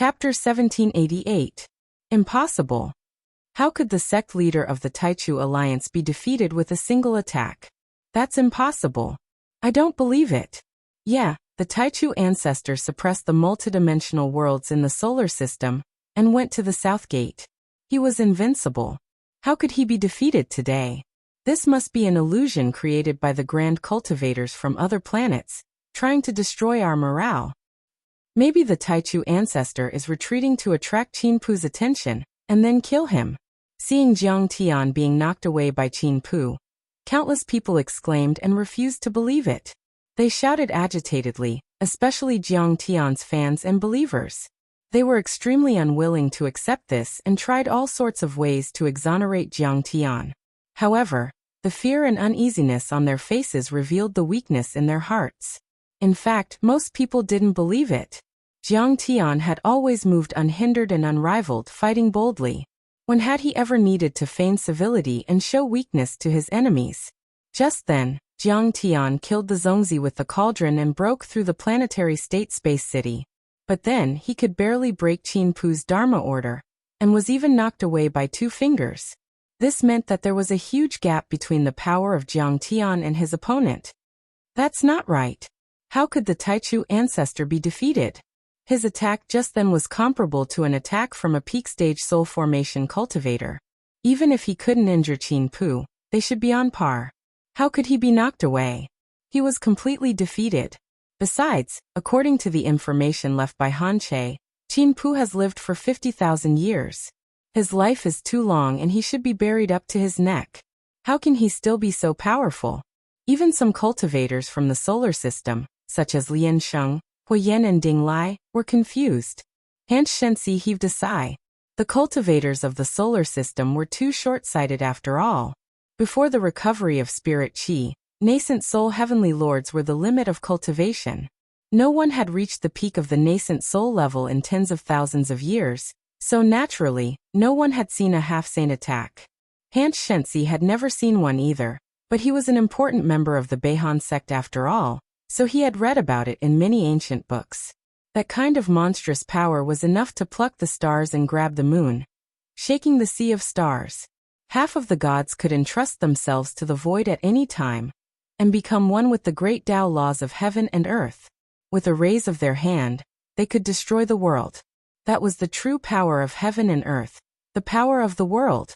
Chapter 1788. Impossible. How could the sect leader of the Taichu Alliance be defeated with a single attack? That's impossible. I don't believe it. Yeah, the Taichu ancestor suppressed the multidimensional worlds in the solar system and went to the South Gate. He was invincible. How could he be defeated today? This must be an illusion created by the grand cultivators from other planets, trying to destroy our morale. Maybe the Taichu ancestor is retreating to attract Qin Pu's attention, and then kill him. Seeing Jiang Tian being knocked away by Qin Pu, countless people exclaimed and refused to believe it. They shouted agitatedly, especially Jiang Tian's fans and believers. They were extremely unwilling to accept this and tried all sorts of ways to exonerate Jiang Tian. However, the fear and uneasiness on their faces revealed the weakness in their hearts. In fact, most people didn't believe it. Jiang Tian had always moved unhindered and unrivaled, fighting boldly. When had he ever needed to feign civility and show weakness to his enemies? Just then, Jiang Tian killed the Zongzi with the cauldron and broke through the planetary state space city. But then he could barely break Qin Pu's Dharma order, and was even knocked away by 2 fingers. This meant that there was a huge gap between the power of Jiang Tian and his opponent. That's not right. How could the Taichu ancestor be defeated? His attack just then was comparable to an attack from a peak-stage soul formation cultivator. Even if he couldn't injure Qin Pu, they should be on par. How could he be knocked away? He was completely defeated. Besides, according to the information left by Han Che, Qin Pu has lived for 50,000 years. His life is too long and he should be buried up to his neck. How can he still be so powerful? Even some cultivators from the solar system, such as Lian Sheng, Huyen and Ding Lai, were confused. Han Shenxi heaved a sigh. The cultivators of the solar system were too short-sighted after all. Before the recovery of spirit qi, nascent soul heavenly lords were the limit of cultivation. No one had reached the peak of the nascent soul level in tens of thousands of years, so naturally, no one had seen a half-saint attack. Han Shenxi had never seen one either, but he was an important member of the Beihan sect after all, so he had read about it in many ancient books. That kind of monstrous power was enough to pluck the stars and grab the moon, shaking the sea of stars. Half of the gods could entrust themselves to the void at any time, and become one with the great Tao laws of heaven and earth. With a raise of their hand, they could destroy the world. That was the true power of heaven and earth, the power of the world.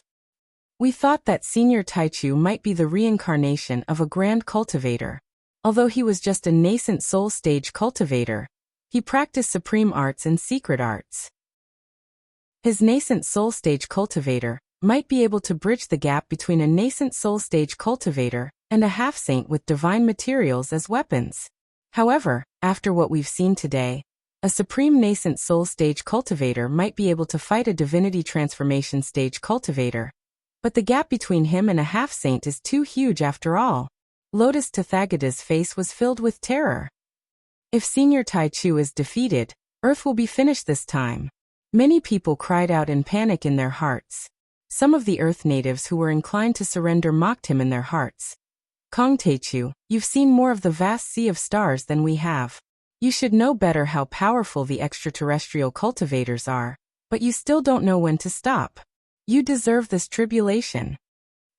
We thought that Senior Taichu might be the reincarnation of a grand cultivator. Although he was just a nascent soul stage cultivator, he practiced supreme arts and secret arts. His nascent soul stage cultivator might be able to bridge the gap between a nascent soul stage cultivator and a half-saint with divine materials as weapons. However, after what we've seen today, a supreme nascent soul stage cultivator might be able to fight a divinity transformation stage cultivator. But the gap between him and a half-saint is too huge after all. Lotus Tathagata's face was filled with terror. If Senior Taichu is defeated, Earth will be finished this time. Many people cried out in panic in their hearts. Some of the Earth natives who were inclined to surrender mocked him in their hearts. Kong Taichu, you've seen more of the vast sea of stars than we have. You should know better how powerful the extraterrestrial cultivators are, but you still don't know when to stop. You deserve this tribulation.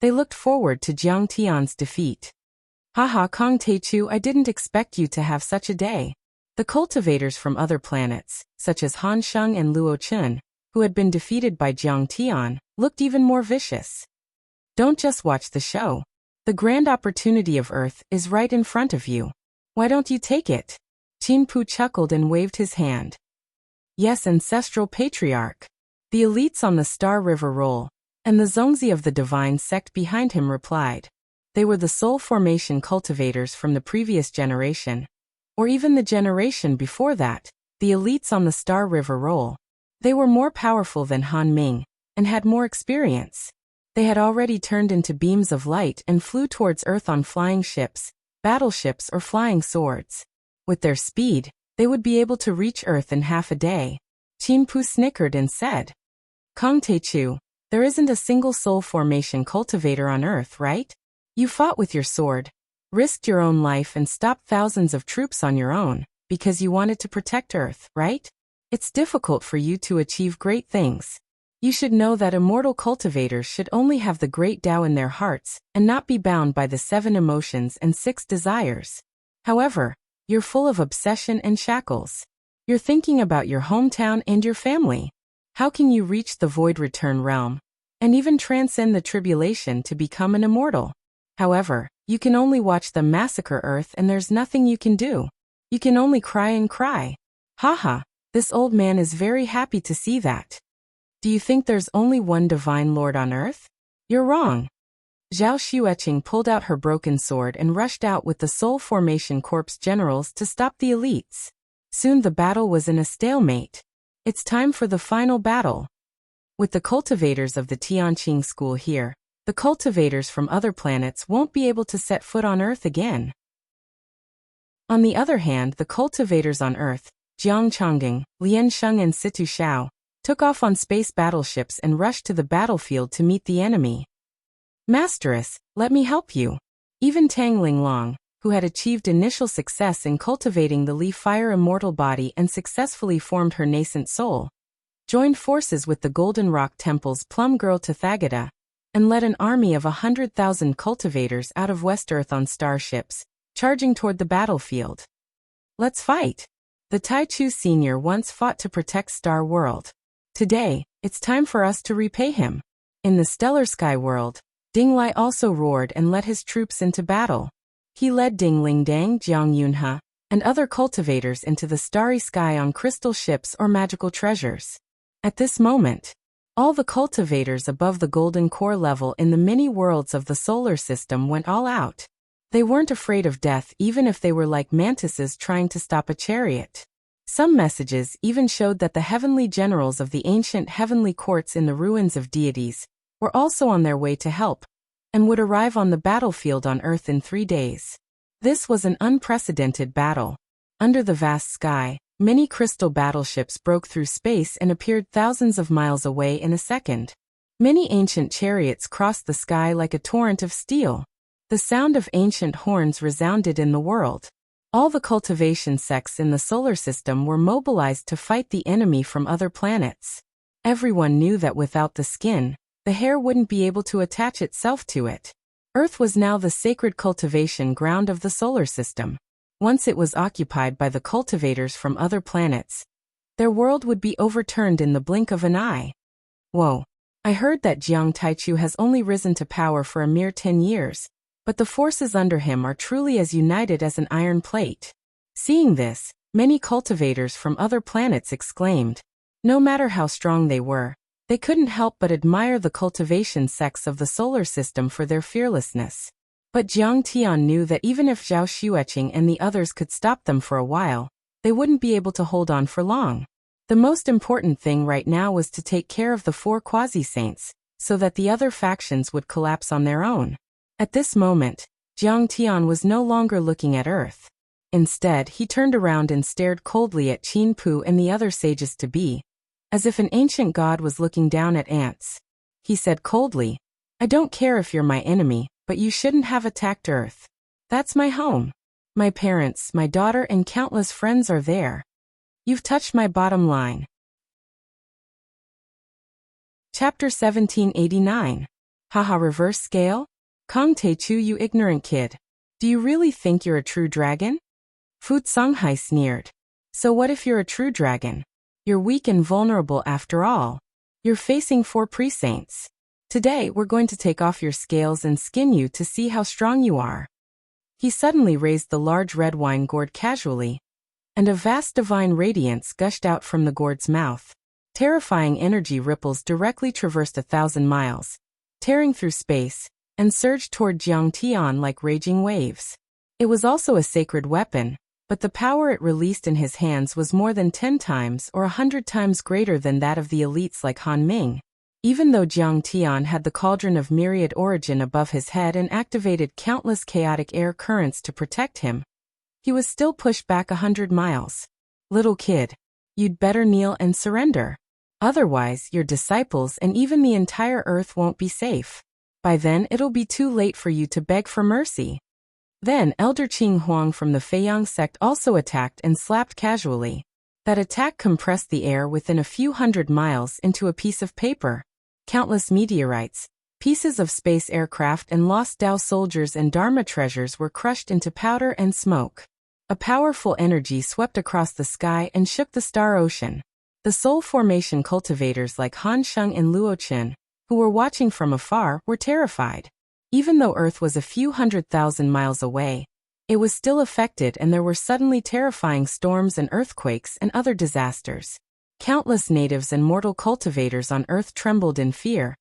They looked forward to Jiang Tian's defeat. Haha, Kong Taichu, I didn't expect you to have such a day. The cultivators from other planets, such as Han Sheng and Luo Chun, who had been defeated by Jiang Tian, looked even more vicious. Don't just watch the show. The grand opportunity of Earth is right in front of you. Why don't you take it? Qin Pu chuckled and waved his hand. Yes, ancestral patriarch. The elites on the Star River Roll, and the Zongzi of the divine sect behind him replied. They were the soul formation cultivators from the previous generation, or even the generation before that, the elites on the Star River Roll. They were more powerful than Han Ming, and had more experience. They had already turned into beams of light and flew towards Earth on flying ships, battleships or flying swords. With their speed, they would be able to reach Earth in half a day. Qin Pu snickered and said, Kong Taichu, there isn't a single soul formation cultivator on Earth, right? You fought with your sword, risked your own life and stopped thousands of troops on your own, because you wanted to protect Earth, right? It's difficult for you to achieve great things. You should know that immortal cultivators should only have the great Tao in their hearts and not be bound by the 7 emotions and 6 desires. However, you're full of obsession and shackles. You're thinking about your hometown and your family. How can you reach the void return realm and even transcend the tribulation to become an immortal? However, you can only watch them massacre Earth and there's nothing you can do. You can only cry and cry. Haha, this old man is very happy to see that. Do you think there's only one divine lord on Earth? You're wrong. Zhao Xueqing pulled out her broken sword and rushed out with the Soul Formation Corps generals to stop the elites. Soon the battle was in a stalemate. It's time for the final battle. With the cultivators of the Tianqing school here, the cultivators from other planets won't be able to set foot on Earth again. On the other hand, the cultivators on Earth, Jiang Changgang, Lian Sheng and Situ Shao, took off on space battleships and rushed to the battlefield to meet the enemy. Masteress, let me help you. Even Tang Linglong, who had achieved initial success in cultivating the Li Fire immortal body and successfully formed her nascent soul, joined forces with the Golden Rock Temple's Plum Girl Tathagata, and led an army of 100,000 cultivators out of West Earth on starships, charging toward the battlefield. Let's fight! The Taichu Senior once fought to protect Star World. Today, it's time for us to repay him. In the Stellar Sky World, Ding Lai also roared and led his troops into battle. He led Ding Lingdang, Jiang Yunhe, and other cultivators into the starry sky on crystal ships or magical treasures. At this moment, all the cultivators above the golden core level in the many worlds of the solar system went all out. They weren't afraid of death even if they were like mantises trying to stop a chariot. Some messages even showed that the heavenly generals of the ancient heavenly courts in the ruins of deities were also on their way to help, and would arrive on the battlefield on Earth in 3 days. This was an unprecedented battle. Under the vast sky, many crystal battleships broke through space and appeared thousands of miles away in a second. Many ancient chariots crossed the sky like a torrent of steel. The sound of ancient horns resounded in the world. All the cultivation sects in the solar system were mobilized to fight the enemy from other planets. Everyone knew that without the skin, the hair wouldn't be able to attach itself to it. Earth was now the sacred cultivation ground of the solar system. Once it was occupied by the cultivators from other planets, their world would be overturned in the blink of an eye. Whoa! I heard that Jiang Taichu has only risen to power for a mere 10 years. But the forces under him are truly as united as an iron plate. Seeing this, many cultivators from other planets exclaimed. No matter how strong they were, they couldn't help but admire the cultivation sects of the solar system for their fearlessness. But Jiang Tian knew that even if Zhao Xueqing and the others could stop them for a while, they wouldn't be able to hold on for long. The most important thing right now was to take care of the 4 quasi-saints, so that the other factions would collapse on their own. At this moment, Jiang Tian was no longer looking at Earth. Instead, he turned around and stared coldly at Qin Pu and the other sages-to-be, as if an ancient god was looking down at ants. He said coldly, I don't care if you're my enemy, but you shouldn't have attacked Earth. That's my home. My parents, my daughter and countless friends are there. You've touched my bottom line. Chapter 1789. Haha, reverse scale? Kong Taichu, you ignorant kid. Do you really think you're a true dragon? Fu Songhai sneered. So what if you're a true dragon? You're weak and vulnerable after all. You're facing 4 pre-saints. Today we're going to take off your scales and skin you to see how strong you are. He suddenly raised the large red wine gourd casually, and a vast divine radiance gushed out from the gourd's mouth. Terrifying energy ripples directly traversed 1,000 miles, tearing through space, and surged toward Jiang Tian like raging waves. It was also a sacred weapon, but the power it released in his hands was more than 10 times or 100 times greater than that of the elites like Han Ming. Even though Jiang Tian had the cauldron of myriad origin above his head and activated countless chaotic air currents to protect him, he was still pushed back 100 miles. Little kid, you'd better kneel and surrender. Otherwise, your disciples and even the entire Earth won't be safe. By then it'll be too late for you to beg for mercy. Then Elder Qing Huang from the Feiyang sect also attacked and slapped casually. That attack compressed the air within a few hundred miles into a piece of paper. Countless meteorites, pieces of space aircraft and lost Tao soldiers and Dharma treasures were crushed into powder and smoke. A powerful energy swept across the sky and shook the star ocean. The Soul Formation cultivators like Han Sheng and Luo Qin, who were watching from afar, were terrified. Even though Earth was a few 100,000 miles away, it was still affected, and there were suddenly terrifying storms and earthquakes and other disasters. Countless natives and mortal cultivators on Earth trembled in fear,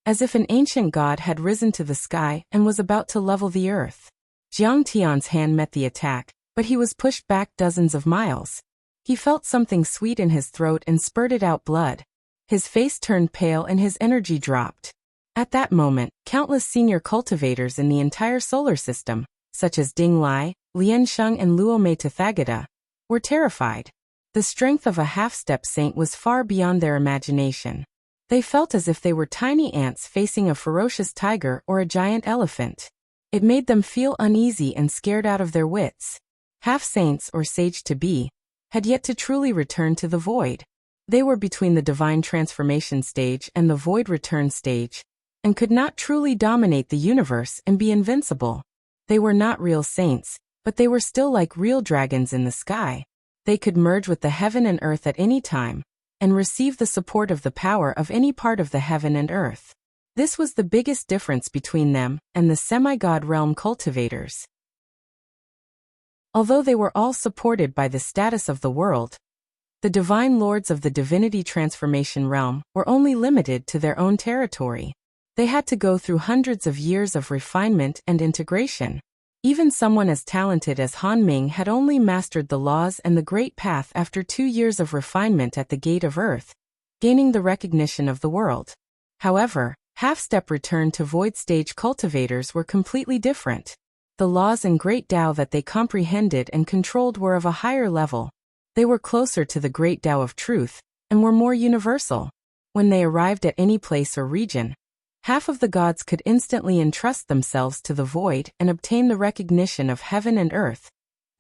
as if an ancient god had risen to the sky and was about to level the earth. Jiang Tian's hand met the attack, but he was pushed back dozens of miles. He felt something sweet in his throat and spurted out blood. His face turned pale and his energy dropped. At that moment, countless senior cultivators in the entire solar system, such as Ding Lai, Lian Sheng and Luo Mei Tathagata, were terrified. The strength of a half-step saint was far beyond their imagination. They felt as if they were tiny ants facing a ferocious tiger or a giant elephant. It made them feel uneasy and scared out of their wits. Half-saints, or sage-to-be, had yet to truly return to the void. They were between the divine transformation stage and the void return stage, and could not truly dominate the universe and be invincible. They were not real saints, but they were still like real dragons in the sky. They could merge with the heaven and earth at any time, and receive the support of the power of any part of the heaven and earth. This was the biggest difference between them and the semi-god realm cultivators. Although they were all supported by the status of the world, the divine lords of the divinity transformation realm were only limited to their own territory. They had to go through hundreds of years of refinement and integration. Even someone as talented as Han Ming had only mastered the laws and the great path after 2 years of refinement at the gate of Earth, gaining the recognition of the world. However, half-step return to void stage cultivators were completely different. The laws and great Tao that they comprehended and controlled were of a higher level. They were closer to the great Tao of truth, and were more universal. When they arrived at any place or region, half of the gods could instantly entrust themselves to the void and obtain the recognition of heaven and earth,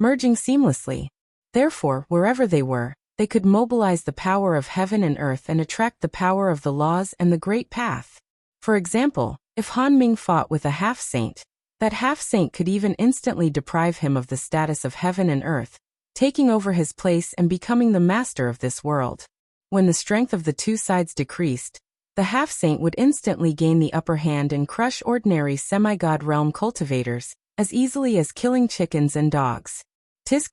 merging seamlessly. Therefore, wherever they were, they could mobilize the power of heaven and earth and attract the power of the laws and the great path. For example, if Han Ming fought with a half-saint, that half-saint could even instantly deprive him of the status of heaven and earth, taking over his place and becoming the master of this world. When the strength of the two sides decreased, the half-saint would instantly gain the upper hand and crush ordinary semi-god realm cultivators, as easily as killing chickens and dogs. Tsk.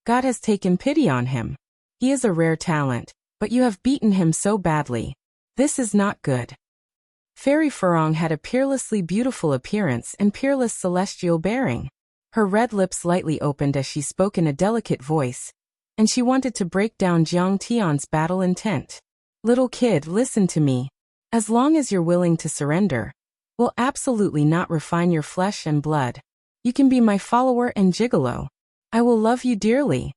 God has taken pity on him. He is a rare talent, but you have beaten him so badly. This is not good. Fairy Furong had a peerlessly beautiful appearance and peerless celestial bearing. Her red lips lightly opened as she spoke in a delicate voice, and she wanted to break down Jiang Tian's battle intent. Little kid, listen to me. As long as you're willing to surrender, we'll absolutely not refine your flesh and blood. You can be my follower and gigolo. I will love you dearly.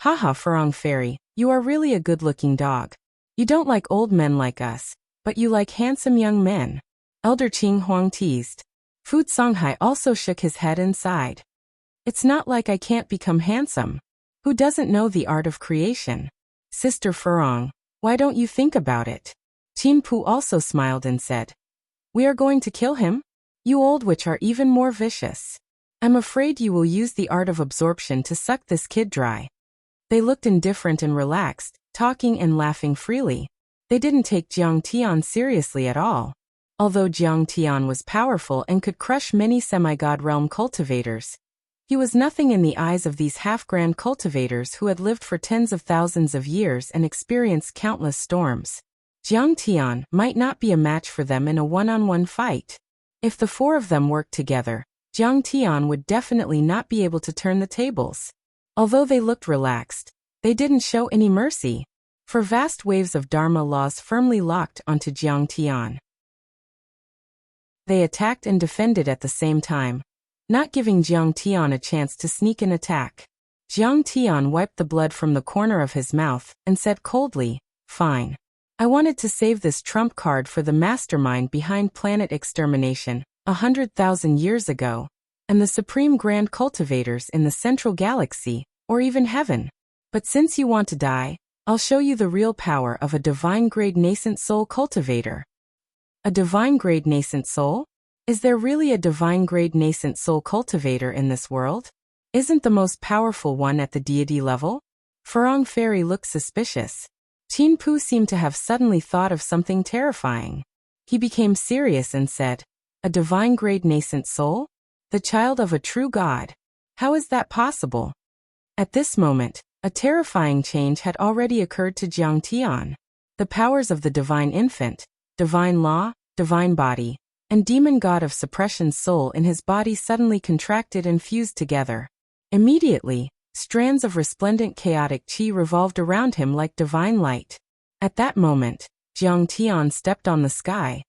Haha, Furong Fairy, you are really a good-looking dog. You don't like old men like us, but you like handsome young men. Elder Qing Huang teased. Fu Songhai also shook his head and sighed. It's not like I can't become handsome. Who doesn't know the art of creation? Sister Furong, why don't you think about it? Qin Pu also smiled and said, We are going to kill him? You old witch are even more vicious. I'm afraid you will use the art of absorption to suck this kid dry. They looked indifferent and relaxed, talking and laughing freely. They didn't take Jiang Tian seriously at all. Although Jiang Tian was powerful and could crush many semi-god realm cultivators, he was nothing in the eyes of these half-grand cultivators who had lived for tens of thousands of years and experienced countless storms. Jiang Tian might not be a match for them in a one-on-one fight. If the four of them worked together, Jiang Tian would definitely not be able to turn the tables. Although they looked relaxed, they didn't show any mercy, for vast waves of Dharma laws firmly locked onto Jiang Tian. They attacked and defended at the same time, not giving Jiang Tian a chance to sneak an attack. Jiang Tian wiped the blood from the corner of his mouth and said coldly, Fine. I wanted to save this trump card for the mastermind behind planet extermination, 100,000 years ago, and the supreme grand cultivators in the central galaxy, or even heaven. But since you want to die, I'll show you the real power of a divine-grade nascent soul cultivator. A divine-grade nascent soul? Is there really a divine-grade nascent soul cultivator in this world? Isn't the most powerful one at the deity level? Farong Fairy looked suspicious. Qin seemed to have suddenly thought of something terrifying. He became serious and said, "A divine-grade nascent soul? The child of a true god? How is that possible?" At this moment, a terrifying change had already occurred to Jiang Tian. The powers of the divine infant, divine law, divine body, and demon god of suppression's soul in his body suddenly contracted and fused together. Immediately, strands of resplendent chaotic qi revolved around him like divine light. At that moment, Jiang Tian stepped on the sky,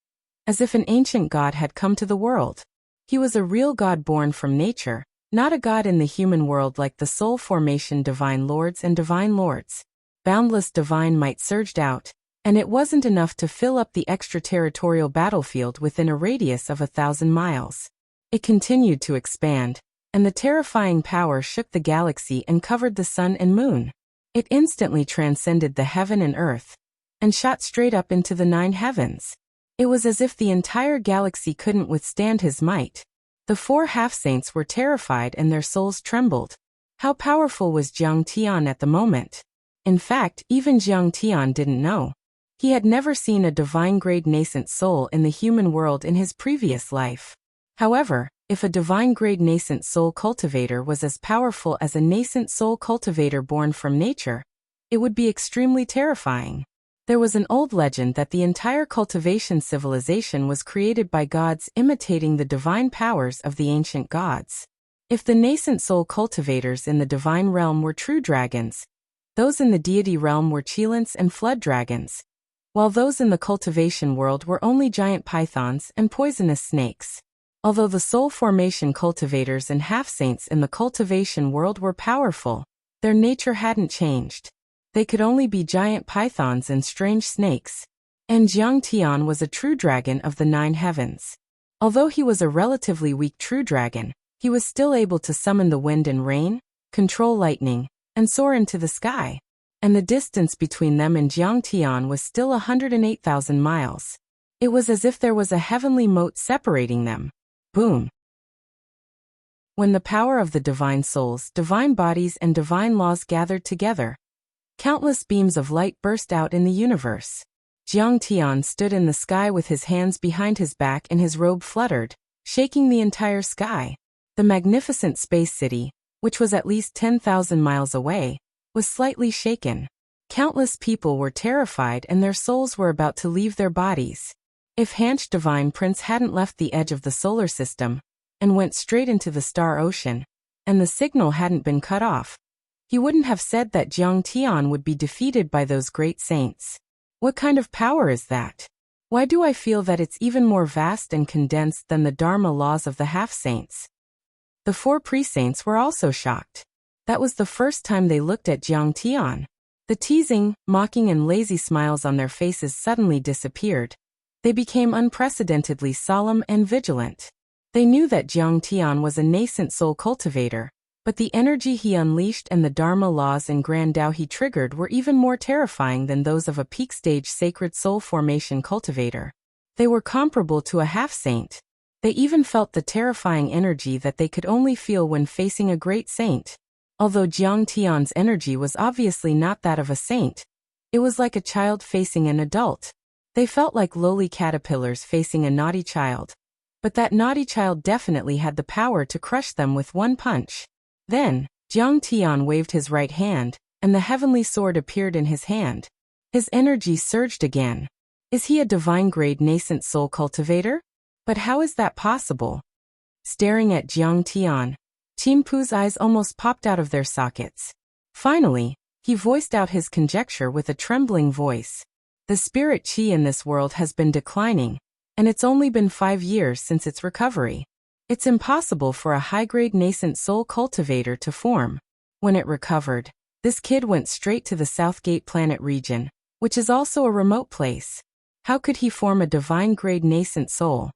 as if an ancient god had come to the world. He was a real god born from nature, not a god in the human world like the soul formation divine lords and divine lords. Boundless divine might surged out, and it wasn't enough to fill up the extraterritorial battlefield within a radius of 1,000 miles. It continued to expand, and the terrifying power shook the galaxy and covered the sun and moon. It instantly transcended the heaven and earth, and shot straight up into the 9 heavens. It was as if the entire galaxy couldn't withstand his might. The 4 half-saints were terrified and their souls trembled. How powerful was Jiang Tian at the moment? In fact, even Jiang Tian didn't know. He had never seen a divine-grade nascent soul in the human world in his previous life. However, if a divine-grade nascent soul cultivator was as powerful as a nascent soul cultivator born from nature, it would be extremely terrifying. There was an old legend that the entire cultivation civilization was created by gods imitating the divine powers of the ancient gods. If the nascent soul cultivators in the divine realm were true dragons, those in the deity realm were Qilins and flood dragons, while those in the cultivation world were only giant pythons and poisonous snakes. Although the soul formation cultivators and half-saints in the cultivation world were powerful, their nature hadn't changed. They could only be giant pythons and strange snakes. And Jiang Tian was a true dragon of the 9 heavens. Although he was a relatively weak true dragon, he was still able to summon the wind and rain, control lightning, and soar into the sky. And the distance between them and Jiang Tian was still 108,000 miles. It was as if there was a heavenly moat separating them. Boom! When the power of the divine souls, divine bodies, and divine laws gathered together, countless beams of light burst out in the universe. Jiang Tian stood in the sky with his hands behind his back and his robe fluttered, shaking the entire sky. The magnificent space city, which was at least 10,000 miles away, was slightly shaken. Countless people were terrified and their souls were about to leave their bodies. If Hanch Divine Prince hadn't left the edge of the solar system and went straight into the star ocean, and the signal hadn't been cut off, he wouldn't have said that Jiang Tian would be defeated by those great saints. What kind of power is that? Why do I feel that it's even more vast and condensed than the Dharma laws of the half-saints? The 4 pre-saints were also shocked. That was the first time they looked at Jiang Tian. The teasing, mocking and lazy smiles on their faces suddenly disappeared. They became unprecedentedly solemn and vigilant. They knew that Jiang Tian was a nascent soul cultivator, but the energy he unleashed and the Dharma laws and Grand Tao he triggered were even more terrifying than those of a peak-stage sacred soul formation cultivator. They were comparable to a half-saint. They even felt the terrifying energy that they could only feel when facing a great saint. Although Jiang Tian's energy was obviously not that of a saint, it was like a child facing an adult. They felt like lowly caterpillars facing a naughty child. But that naughty child definitely had the power to crush them with one punch. Then, Jiang Tian waved his right hand, and the heavenly sword appeared in his hand. His energy surged again. Is he a divine-grade nascent soul cultivator? But how is that possible? Staring at Jiang Tian, Qin eyes almost popped out of their sockets. Finally, he voiced out his conjecture with a trembling voice. The spirit qi in this world has been declining, and it's only been 5 years since its recovery. It's impossible for a high-grade nascent soul cultivator to form. When it recovered, this kid went straight to the Southgate planet region, which is also a remote place. How could he form a divine-grade nascent soul?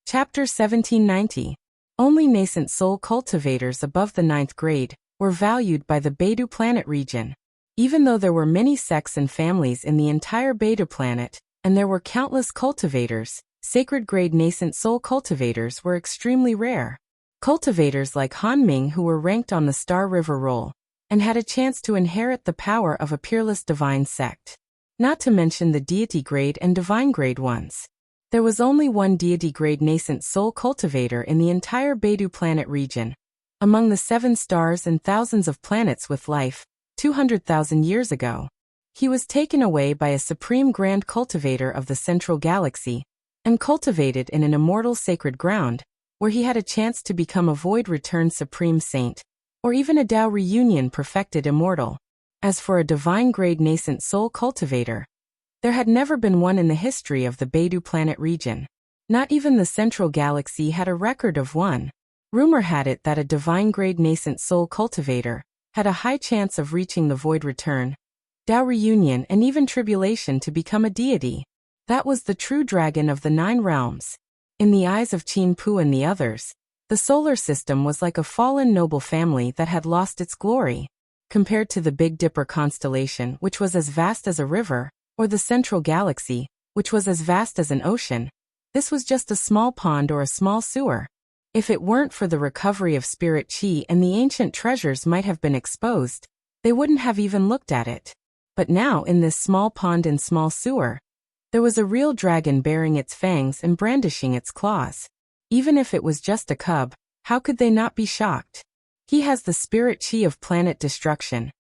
Chapter 1790. Only nascent soul cultivators above the 9th grade were valued by the Beidou planet region. Even though there were many sects and families in the entire Beidou planet, and there were countless cultivators, sacred grade nascent soul cultivators were extremely rare. Cultivators like Han Ming, who were ranked on the Star River roll, and had a chance to inherit the power of a peerless divine sect. Not to mention the deity grade and divine grade ones. There was only one deity grade nascent soul cultivator in the entire Beidou planet region. Among the 7 stars and thousands of planets with life, 200,000 years ago, he was taken away by a supreme grand cultivator of the central galaxy, and cultivated in an immortal sacred ground, where he had a chance to become a void-returned supreme saint, or even a Tao reunion perfected immortal. As for a divine-grade nascent soul cultivator, there had never been one in the history of the Beidou planet region. Not even the central galaxy had a record of one. Rumor had it that a divine-grade nascent soul cultivator had a high chance of reaching the void return, Tao reunion, and even tribulation to become a deity. That was the true dragon of the 9 realms. In the eyes of Qin Pu and the others, the solar system was like a fallen noble family that had lost its glory. Compared to the Big Dipper constellation, which was as vast as a river, or the central galaxy, which was as vast as an ocean, this was just a small pond or a small sewer. If it weren't for the recovery of spirit chi and the ancient treasures might have been exposed, they wouldn't have even looked at it. But now in this small pond and small sewer, there was a real dragon bearing its fangs and brandishing its claws. Even if it was just a cub, how could they not be shocked? He has the spirit chi of planet destruction,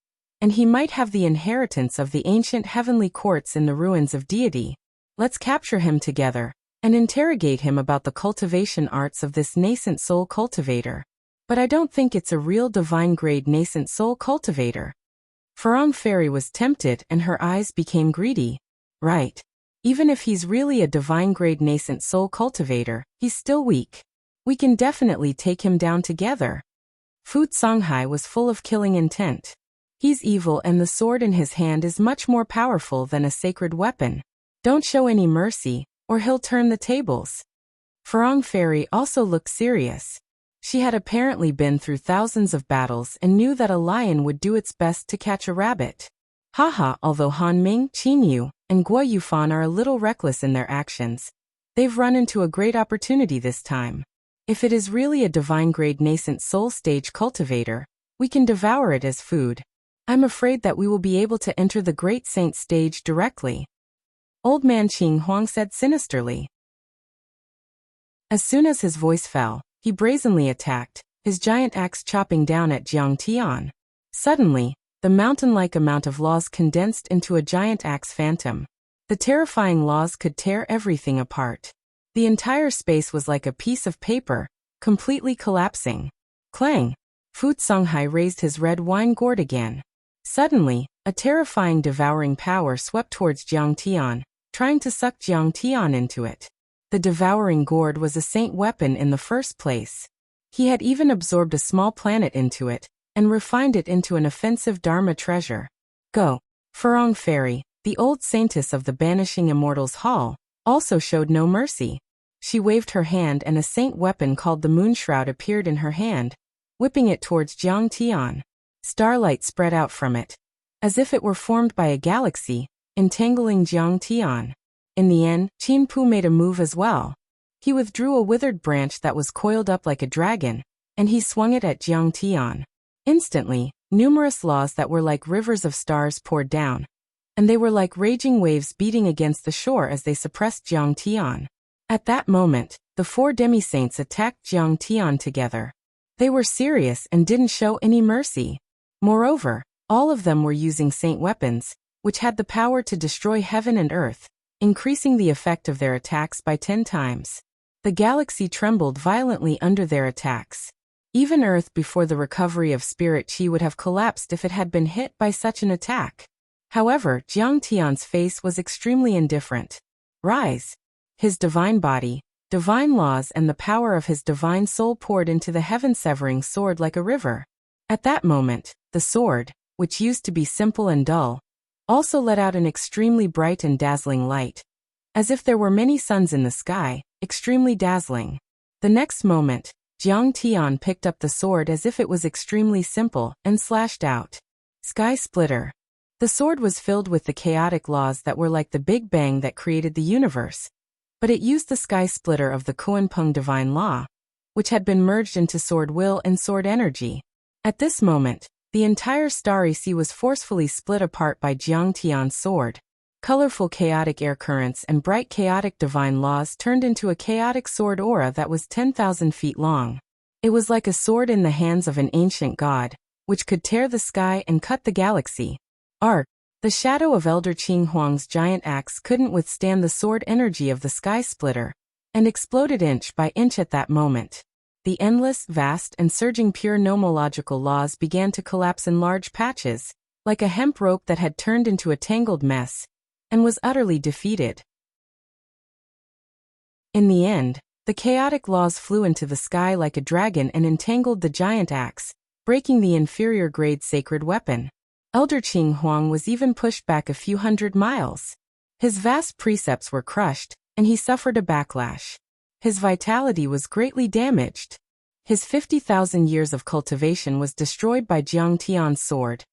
and he might have the inheritance of the ancient heavenly courts in the ruins of deity. Let's capture him together, and interrogate him about the cultivation arts of this nascent soul cultivator. But I don't think it's a real divine-grade nascent soul cultivator. Farong Fairy was tempted and her eyes became greedy. Right. Even if he's really a divine-grade nascent soul cultivator, he's still weak. We can definitely take him down together. Fu Songhai was full of killing intent. He's evil and the sword in his hand is much more powerful than a sacred weapon. Don't show any mercy, or he'll turn the tables. Farong Fairy also looked serious. She had apparently been through thousands of battles and knew that a lion would do its best to catch a rabbit. Haha, although Han Ming, Qin Yu, and Guo Yufan are a little reckless in their actions, they've run into a great opportunity this time. If it is really a divine-grade nascent soul stage cultivator, we can devour it as food. I'm afraid that we will be able to enter the great saint stage directly. Old man Qing Huang said sinisterly. As soon as his voice fell, he brazenly attacked, his giant axe chopping down at Jiang Tian. Suddenly, the mountain-like amount of laws condensed into a giant axe phantom. The terrifying laws could tear everything apart. The entire space was like a piece of paper, completely collapsing. Clang! Fu Songhai raised his red wine gourd again. Suddenly, a terrifying devouring power swept towards Jiang Tian, trying to suck Jiang Tian into it. The devouring gourd was a saint weapon in the first place. He had even absorbed a small planet into it, and refined it into an offensive Dharma treasure. Go! Farong Fairy, the old saintess of the Banishing Immortals Hall, also showed no mercy. She waved her hand and a saint weapon called the Moonshroud appeared in her hand, whipping it towards Jiang Tian. Starlight spread out from it, as if it were formed by a galaxy, entangling Jiang Tian. In the end, Qin Pu made a move as well. He withdrew a withered branch that was coiled up like a dragon, and he swung it at Jiang Tian. Instantly, numerous laws that were like rivers of stars poured down, and they were like raging waves beating against the shore as they suppressed Jiang Tian. At that moment, the 4 demi-saints attacked Jiang Tian together. They were serious and didn't show any mercy. Moreover, all of them were using saint weapons, which had the power to destroy heaven and earth, increasing the effect of their attacks by 10 times. The galaxy trembled violently under their attacks. Even Earth before the recovery of spirit chi would have collapsed if it had been hit by such an attack. However, Jiang Tian's face was extremely indifferent. Rise! His divine body, divine laws and the power of his divine soul poured into the heaven-severing sword like a river. At that moment, the sword, which used to be simple and dull, also let out an extremely bright and dazzling light, as if there were many suns in the sky, extremely dazzling. The next moment, Jiang Tian picked up the sword as if it was extremely simple and slashed out. Sky Splitter. The sword was filled with the chaotic laws that were like the Big Bang that created the universe, but it used the Sky Splitter of the Kunpeng Divine Law, which had been merged into Sword Will and Sword Energy. At this moment, the entire starry sea was forcefully split apart by Jiang Tian's sword. Colorful chaotic air currents and bright chaotic divine laws turned into a chaotic sword aura that was 10,000 feet long. It was like a sword in the hands of an ancient god, which could tear the sky and cut the galaxy. Arc. The shadow of Elder Qing Huang's giant axe couldn't withstand the sword energy of the Sky Splitter, and exploded inch by inch at that moment. The endless, vast, and surging pure nomological laws began to collapse in large patches, like a hemp rope that had turned into a tangled mess, and was utterly defeated. In the end, the chaotic laws flew into the sky like a dragon and entangled the giant axe, breaking the inferior-grade sacred weapon. Elder Qing Huang was even pushed back a few hundred miles. His vast precepts were crushed, and he suffered a backlash. His vitality was greatly damaged. His 50,000 years of cultivation was destroyed by Jiang Tian's sword,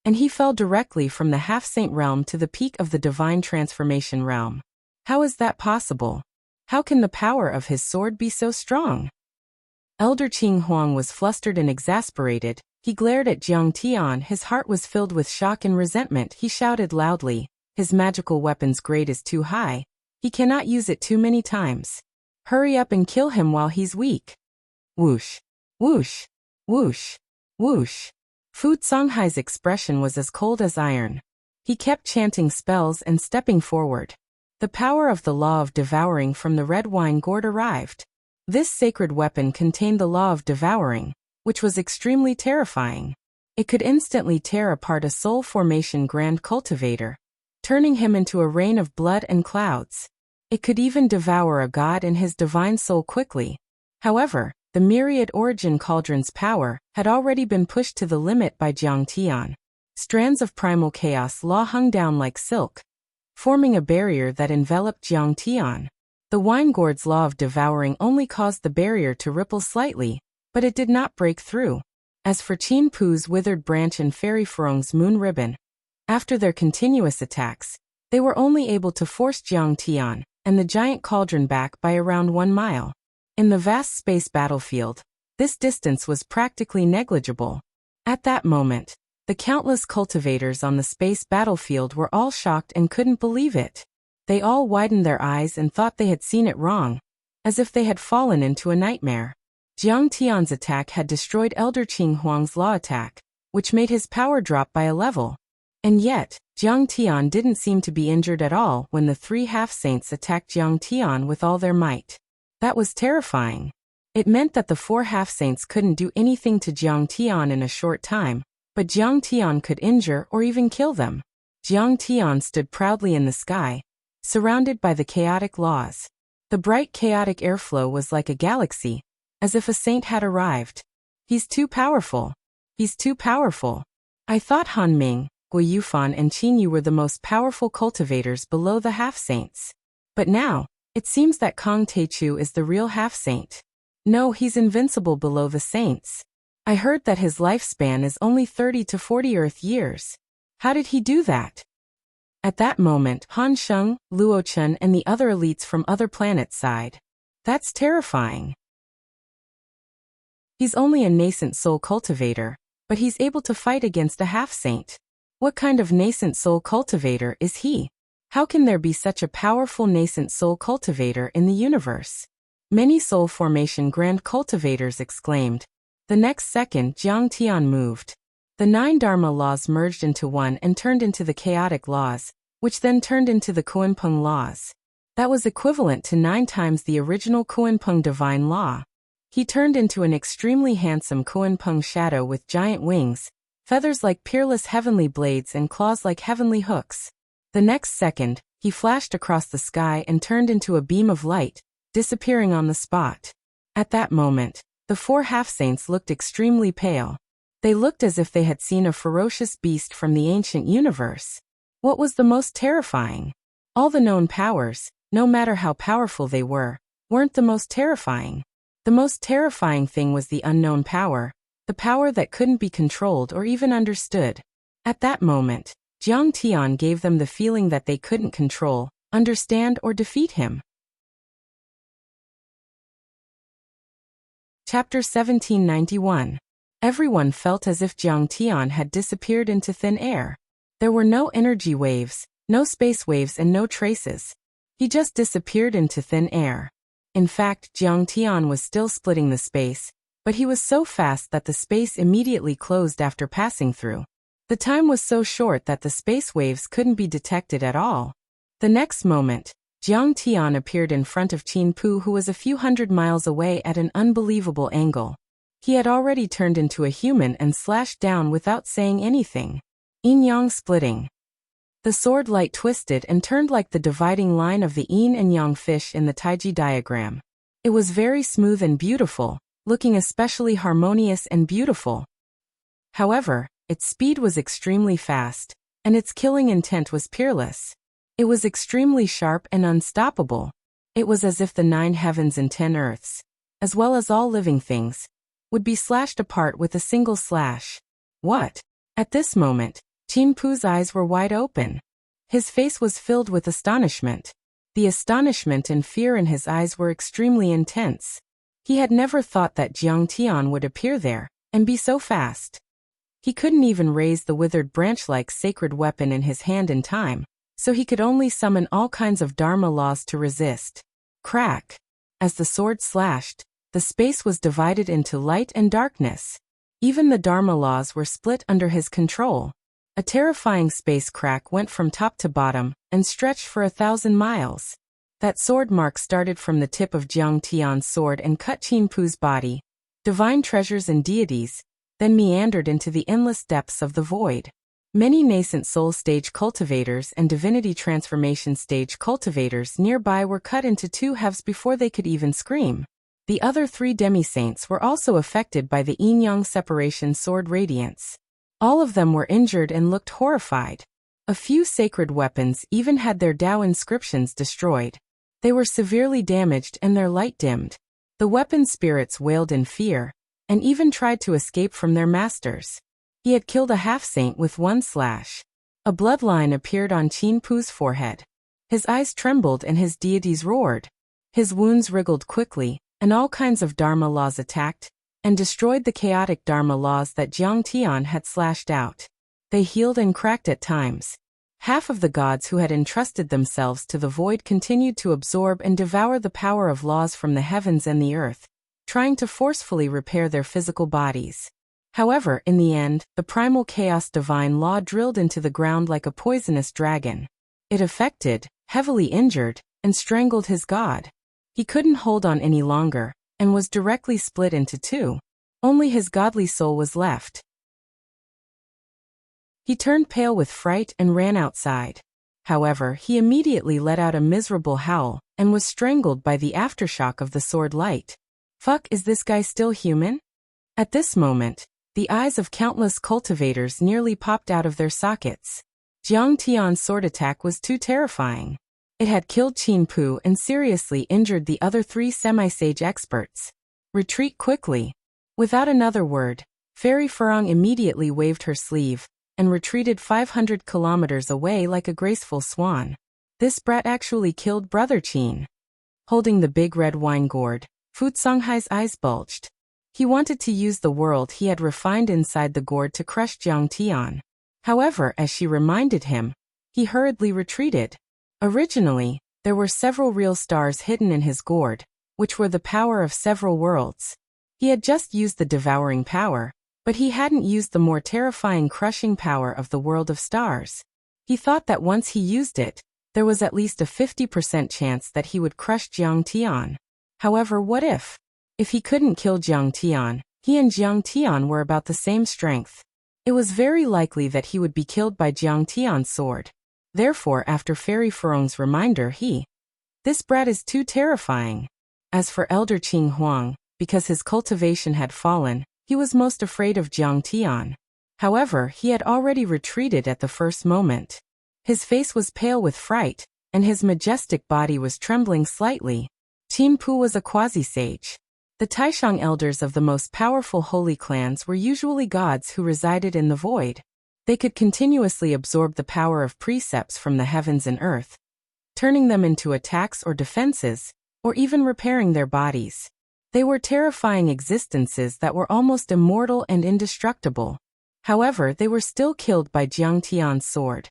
and he fell directly from the half-saint realm to the peak of the divine transformation realm. How is that possible? How can the power of his sword be so strong? Elder Qing Huang was flustered and exasperated. He glared at Jiang Tian. His heart was filled with shock and resentment. He shouted loudly, "His magical weapon's grade is too high. He cannot use it too many times. Hurry up and kill him while he's weak." Whoosh, whoosh, whoosh, whoosh. Fu Songhai's expression was as cold as iron. He kept chanting spells and stepping forward. The power of the law of devouring from the red wine gourd arrived. This sacred weapon contained the law of devouring, which was extremely terrifying. It could instantly tear apart a soul formation grand cultivator, turning him into a rain of blood and clouds. It could even devour a god and his divine soul quickly. However, the myriad origin cauldron's power had already been pushed to the limit by Jiang Tian. Strands of primal chaos law hung down like silk, forming a barrier that enveloped Jiang Tian. The wine gourd's law of devouring only caused the barrier to ripple slightly, but it did not break through. As for Qin Pu's withered branch and Fairy Furong's moon ribbon, after their continuous attacks, they were only able to force Jiang Tian and the giant cauldron back by around 1 mile. In the vast space battlefield, this distance was practically negligible. At that moment, the countless cultivators on the space battlefield were all shocked and couldn't believe it. They all widened their eyes and thought they had seen it wrong, as if they had fallen into a nightmare. Jiang Tian's attack had destroyed Elder Qing Huang's law attack, which made his power drop by a level. And yet, Jiang Tian didn't seem to be injured at all when the 3 half-saints attacked Jiang Tian with all their might. That was terrifying. It meant that the 4 half-saints couldn't do anything to Jiang Tian in a short time, but Jiang Tian could injure or even kill them. Jiang Tian stood proudly in the sky, surrounded by the chaotic laws. The bright chaotic airflow was like a galaxy, as if a saint had arrived. He's too powerful. He's too powerful. I thought Han Ming, Gui Yufan and Qin Yu were the most powerful cultivators below the half-saints. But now, it seems that Kong Teichu is the real half-saint. No, he's invincible below the saints. I heard that his lifespan is only 30 to 40 Earth years. How did he do that? At that moment, Han Sheng, Luo Chen and the other elites from other planets sighed. That's terrifying. He's only a nascent soul cultivator, but he's able to fight against a half-saint. What kind of nascent soul cultivator is he? How can there be such a powerful nascent soul cultivator in the universe? Many soul formation grand cultivators exclaimed. The next second, Jiang Tian moved. The 9 Dharma laws merged into one and turned into the chaotic laws, which then turned into the Kunpeng laws. That was equivalent to 9 times the original Kunpeng divine law. He turned into an extremely handsome Kunpeng shadow with giant wings, feathers like peerless heavenly blades and claws like heavenly hooks. The next second, he flashed across the sky and turned into a beam of light, disappearing on the spot. At that moment, the 4 half-saints looked extremely pale. They looked as if they had seen a ferocious beast from the ancient universe. What was the most terrifying? All the known powers, no matter how powerful they were, weren't the most terrifying. The most terrifying thing was the unknown power, the power that couldn't be controlled or even understood. At that moment, Jiang Tian gave them the feeling that they couldn't control, understand or defeat him. Chapter 1791. Everyone felt as if Jiang Tian had disappeared into thin air. There were no energy waves, no space waves and no traces. He just disappeared into thin air. In fact, Jiang Tian was still splitting the space, but he was so fast that the space immediately closed after passing through. The time was so short that the space waves couldn't be detected at all. The next moment, Jiang Tian appeared in front of Qin Pu, who was a few hundred miles away at an unbelievable angle. He had already turned into a human and slashed down without saying anything. Yin-yang splitting. The sword light twisted and turned like the dividing line of the yin and yang fish in the Taiji diagram. It was very smooth and beautiful, looking especially harmonious and beautiful. However, its speed was extremely fast, and its killing intent was peerless. It was extremely sharp and unstoppable. It was as if the 9 heavens and 10 earths, as well as all living things, would be slashed apart with a single slash. What? At this moment, Qin Pu's eyes were wide open. His face was filled with astonishment. The astonishment and fear in his eyes were extremely intense. He had never thought that Jiang Tian would appear there, and be so fast. He couldn't even raise the withered branch-like sacred weapon in his hand in time, so he could only summon all kinds of Dharma laws to resist. Crack! As the sword slashed, the space was divided into light and darkness. Even the Dharma laws were split under his control. A terrifying space crack went from top to bottom, and stretched for 1,000 miles. That sword mark started from the tip of Jiang Tian's sword and cut Qin Pu's body. Divine treasures and deities, then meandered into the endless depths of the void. Many nascent soul stage cultivators and divinity transformation stage cultivators nearby were cut into 2 halves before they could even scream. The other 3 demi-saints were also affected by the yin-yang separation sword radiance. All of them were injured and looked horrified. A few sacred weapons even had their Dao inscriptions destroyed. They were severely damaged and their light dimmed. The weapon spirits wailed in fear, and even tried to escape from their masters. He had killed a half-saint with 1 slash. A bloodline appeared on Qin Pu's forehead. His eyes trembled and his deities roared. His wounds wriggled quickly, and all kinds of Dharma laws attacked, and destroyed the chaotic Dharma laws that Jiang Tian had slashed out. They healed and cracked at times. Half of the gods who had entrusted themselves to the void continued to absorb and devour the power of laws from the heavens and the earth, trying to forcefully repair their physical bodies. However, in the end, the primal chaos divine law drilled into the ground like a poisonous dragon. It affected, heavily injured, and strangled his god. He couldn't hold on any longer, and was directly split into 2. Only his godly soul was left. He turned pale with fright and ran outside. However, he immediately let out a miserable howl, and was strangled by the aftershock of the sword light. Fuck, is this guy still human? At this moment, the eyes of countless cultivators nearly popped out of their sockets. Jiang Tian's sword attack was too terrifying. It had killed Qin Pu and seriously injured the other 3 semi-sage experts. Retreat quickly. Without another word, Fairy Furong immediately waved her sleeve, and retreated 500 kilometers away like a graceful swan. This brat actually killed Brother Qin. Holding the big red wine gourd, Fu Songhai's eyes bulged. He wanted to use the world he had refined inside the gourd to crush Jiang Tian. However, as she reminded him, he hurriedly retreated. Originally, there were several real stars hidden in his gourd, which were the power of several worlds. He had just used the devouring power, but he hadn't used the more terrifying crushing power of the world of stars. He thought that once he used it, there was at least a 50% chance that he would crush Jiang Tian. However, what if? If he couldn't kill Jiang Tian, he and Jiang Tian were about the same strength. It was very likely that he would be killed by Jiang Tian's sword. Therefore, after Fairy Furong's reminder, this brat is too terrifying. As for Elder Qing Huang, because his cultivation had fallen, he was most afraid of Jiang Tian. However, he had already retreated at the first moment. His face was pale with fright, and his majestic body was trembling slightly. Qin Pu was a quasi-sage. The Taishang elders of the most powerful holy clans were usually gods who resided in the void. They could continuously absorb the power of precepts from the heavens and earth, turning them into attacks or defenses, or even repairing their bodies. They were terrifying existences that were almost immortal and indestructible. However, they were still killed by Jiang Tian's sword.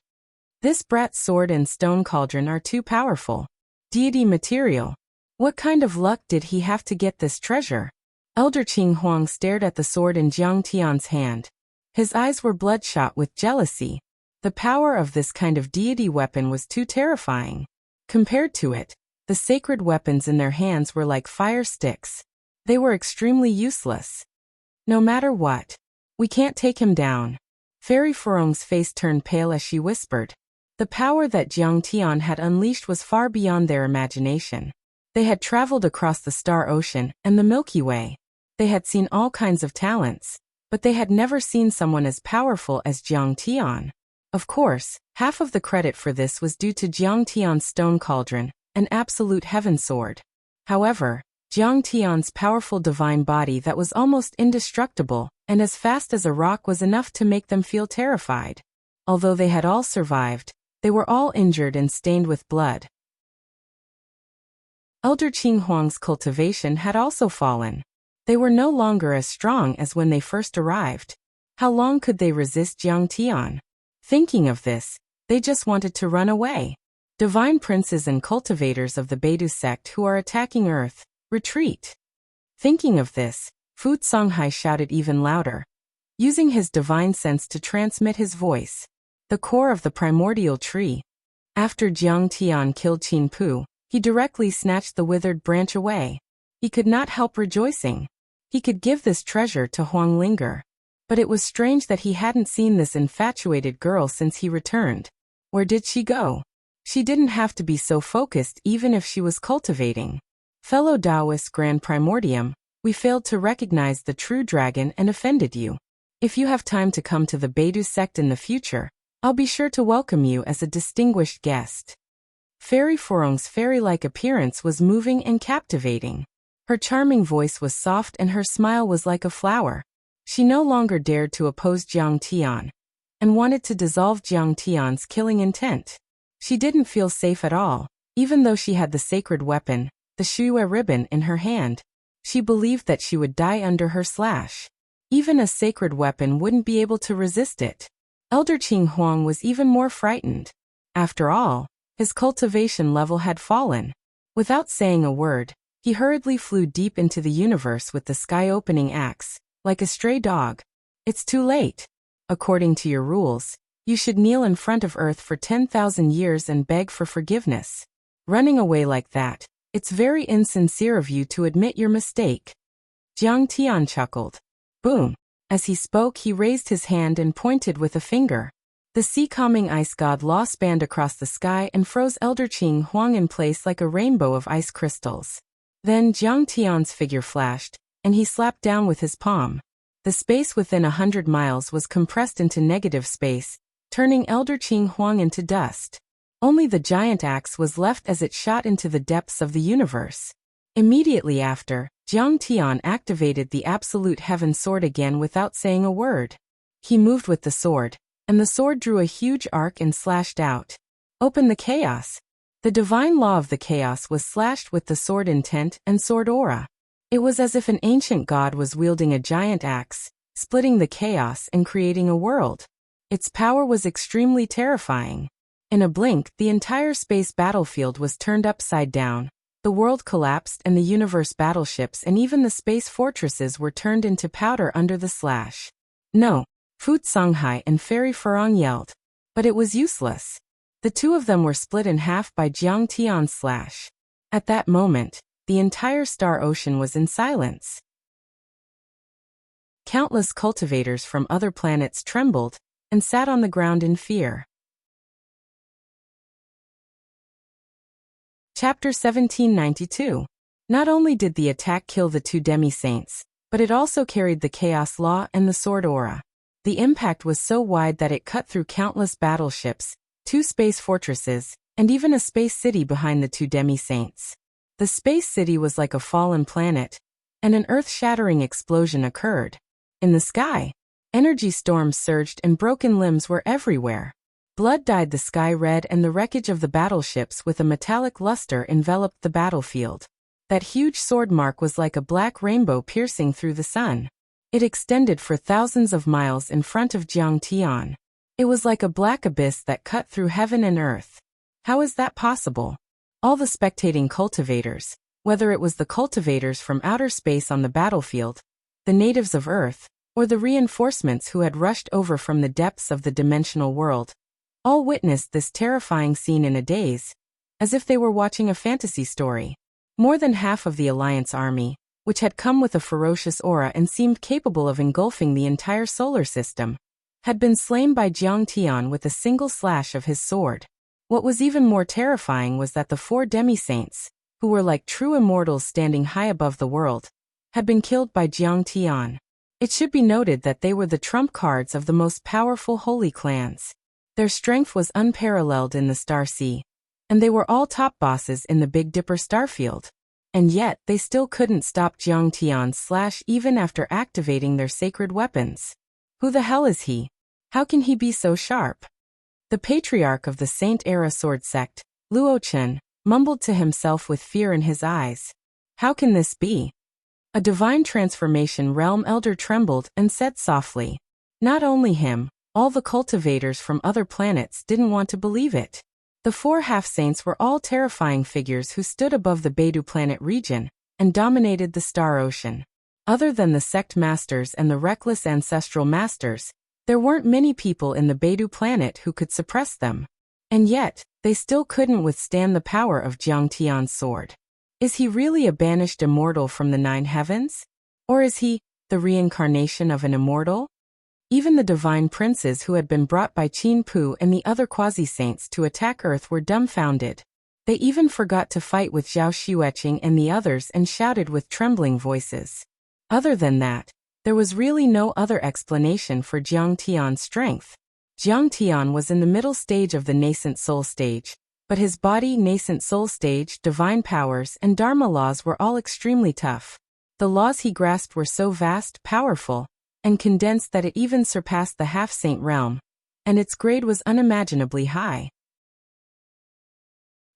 This brat's sword and stone cauldron are too powerful. Deity material. What kind of luck did he have to get this treasure? Elder Qing Huang stared at the sword in Jiang Tian's hand. His eyes were bloodshot with jealousy. The power of this kind of deity weapon was too terrifying. Compared to it, the sacred weapons in their hands were like fire sticks. They were extremely useless. No matter what, we can't take him down. Fairy Furong's face turned pale as she whispered. The power that Jiang Tian had unleashed was far beyond their imagination. They had traveled across the Star Ocean and the Milky Way. They had seen all kinds of talents, but they had never seen someone as powerful as Jiang Tian. Of course, half of the credit for this was due to Jiang Tian's stone cauldron, an absolute heaven sword. However, Jiang Tian's powerful divine body that was almost indestructible and as fast as a rock was enough to make them feel terrified. Although they had all survived, they were all injured and stained with blood. Elder Qing Huang's cultivation had also fallen. They were no longer as strong as when they first arrived. How long could they resist Jiang Tian? Thinking of this, they just wanted to run away. Divine princes and cultivators of the Baidu sect who are attacking Earth, retreat. Thinking of this, Fu Songhai shouted even louder, using his divine sense to transmit his voice. The core of the primordial tree. After Jiang Tian killed Qin Pu, he directly snatched the withered branch away. He could not help rejoicing. He could give this treasure to Huang Linger. But it was strange that he hadn't seen this infatuated girl since he returned. Where did she go? She didn't have to be so focused even if she was cultivating. Fellow Taoist Grand Primordium, we failed to recognize the true dragon and offended you. If you have time to come to the Baidu sect in the future, I'll be sure to welcome you as a distinguished guest. Fairy Furong's fairy-like appearance was moving and captivating. Her charming voice was soft and her smile was like a flower. She no longer dared to oppose Jiang Tian, and wanted to dissolve Jiang Tian's killing intent. She didn't feel safe at all, even though she had the sacred weapon, the Shuye ribbon, in her hand. She believed that she would die under her slash. Even a sacred weapon wouldn't be able to resist it. Elder Qing Huang was even more frightened. After all, his cultivation level had fallen. Without saying a word, he hurriedly flew deep into the universe with the sky-opening axe, like a stray dog. It's too late. According to your rules, you should kneel in front of Earth for 10,000 years and beg for forgiveness. Running away like that, it's very insincere of you to admit your mistake. Jiang Tian chuckled. Boom. As he spoke, he raised his hand and pointed with a finger. The sea-calming ice god Law spanned across the sky and froze Elder Qing Huang in place like a rainbow of ice crystals. Then Jiang Tian's figure flashed, and he slapped down with his palm. The space within 100 miles was compressed into negative space, turning Elder Qing Huang into dust. Only the giant axe was left as it shot into the depths of the universe. Immediately after, Jiang Tian activated the Absolute Heaven Sword again without saying a word. He moved with the sword, and the sword drew a huge arc and slashed out. Open the chaos. The divine law of the chaos was slashed with the sword intent and sword aura. It was as if an ancient god was wielding a giant axe, splitting the chaos and creating a world. Its power was extremely terrifying. In a blink, the entire space battlefield was turned upside down. The world collapsed and the universe battleships and even the space fortresses were turned into powder under the slash. No, Fu Songhai and Fairy Furong yelled. But it was useless. The two of them were split in half by Jiang Tian's slash. At that moment, the entire Star Ocean was in silence. Countless cultivators from other planets trembled and sat on the ground in fear. Chapter 1792. Not only did the attack kill the two demi-saints, but it also carried the Chaos Law and the Sword Aura. The impact was so wide that it cut through countless battleships, two space fortresses, and even a space city behind the two demi-saints. The space city was like a fallen planet, and an earth-shattering explosion occurred. In the sky, energy storms surged and broken limbs were everywhere. Blood dyed the sky red and the wreckage of the battleships with a metallic luster enveloped the battlefield. That huge sword mark was like a black rainbow piercing through the sun. It extended for thousands of miles in front of Jiangtian. It was like a black abyss that cut through heaven and earth. How is that possible? All the spectating cultivators, whether it was the cultivators from outer space on the battlefield, the natives of Earth, or the reinforcements who had rushed over from the depths of the dimensional world, all witnessed this terrifying scene in a daze, as if they were watching a fantasy story. More than half of the Alliance army, which had come with a ferocious aura and seemed capable of engulfing the entire solar system, had been slain by Jiangtian with a single slash of his sword. What was even more terrifying was that the 4 demi-saints, who were like true immortals standing high above the world, had been killed by Jiangtian. It should be noted that they were the trump cards of the most powerful holy clans. Their strength was unparalleled in the Star Sea, and they were all top bosses in the Big Dipper starfield. And yet, they still couldn't stop Jiangtian's slash even after activating their sacred weapons. Who the hell is he? How can he be so sharp? The patriarch of the Saint-Era sword sect, Luochen, mumbled to himself with fear in his eyes. How can this be? A divine transformation realm elder trembled and said softly. Not only him, all the cultivators from other planets didn't want to believe it. The 4 half-saints were all terrifying figures who stood above the Beidou planet region and dominated the star ocean. Other than the sect masters and the reckless ancestral masters, there weren't many people in the Beidou planet who could suppress them. And yet, they still couldn't withstand the power of Jiangtian's sword. Is he really a banished immortal from the 9 heavens? Or is he the reincarnation of an immortal? Even the divine princes who had been brought by Qin Pu and the other quasi-saints to attack Earth were dumbfounded. They even forgot to fight with Zhao Xueqing and the others and shouted with trembling voices. Other than that, there was really no other explanation for Jiangtian's strength. Jiangtian was in the middle stage of the nascent soul stage, but his body, nascent soul stage, divine powers, and dharma laws were all extremely tough. The laws he grasped were so vast, powerful, and condensed that it even surpassed the half-saint realm, and its grade was unimaginably high.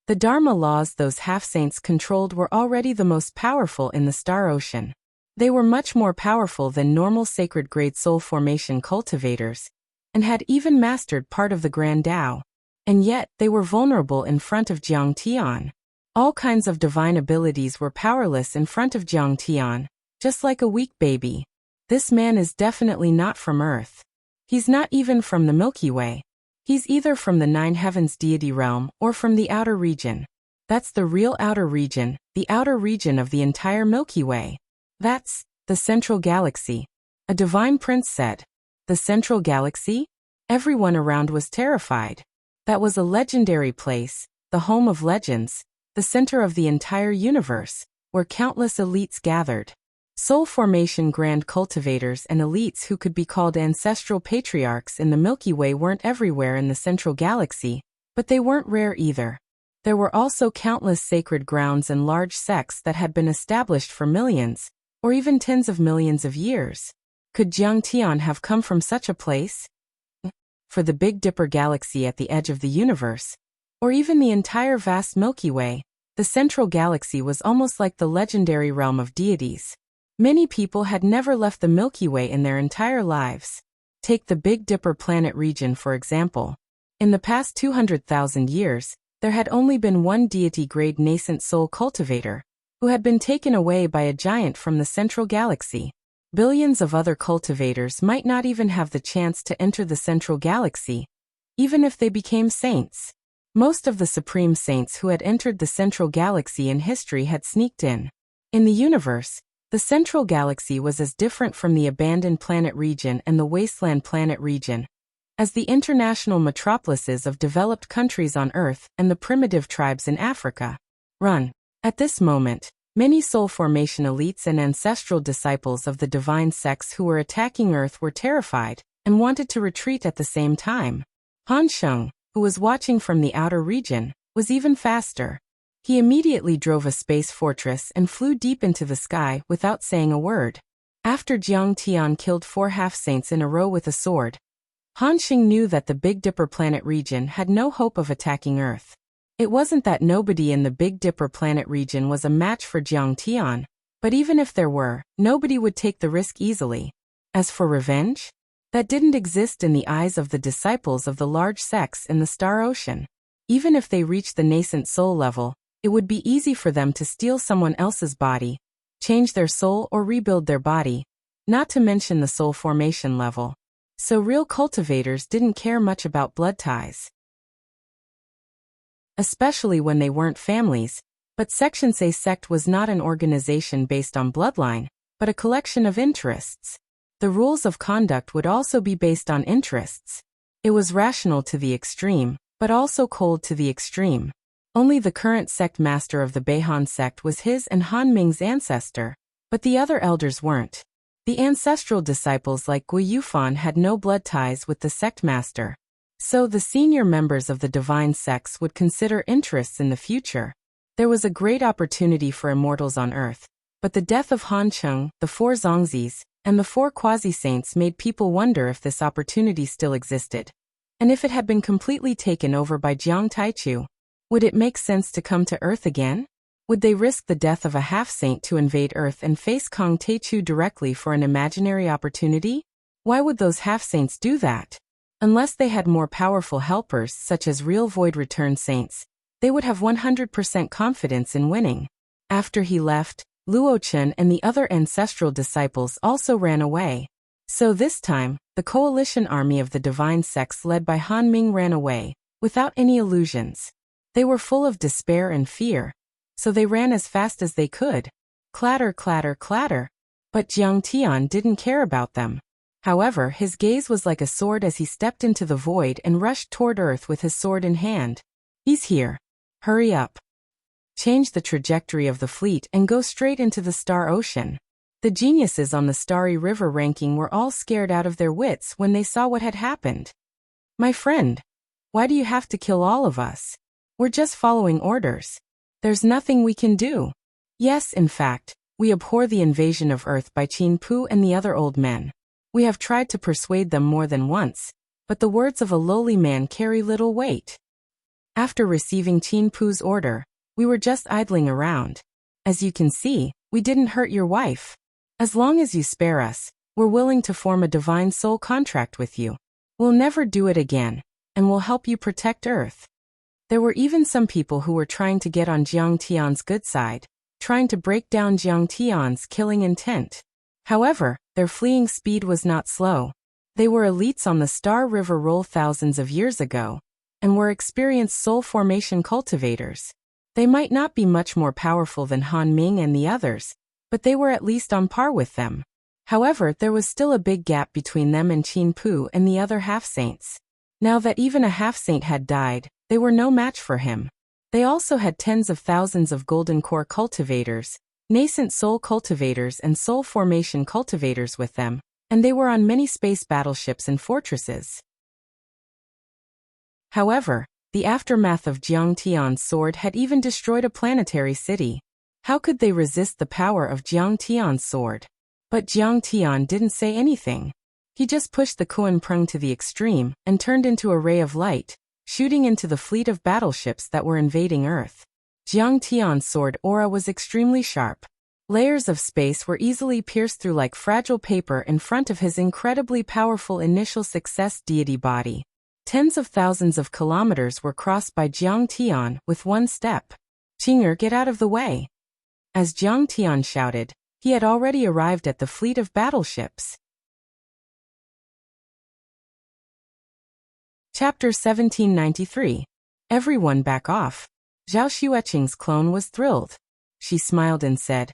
The dharma laws those half-saints controlled were already the most powerful in the star ocean. They were much more powerful than normal sacred-grade soul formation cultivators, and had even mastered part of the Grand Tao. And yet, they were vulnerable in front of Jiangtian. All kinds of divine abilities were powerless in front of Jiangtian, just like a weak baby. This man is definitely not from Earth. He's not even from the Milky Way. He's either from the 9 heavens deity realm or from the outer region. That's the real outer region, the outer region of the entire Milky Way. That's the central galaxy. A divine prince said. The central galaxy? Everyone around was terrified. That was a legendary place, the home of legends, the center of the entire universe, where countless elites gathered. Soul formation grand cultivators and elites who could be called ancestral patriarchs in the Milky Way weren't everywhere in the central galaxy, but they weren't rare either. There were also countless sacred grounds and large sects that had been established for millions, or even tens of millions of years. Could Jiangtian have come from such a place? For the Big Dipper galaxy at the edge of the universe, or even the entire vast Milky Way, the central galaxy was almost like the legendary realm of deities. Many people had never left the Milky Way in their entire lives. Take the Big Dipper planet region for example. In the past 200,000 years, there had only been one deity-grade nascent soul cultivator, who had been taken away by a giant from the central galaxy. Billions of other cultivators might not even have the chance to enter the central galaxy, even if they became saints. Most of the supreme saints who had entered the central galaxy in history had sneaked in. In the universe, the central galaxy was as different from the abandoned planet region and the wasteland planet region as the international metropolises of developed countries on Earth and the primitive tribes in Africa. At this moment, many soul formation elites and ancestral disciples of the divine sects who were attacking Earth were terrified and wanted to retreat at the same time. Han Sheng, who was watching from the outer region, was even faster. He immediately drove a space fortress and flew deep into the sky without saying a word. After Jiang Tian killed 4 half-saints in a row with a sword, Han Xing knew that the Big Dipper planet region had no hope of attacking Earth. It wasn't that nobody in the Big Dipper planet region was a match for Jiang Tian, but even if there were, nobody would take the risk easily. As for revenge, that didn't exist in the eyes of the disciples of the large sects in the Star Ocean. Even if they reached the nascent soul level, it would be easy for them to steal someone else's body, change their soul or rebuild their body, not to mention the soul formation level. So real cultivators didn't care much about blood ties, especially when they weren't families. But Section A sect was not an organization based on bloodline, but a collection of interests. The rules of conduct would also be based on interests. It was rational to the extreme, but also cold to the extreme. Only the current sect master of the Beihan sect was his and Han Ming's ancestor, but the other elders weren't. The ancestral disciples like Gui Yufan had no blood ties with the sect master. So the senior members of the divine sects would consider interests in the future. There was a great opportunity for immortals on Earth, but the death of Han Cheng, the 4 Zongzis, and the 4 quasi-saints made people wonder if this opportunity still existed. And if it had been completely taken over by Jiang Taichu, would it make sense to come to Earth again? Would they risk the death of a half-saint to invade Earth and face Kong Taichu directly for an imaginary opportunity? Why would those half-saints do that? Unless they had more powerful helpers such as real Void Return saints, they would have 100% confidence in winning. After he left, Luo Chen and the other ancestral disciples also ran away. So this time, the coalition army of the divine sects led by Han Ming ran away, without any illusions. They were full of despair and fear, so they ran as fast as they could. Clatter, clatter, clatter. But Jiang Tian didn't care about them. However, his gaze was like a sword as he stepped into the void and rushed toward Earth with his sword in hand. He's here. Hurry up. Change the trajectory of the fleet and go straight into the Star Ocean. The geniuses on the Starry River ranking were all scared out of their wits when they saw what had happened. My friend, why do you have to kill all of us? We're just following orders. There's nothing we can do. Yes, in fact, we abhor the invasion of Earth by Qin Pu and the other old men. We have tried to persuade them more than once, but the words of a lowly man carry little weight. After receiving Qin Pu's order, we were just idling around. As you can see, we didn't hurt your wife. As long as you spare us, we're willing to form a divine soul contract with you. We'll never do it again, and we'll help you protect Earth. There were even some people who were trying to get on Jiang Tian's good side, trying to break down Jiang Tian's killing intent. However, their fleeing speed was not slow. They were elites on the Star River Roll thousands of years ago, and were experienced soul formation cultivators. They might not be much more powerful than Han Ming and the others, but they were at least on par with them. However, there was still a big gap between them and Qin Pu and the other half-saints. Now that even a half-saint had died, they were no match for him. They also had tens of thousands of golden core cultivators, nascent soul cultivators and soul formation cultivators with them, and they were on many space battleships and fortresses. However, the aftermath of Jiang Tian's sword had even destroyed a planetary city. How could they resist the power of Jiang Tian's sword? But Jiang Tian didn't say anything. He just pushed the Kuan Prung to the extreme and turned into a ray of light, shooting into the fleet of battleships that were invading Earth. Jiang Tian's sword aura was extremely sharp. Layers of space were easily pierced through like fragile paper in front of his incredibly powerful initial success deity body. Tens of thousands of kilometers were crossed by Jiang Tian with one step. Qinger, get out of the way. As Jiang Tian shouted, he had already arrived at the fleet of battleships. Chapter 1793. Everyone back off. Zhao Xueqing's clone was thrilled. She smiled and said,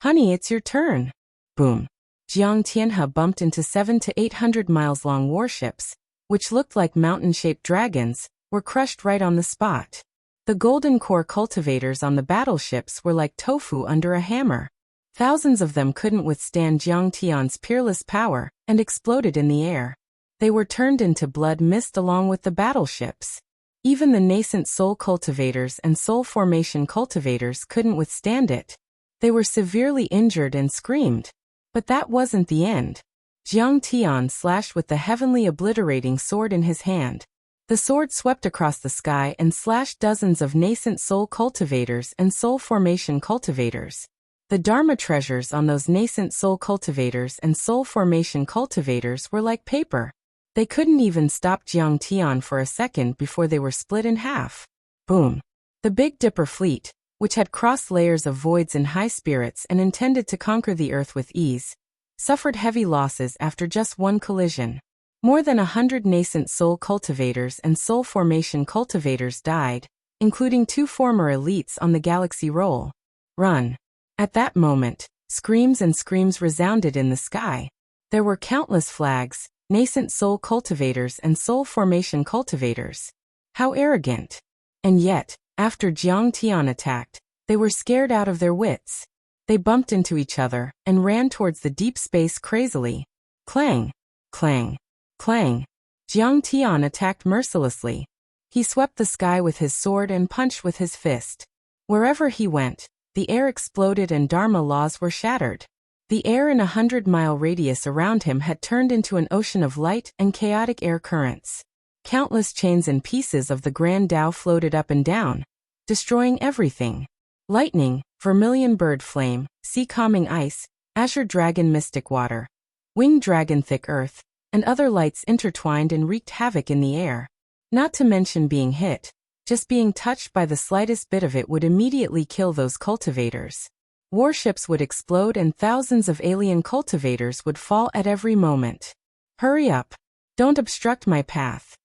"Honey, it's your turn." Boom. Jiang Tianhe bumped into 700 to 800 miles long warships, which looked like mountain-shaped dragons, were crushed right on the spot. The golden core cultivators on the battleships were like tofu under a hammer. Thousands of them couldn't withstand Jiang Tian's peerless power and exploded in the air. They were turned into blood mist along with the battleships. Even the nascent soul cultivators and soul formation cultivators couldn't withstand it. They were severely injured and screamed. But that wasn't the end. Jiang Tian slashed with the heavenly obliterating sword in his hand. The sword swept across the sky and slashed dozens of nascent soul cultivators and soul formation cultivators. The Dharma treasures on those nascent soul cultivators and soul formation cultivators were like paper. They couldn't even stop Jiang Tian for a second before they were split in half. Boom. The Big Dipper fleet, which had crossed layers of voids in high spirits and intended to conquer the earth with ease, suffered heavy losses after just one collision. More than 100 nascent soul cultivators and soul formation cultivators died, including 2 former elites on the galaxy roll. Run. At that moment, screams and screams resounded in the sky. There were countless flags, nascent soul cultivators and soul formation cultivators. How arrogant. And yet, after Jiang Tian attacked, they were scared out of their wits. They bumped into each other and ran towards the deep space crazily. Clang, clang, clang. Jiang Tian attacked mercilessly. He swept the sky with his sword and punched with his fist. Wherever he went, the air exploded and Dharma laws were shattered. The air in a 100-mile radius around him had turned into an ocean of light and chaotic air currents. Countless chains and pieces of the Grand Tao floated up and down, destroying everything. Lightning, vermilion bird flame, sea-calming ice, azure dragon mystic water, winged dragon thick earth, and other lights intertwined and wreaked havoc in the air. Not to mention being hit. Just being touched by the slightest bit of it would immediately kill those cultivators. Warships would explode and thousands of alien cultivators would fall at every moment. Hurry up. Don't obstruct my path.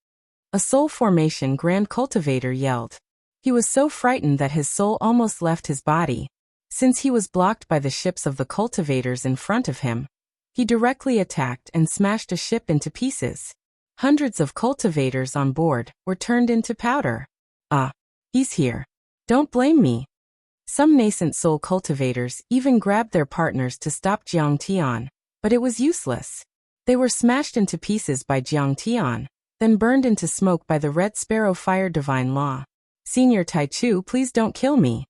A soul formation grand cultivator yelled. He was so frightened that his soul almost left his body. Since he was blocked by the ships of the cultivators in front of him, he directly attacked and smashed a ship into pieces. Hundreds of cultivators on board were turned into powder. He's here. Don't blame me. Some nascent soul cultivators even grabbed their partners to stop Jiang Tian, but it was useless. They were smashed into pieces by Jiang Tian, then burned into smoke by the Red Sparrow Fire Divine Law. Senior Taichu, please don't kill me.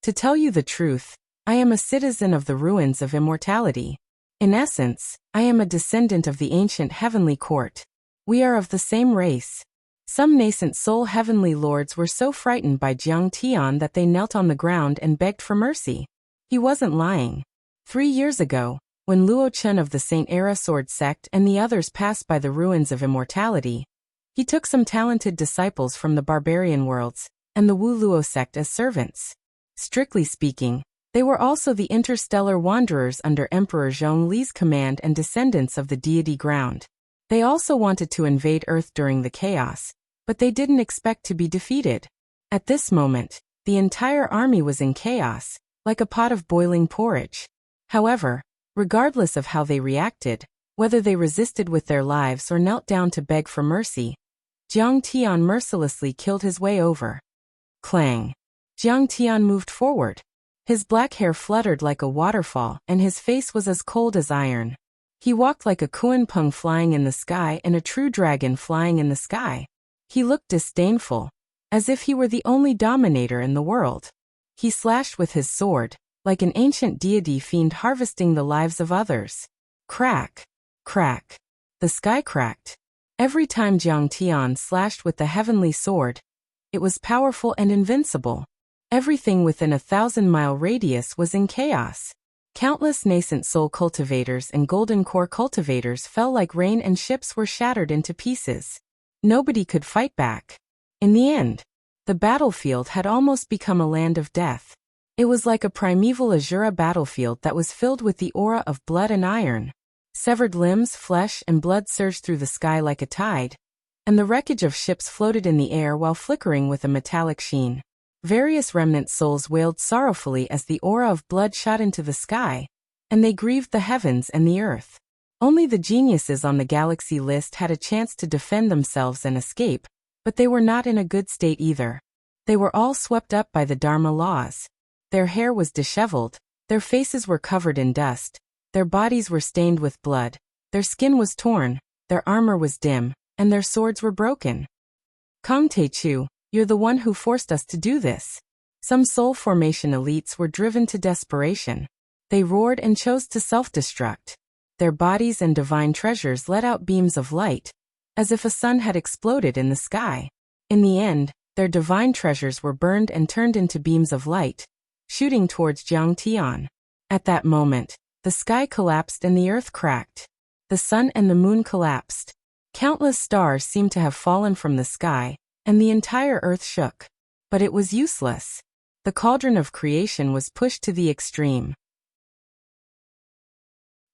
To tell you the truth, I am a citizen of the ruins of immortality. In essence, I am a descendant of the ancient heavenly court. We are of the same race. Some nascent soul heavenly lords were so frightened by Jiang Tian that they knelt on the ground and begged for mercy. He wasn't lying. 3 years ago, when Luo Chun of the Saint Era Sword Sect and the others passed by the ruins of immortality, he took some talented disciples from the barbarian worlds and the Wu Luo sect as servants. Strictly speaking, they were also the interstellar wanderers under Emperor Zhongli's command and descendants of the deity ground. They also wanted to invade Earth during the chaos, but they didn't expect to be defeated. At this moment, the entire army was in chaos, like a pot of boiling porridge. However, regardless of how they reacted, whether they resisted with their lives or knelt down to beg for mercy, Jiang Tian mercilessly killed his way over. Clang. Jiang Tian moved forward. His black hair fluttered like a waterfall and his face was as cold as iron. He walked like a Kuan-Pung flying in the sky and a true dragon flying in the sky. He looked disdainful, as if he were the only dominator in the world. He slashed with his sword, like an ancient deity fiend harvesting the lives of others. Crack, crack. The sky cracked. Every time Jiang Tian slashed with the heavenly sword, it was powerful and invincible. Everything within a 1,000-mile radius was in chaos. Countless nascent soul cultivators and golden core cultivators fell like rain and ships were shattered into pieces. Nobody could fight back. In the end, the battlefield had almost become a land of death. It was like a primeval Azura battlefield that was filled with the aura of blood and iron. Severed limbs, flesh, and blood surged through the sky like a tide, and the wreckage of ships floated in the air while flickering with a metallic sheen. Various remnant souls wailed sorrowfully as the aura of blood shot into the sky, and they grieved the heavens and the earth. Only the geniuses on the galaxy list had a chance to defend themselves and escape, but they were not in a good state either. They were all swept up by the Dharma laws. Their hair was disheveled, their faces were covered in dust, their bodies were stained with blood, their skin was torn, their armor was dim, and their swords were broken. Kang Taechu, you're the one who forced us to do this. Some soul formation elites were driven to desperation. They roared and chose to self-destruct. Their bodies and divine treasures let out beams of light, as if a sun had exploded in the sky. In the end, their divine treasures were burned and turned into beams of light, shooting towards Jiang Tian. At that moment, the sky collapsed and the earth cracked. The sun and the moon collapsed. Countless stars seemed to have fallen from the sky, and the entire earth shook. But it was useless. The cauldron of creation was pushed to the extreme.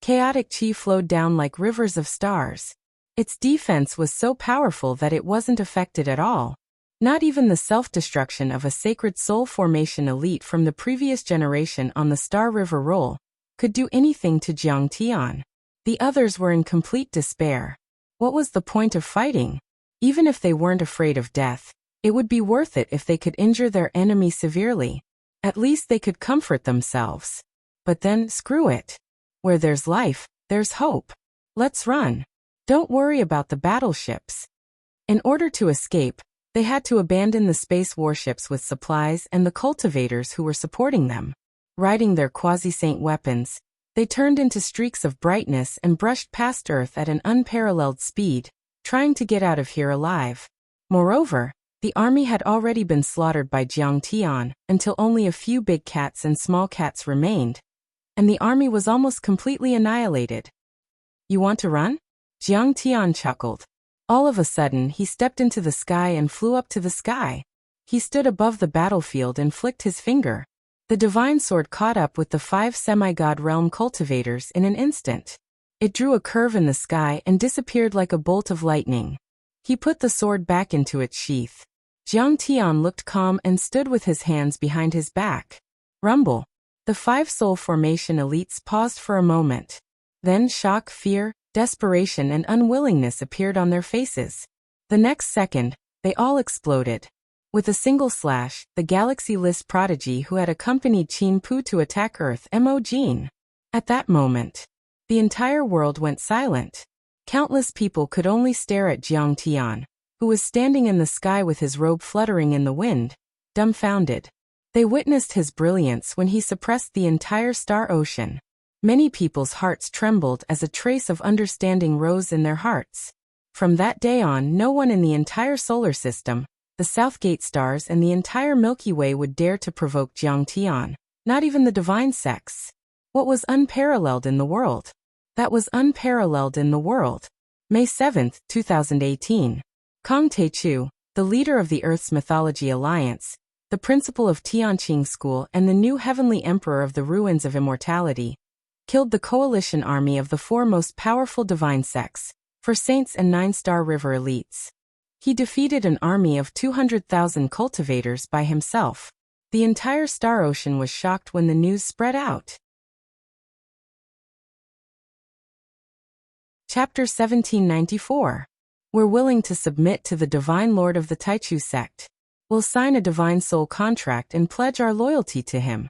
Chaotic chi flowed down like rivers of stars. Its defense was so powerful that it wasn't affected at all. Not even the self-destruction of a sacred soul formation elite from the previous generation on the Star River Roll could do anything to Jiang Tian. The others were in complete despair. What was the point of fighting? Even if they weren't afraid of death, it would be worth it if they could injure their enemy severely. At least they could comfort themselves. But then, screw it. Where there's life, there's hope. Let's run. Don't worry about the battleships. In order to escape, they had to abandon the space warships with supplies and the cultivators who were supporting them. Riding their quasi-saint weapons, they turned into streaks of brightness and brushed past Earth at an unparalleled speed, trying to get out of here alive. Moreover, the army had already been slaughtered by Jiang Tian until only a few big cats and small cats remained, and the army was almost completely annihilated. You want to run? Jiang Tian chuckled. All of a sudden, he stepped into the sky and flew up to the sky. He stood above the battlefield and flicked his finger. The divine sword caught up with the 5 semi-god realm cultivators in an instant. It drew a curve in the sky and disappeared like a bolt of lightning. He put the sword back into its sheath. Jiang Tian looked calm and stood with his hands behind his back. Rumble. The 5 soul formation elites paused for a moment. Then shock, fear, desperation and unwillingness appeared on their faces. The next second, they all exploded. With a single slash, the Galaxy List prodigy who had accompanied Qin Pu to attack Earth Mo Jean. At that moment, the entire world went silent. Countless people could only stare at Jiang Tian, who was standing in the sky with his robe fluttering in the wind, dumbfounded. They witnessed his brilliance when he suppressed the entire star ocean. Many people's hearts trembled as a trace of understanding rose in their hearts. From that day on, no one in the entire solar system, the Southgate stars and the entire Milky Way would dare to provoke Jiang Tian, not even the divine sects. What was unparalleled in the world? That was unparalleled in the world. May 7, 2018. Kang Taechu, the leader of the Earth's Mythology Alliance, the principal of Tianqing School and the new heavenly emperor of the Ruins of Immortality, killed the coalition army of the 4 most powerful divine sects, 4 saints and 9 Star River elites. He defeated an army of 200,000 cultivators by himself. The entire Star Ocean was shocked when the news spread out. Chapter 1794. We're willing to submit to the Divine Lord of the Taichu sect. We'll sign a divine soul contract and pledge our loyalty to him.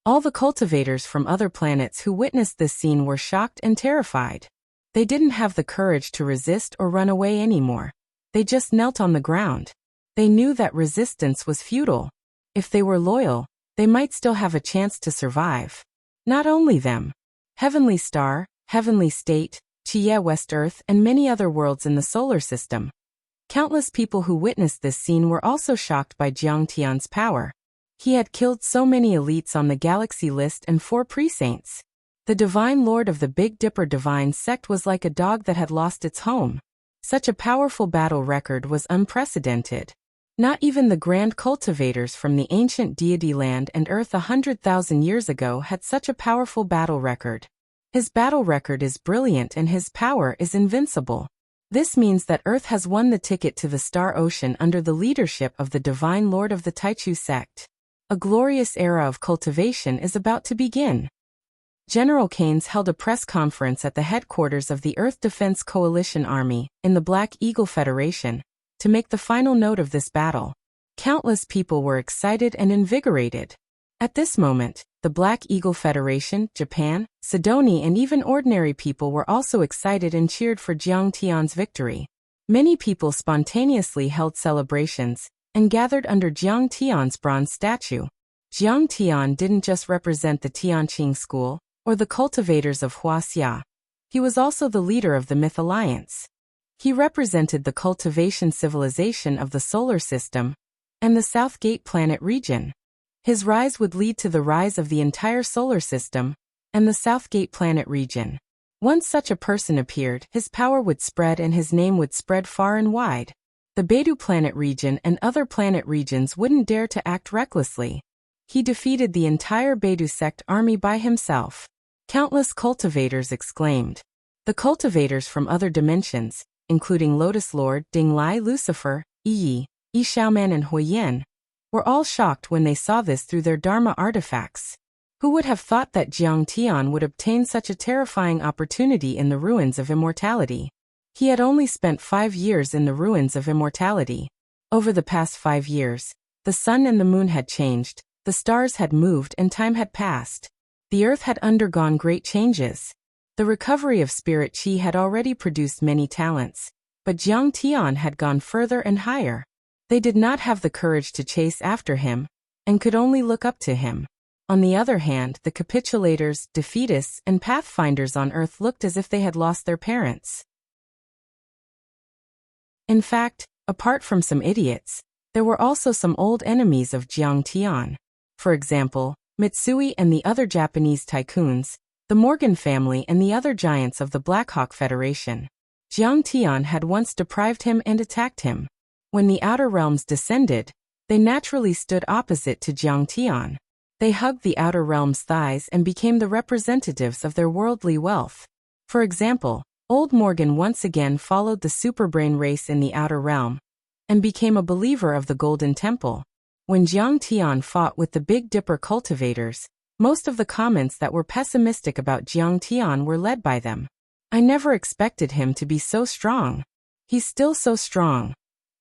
All the cultivators from other planets who witnessed this scene were shocked and terrified. They didn't have the courage to resist or run away anymore. They just knelt on the ground. They knew that resistance was futile. If they were loyal, they might still have a chance to survive. Not only them. Heavenly Star, Heavenly State, Chie West Earth and many other worlds in the solar system. Countless people who witnessed this scene were also shocked by Jiang Tian's power. He had killed so many elites on the Galaxy List and 4 pre-saints. The Divine Lord of the Big Dipper Divine Sect was like a dog that had lost its home. Such a powerful battle record was unprecedented. Not even the grand cultivators from the ancient deity land and Earth 100,000 years ago had such a powerful battle record. His battle record is brilliant and his power is invincible. This means that Earth has won the ticket to the Star Ocean under the leadership of the Divine Lord of the Taichu sect. A glorious era of cultivation is about to begin. General Keynes held a press conference at the headquarters of the Earth Defense Coalition Army, in the Black Eagle Federation, to make the final note of this battle. Countless people were excited and invigorated. At this moment, the Black Eagle Federation, Japan, Sidoni and even ordinary people were also excited and cheered for Jiang Tian's victory. Many people spontaneously held celebrations and gathered under Jiang Tian's bronze statue. Jiang Tian didn't just represent the Tianqing school or the cultivators of Wuxia. He was also the leader of the Myth Alliance. He represented the cultivation civilization of the solar system and the South Gate planet region. His rise would lead to the rise of the entire solar system and the South Gate planet region. Once such a person appeared, his power would spread and his name would spread far and wide. The Beidou planet region and other planet regions wouldn't dare to act recklessly. He defeated the entire Beidou sect army by himself. Countless cultivators exclaimed. The cultivators from other dimensions, including Lotus Lord, Ding Lai, Lucifer, Yi, Xiaoman and Huiyan, were all shocked when they saw this through their Dharma artifacts. Who would have thought that Jiang Tian would obtain such a terrifying opportunity in the ruins of immortality? He had only spent 5 years in the ruins of immortality. Over the past 5 years, the sun and the moon had changed, the stars had moved and time had passed. The earth had undergone great changes. The recovery of spirit qi had already produced many talents, but Jiang Tian had gone further and higher. They did not have the courage to chase after him, and could only look up to him. On the other hand, the capitulators, defeatists, and pathfinders on Earth looked as if they had lost their parents. In fact, apart from some idiots, there were also some old enemies of Jiang Tian. For example, Mitsui and the other Japanese tycoons, the Morgan family and the other giants of the Blackhawk Federation. Jiang Tian had once deprived him and attacked him. When the Outer Realms descended, they naturally stood opposite to Jiang Tian. They hugged the Outer Realms' thighs and became the representatives of their worldly wealth. For example, Old Morgan once again followed the Superbrain race in the Outer Realm and became a believer of the Golden Temple. When Jiang Tian fought with the Big Dipper cultivators, most of the comments that were pessimistic about Jiang Tian were led by them. I never expected him to be so strong. He's still so strong.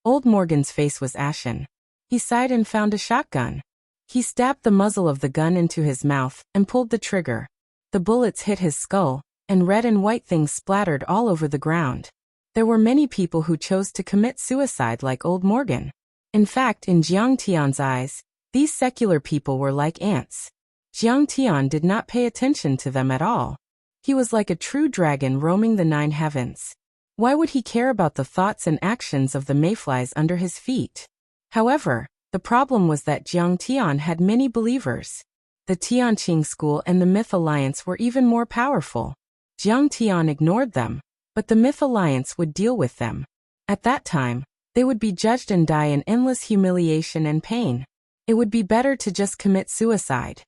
Old Morgan's face was ashen. He sighed and found a shotgun. He stabbed the muzzle of the gun into his mouth and pulled the trigger. The bullets hit his skull, and red and white things splattered all over the ground. There were many people who chose to commit suicide like Old Morgan. In fact, in Jiang Tian's eyes, these secular people were like ants. Jiang Tian did not pay attention to them at all. He was like a true dragon roaming the 9 heavens. Why would he care about the thoughts and actions of the mayflies under his feet? However, the problem was that Jiang Tian had many believers. The Tianqing school and the Myth Alliance were even more powerful. Jiang Tian ignored them, but the Myth Alliance would deal with them. At that time, they would be judged and die in endless humiliation and pain. It would be better to just commit suicide.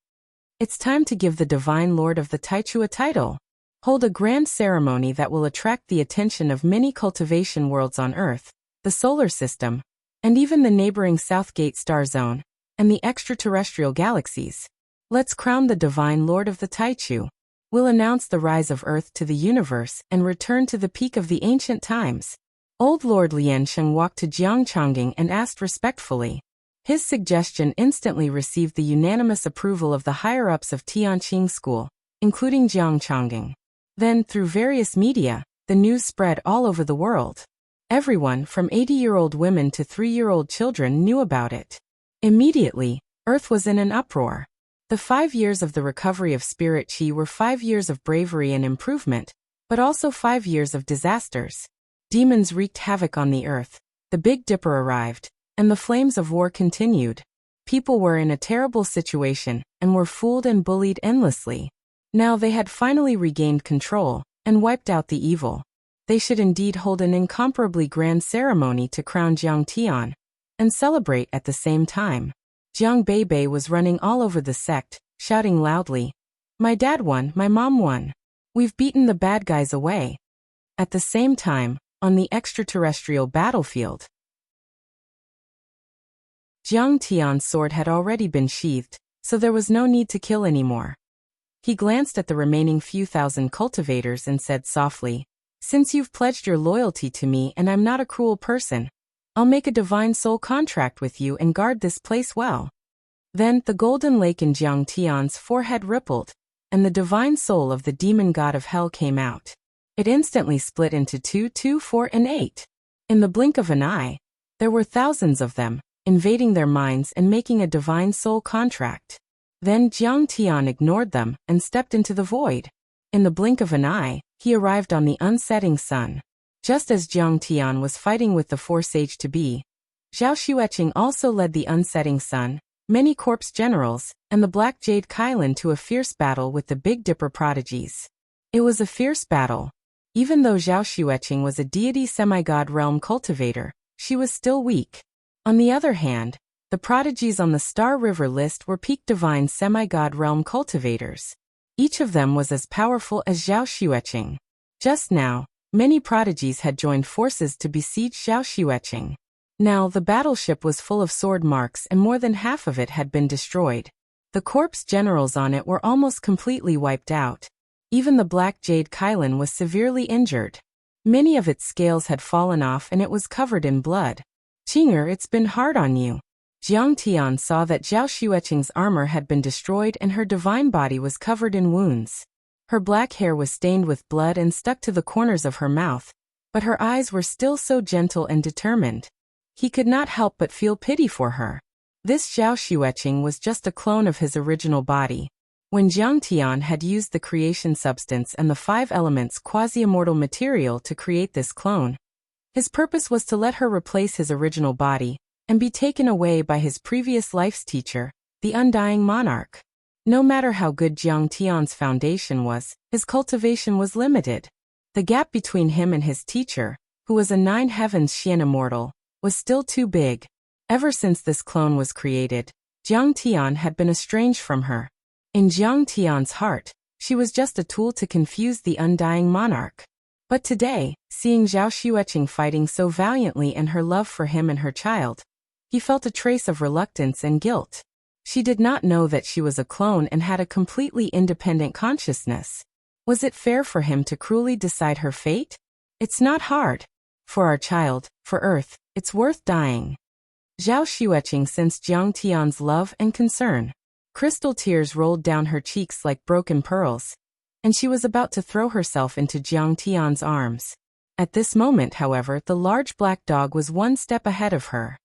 It's time to give the Divine Lord of the Taichu a title. Hold a grand ceremony that will attract the attention of many cultivation worlds on Earth, the solar system, and even the neighboring Southgate star zone, and the extraterrestrial galaxies. Let's crown the Divine Lord of the Taichu. We'll announce the rise of Earth to the universe and return to the peak of the ancient times. Old Lord Liansheng walked to Jiang Chongqing and asked respectfully. His suggestion instantly received the unanimous approval of the higher-ups of Tianqing School, including Jiang Chongqing. Then, through various media, the news spread all over the world. Everyone, from 80-year-old women to 3-year-old children, knew about it. Immediately, Earth was in an uproar. The 5 years of the recovery of spirit qi were 5 years of bravery and improvement, but also 5 years of disasters. Demons wreaked havoc on the Earth, the Big Dipper arrived, and the flames of war continued. People were in a terrible situation and were fooled and bullied endlessly. Now they had finally regained control and wiped out the evil. They should indeed hold an incomparably grand ceremony to crown Jiang Tian and celebrate at the same time. Jiang Beibei was running all over the sect, shouting loudly, "My dad won, my mom won. We've beaten the bad guys away." At the same time, on the extraterrestrial battlefield, Jiang Tian's sword had already been sheathed, so there was no need to kill anymore. He glanced at the remaining few thousand cultivators and said softly, "Since you've pledged your loyalty to me and I'm not a cruel person, I'll make a divine soul contract with you and guard this place well." Then the golden lake in Jiang Tian's forehead rippled, and the divine soul of the demon god of hell came out. It instantly split into 2, 2, 4, and 8. In the blink of an eye, there were thousands of them, invading their minds and making a divine soul contract. Then Jiang Tian ignored them and stepped into the void. In the blink of an eye, he arrived on the unsetting sun. Just as Jiang Tian was fighting with the four sage-to-be, Zhao Xueqing also led the unsetting sun, many corpse generals, and the Black Jade Kylin to a fierce battle with the Big Dipper prodigies. It was a fierce battle. Even though Zhao Xueqing was a deity semigod realm cultivator, she was still weak. On the other hand, the prodigies on the Star River list were peak divine semigod realm cultivators. Each of them was as powerful as Zhao Xueqing. Just now, many prodigies had joined forces to besiege Zhao Xueqing. Now the battleship was full of sword marks and more than half of it had been destroyed. The corpse generals on it were almost completely wiped out. Even the Black Jade Kylin was severely injured. Many of its scales had fallen off and it was covered in blood. Qing'er, it's been hard on you. Jiang Tian saw that Zhao Xueqing's armor had been destroyed and her divine body was covered in wounds. Her black hair was stained with blood and stuck to the corners of her mouth, but her eyes were still so gentle and determined. He could not help but feel pity for her. This Zhao Xueqing was just a clone of his original body. When Jiang Tian had used the creation substance and the 5 elements quasi-immortal material to create this clone, his purpose was to let her replace his original body and be taken away by his previous life's teacher, the Undying Monarch. No matter how good Jiang Tian's foundation was, his cultivation was limited. The gap between him and his teacher, who was a 9 heavens Xian immortal, was still too big. Ever since this clone was created, Jiang Tian had been estranged from her. In Jiang Tian's heart, she was just a tool to confuse the Undying Monarch. But today, seeing Zhao Xueqing fighting so valiantly and her love for him and her child, he felt a trace of reluctance and guilt. She did not know that she was a clone and had a completely independent consciousness. Was it fair for him to cruelly decide her fate? It's not hard. For our child, for Earth, it's worth dying. Zhao Xueqing sensed Jiang Tian's love and concern. Crystal tears rolled down her cheeks like broken pearls, and she was about to throw herself into Jiang Tian's arms. At this moment, however, the large black dog was one step ahead of her.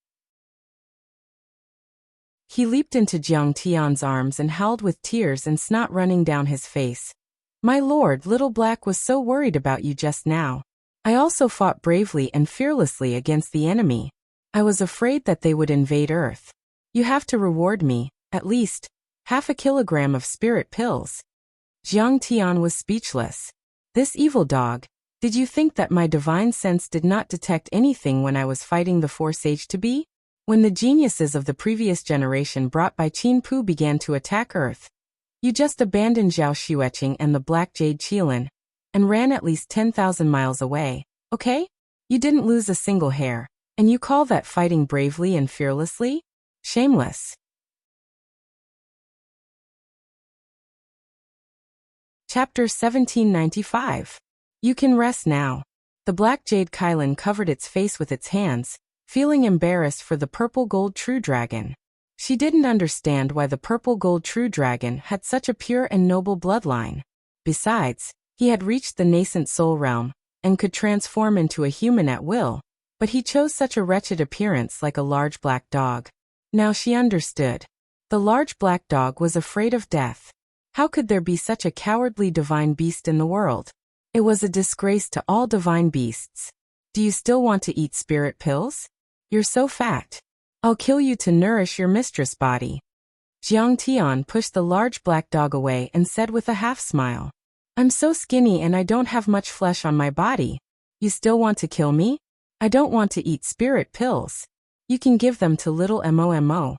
He leaped into Jiang Tian's arms and howled with tears and snot running down his face. "My lord, Little Black was so worried about you just now. I also fought bravely and fearlessly against the enemy. I was afraid that they would invade Earth. You have to reward me, at least, 1/2 kilogram of spirit pills." Jiang Tian was speechless. This evil dog, did you think that my divine sense did not detect anything when I was fighting the 4 sage-to-be? When the geniuses of the previous generation brought by Qin Pu began to attack Earth, you just abandoned Zhao Xueqing and the Black Jade Qilin, and ran at least 10,000 miles away, okay? You didn't lose a single hair, and you call that fighting bravely and fearlessly? Shameless. Chapter 1795. You can rest now. The Black Jade Kylin covered its face with its hands, feeling embarrassed for the purple gold true dragon. She didn't understand why the purple gold true dragon had such a pure and noble bloodline. Besides, he had reached the nascent soul realm, and could transform into a human at will, but he chose such a wretched appearance like a large black dog. Now she understood. The large black dog was afraid of death. How could there be such a cowardly divine beast in the world? It was a disgrace to all divine beasts. Do you still want to eat spirit pills? You're so fat. I'll kill you to nourish your mistress body. Jiang Tian pushed the large black dog away and said with a half-smile, "I'm so skinny and I don't have much flesh on my body. You still want to kill me? I don't want to eat spirit pills. You can give them to little Momo."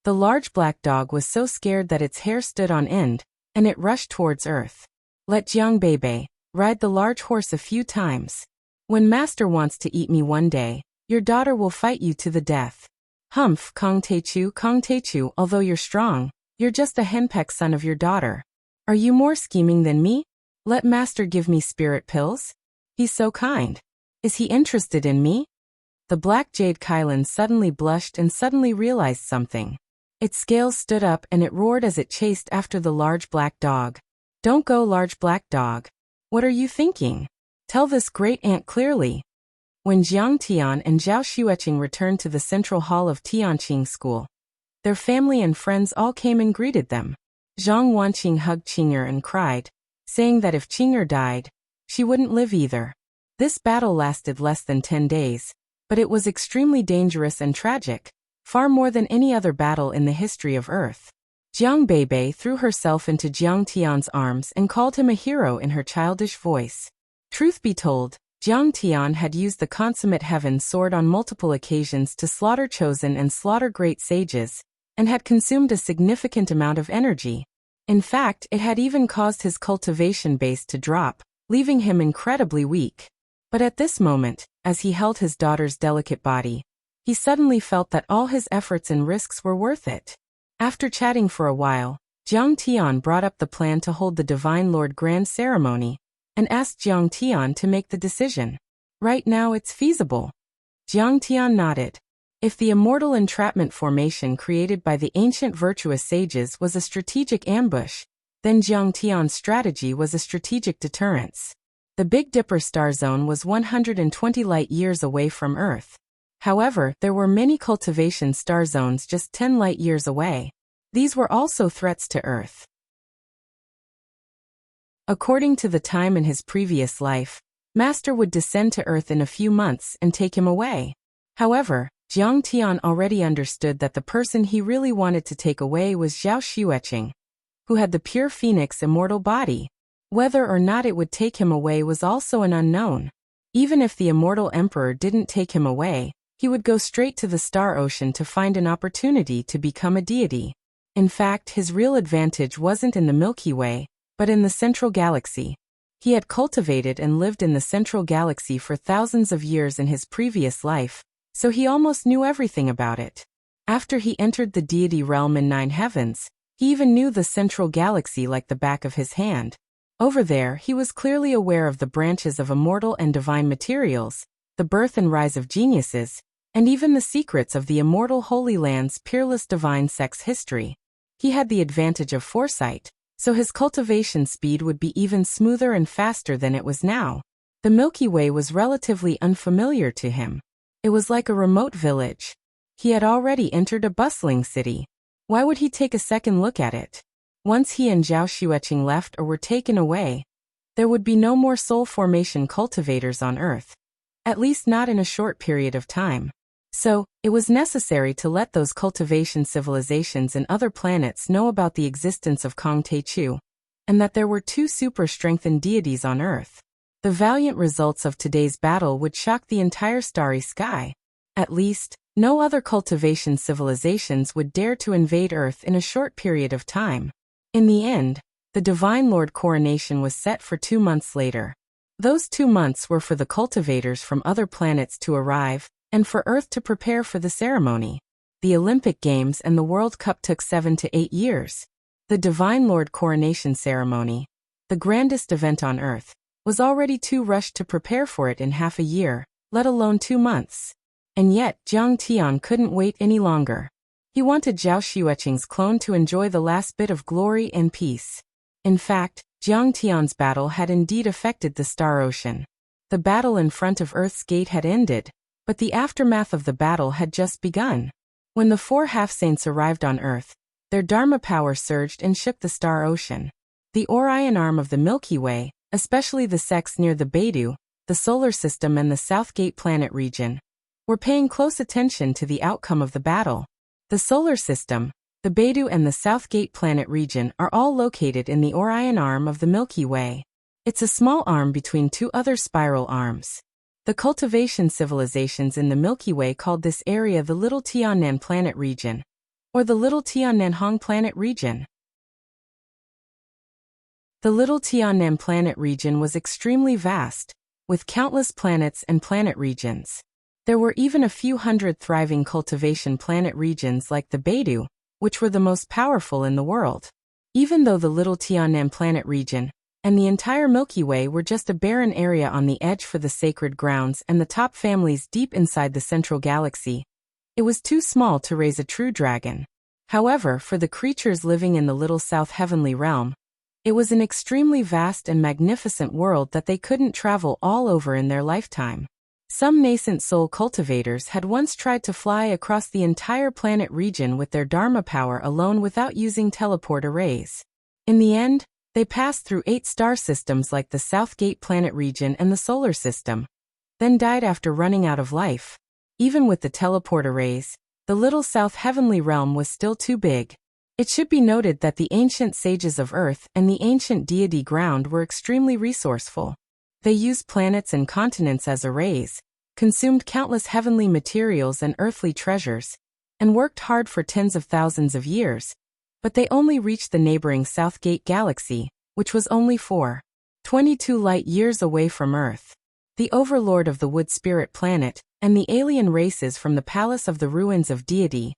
The large black dog was so scared that its hair stood on end, and it rushed towards Earth. "Let Jiang Bebe ride the large horse a few times. When master wants to eat me one day, your daughter will fight you to the death. Humph, Kong Techu, although you're strong, you're just a henpecked son of your daughter. Are you more scheming than me? Let master give me spirit pills. He's so kind. Is he interested in me?" The Black Jade Kylin suddenly blushed and suddenly realized something. Its scales stood up and it roared as it chased after the large black dog. "Don't go, large black dog. What are you thinking? Tell this great ant clearly." When Jiang Tian and Zhao Xueqing returned to the central hall of Tianqing School, their family and friends all came and greeted them. Zhang Wanqing hugged Qing'er and cried, saying that if Qing'er died, she wouldn't live either. This battle lasted less than 10 days, but it was extremely dangerous and tragic, far more than any other battle in the history of Earth. Jiang Beibei threw herself into Jiang Tian's arms and called him a hero in her childish voice. Truth be told, Jiang Tian had used the consummate heaven sword on multiple occasions to slaughter chosen and slaughter great sages, and had consumed a significant amount of energy. In fact, it had even caused his cultivation base to drop, leaving him incredibly weak. But at this moment, as he held his daughter's delicate body, he suddenly felt that all his efforts and risks were worth it. After chatting for a while, Jiang Tian brought up the plan to hold the Divine Lord Grand Ceremony, and asked Jiang Tian to make the decision. Right now it's feasible. Jiang Tian nodded. If the immortal entrapment formation created by the ancient virtuous sages was a strategic ambush, then Jiang Tian's strategy was a strategic deterrence. The Big Dipper star zone was 120 light-years away from Earth. However, there were many cultivation star zones just 10 light-years away. These were also threats to Earth. According to the time in his previous life, Master would descend to Earth in a few months and take him away. However, Jiang Tian already understood that the person he really wanted to take away was Zhao Xueqing, who had the pure phoenix immortal body. Whether or not it would take him away was also an unknown. Even if the immortal emperor didn't take him away, he would go straight to the star ocean to find an opportunity to become a deity. In fact, his real advantage wasn't in the Milky Way, but in the central galaxy. He had cultivated and lived in the central galaxy for thousands of years in his previous life, so he almost knew everything about it. After he entered the deity realm in 9 heavens, he even knew the central galaxy like the back of his hand. Over there, he was clearly aware of the branches of immortal and divine materials, the birth and rise of geniuses, and even the secrets of the immortal Holy Land's peerless divine sex history. He had the advantage of foresight, so his cultivation speed would be even smoother and faster than it was now. The Milky Way was relatively unfamiliar to him. It was like a remote village. He had already entered a bustling city. Why would he take a second look at it? Once he and Zhao Xueqing left or were taken away, there would be no more soul formation cultivators on Earth. At least not in a short period of time. So, it was necessary to let those cultivation civilizations in other planets know about the existence of Kong Techu, and that there were 2 super-strengthened deities on Earth. The valiant results of today's battle would shock the entire starry sky. At least, no other cultivation civilizations would dare to invade Earth in a short period of time. In the end, the Divine Lord coronation was set for 2 months later. Those 2 months were for the cultivators from other planets to arrive, and for Earth to prepare for the ceremony. The Olympic Games and the World Cup took 7 to 8 years. The Divine Lord coronation ceremony, the grandest event on Earth, was already too rushed to prepare for it in half a year, let alone 2 months. And yet, Jiang Tian couldn't wait any longer. He wanted Zhao Xueqing's clone to enjoy the last bit of glory and peace. In fact, Jiang Tian's battle had indeed affected the Star Ocean. The battle in front of Earth's gate had ended, but the aftermath of the battle had just begun. When the 4 half-saints arrived on Earth, their Dharma power surged and shook the Star Ocean. The Orion arm of the Milky Way, especially the sects near the Beidou, the Solar System and the Southgate Planet region, were paying close attention to the outcome of the battle. The Solar System, the Beidou and the Southgate Planet region are all located in the Orion arm of the Milky Way. It's a small arm between 2 other spiral arms. The cultivation civilizations in the Milky Way called this area the Little Tiannan Planet region, or the Little Tiannanhong Planet region. The Little Tiannan Planet region was extremely vast, with countless planets and planet regions. There were even a few hundred thriving cultivation planet regions like the Beidou, which were the most powerful in the world. Even though the Little Tiannan Planet region and the entire Milky Way were just a barren area on the edge for the sacred grounds and the top families deep inside the central galaxy, it was too small to raise a true dragon. However, for the creatures living in the Little South Heavenly Realm, it was an extremely vast and magnificent world that they couldn't travel all over in their lifetime. Some nascent soul cultivators had once tried to fly across the entire planet region with their Dharma power alone without using teleport arrays. In the end, they passed through 8 star systems like the South Gate planet region and the solar system, then died after running out of life. Even with the teleport arrays, the little South Heavenly Realm was still too big. It should be noted that the ancient sages of Earth and the ancient deity ground were extremely resourceful. They used planets and continents as arrays, consumed countless heavenly materials and earthly treasures, and worked hard for tens of thousands of years, but they only reached the neighboring South Gate galaxy, which was only 422 light-years away from Earth. The overlord of the Wood Spirit planet, and the alien races from the Palace of the Ruins of Deity,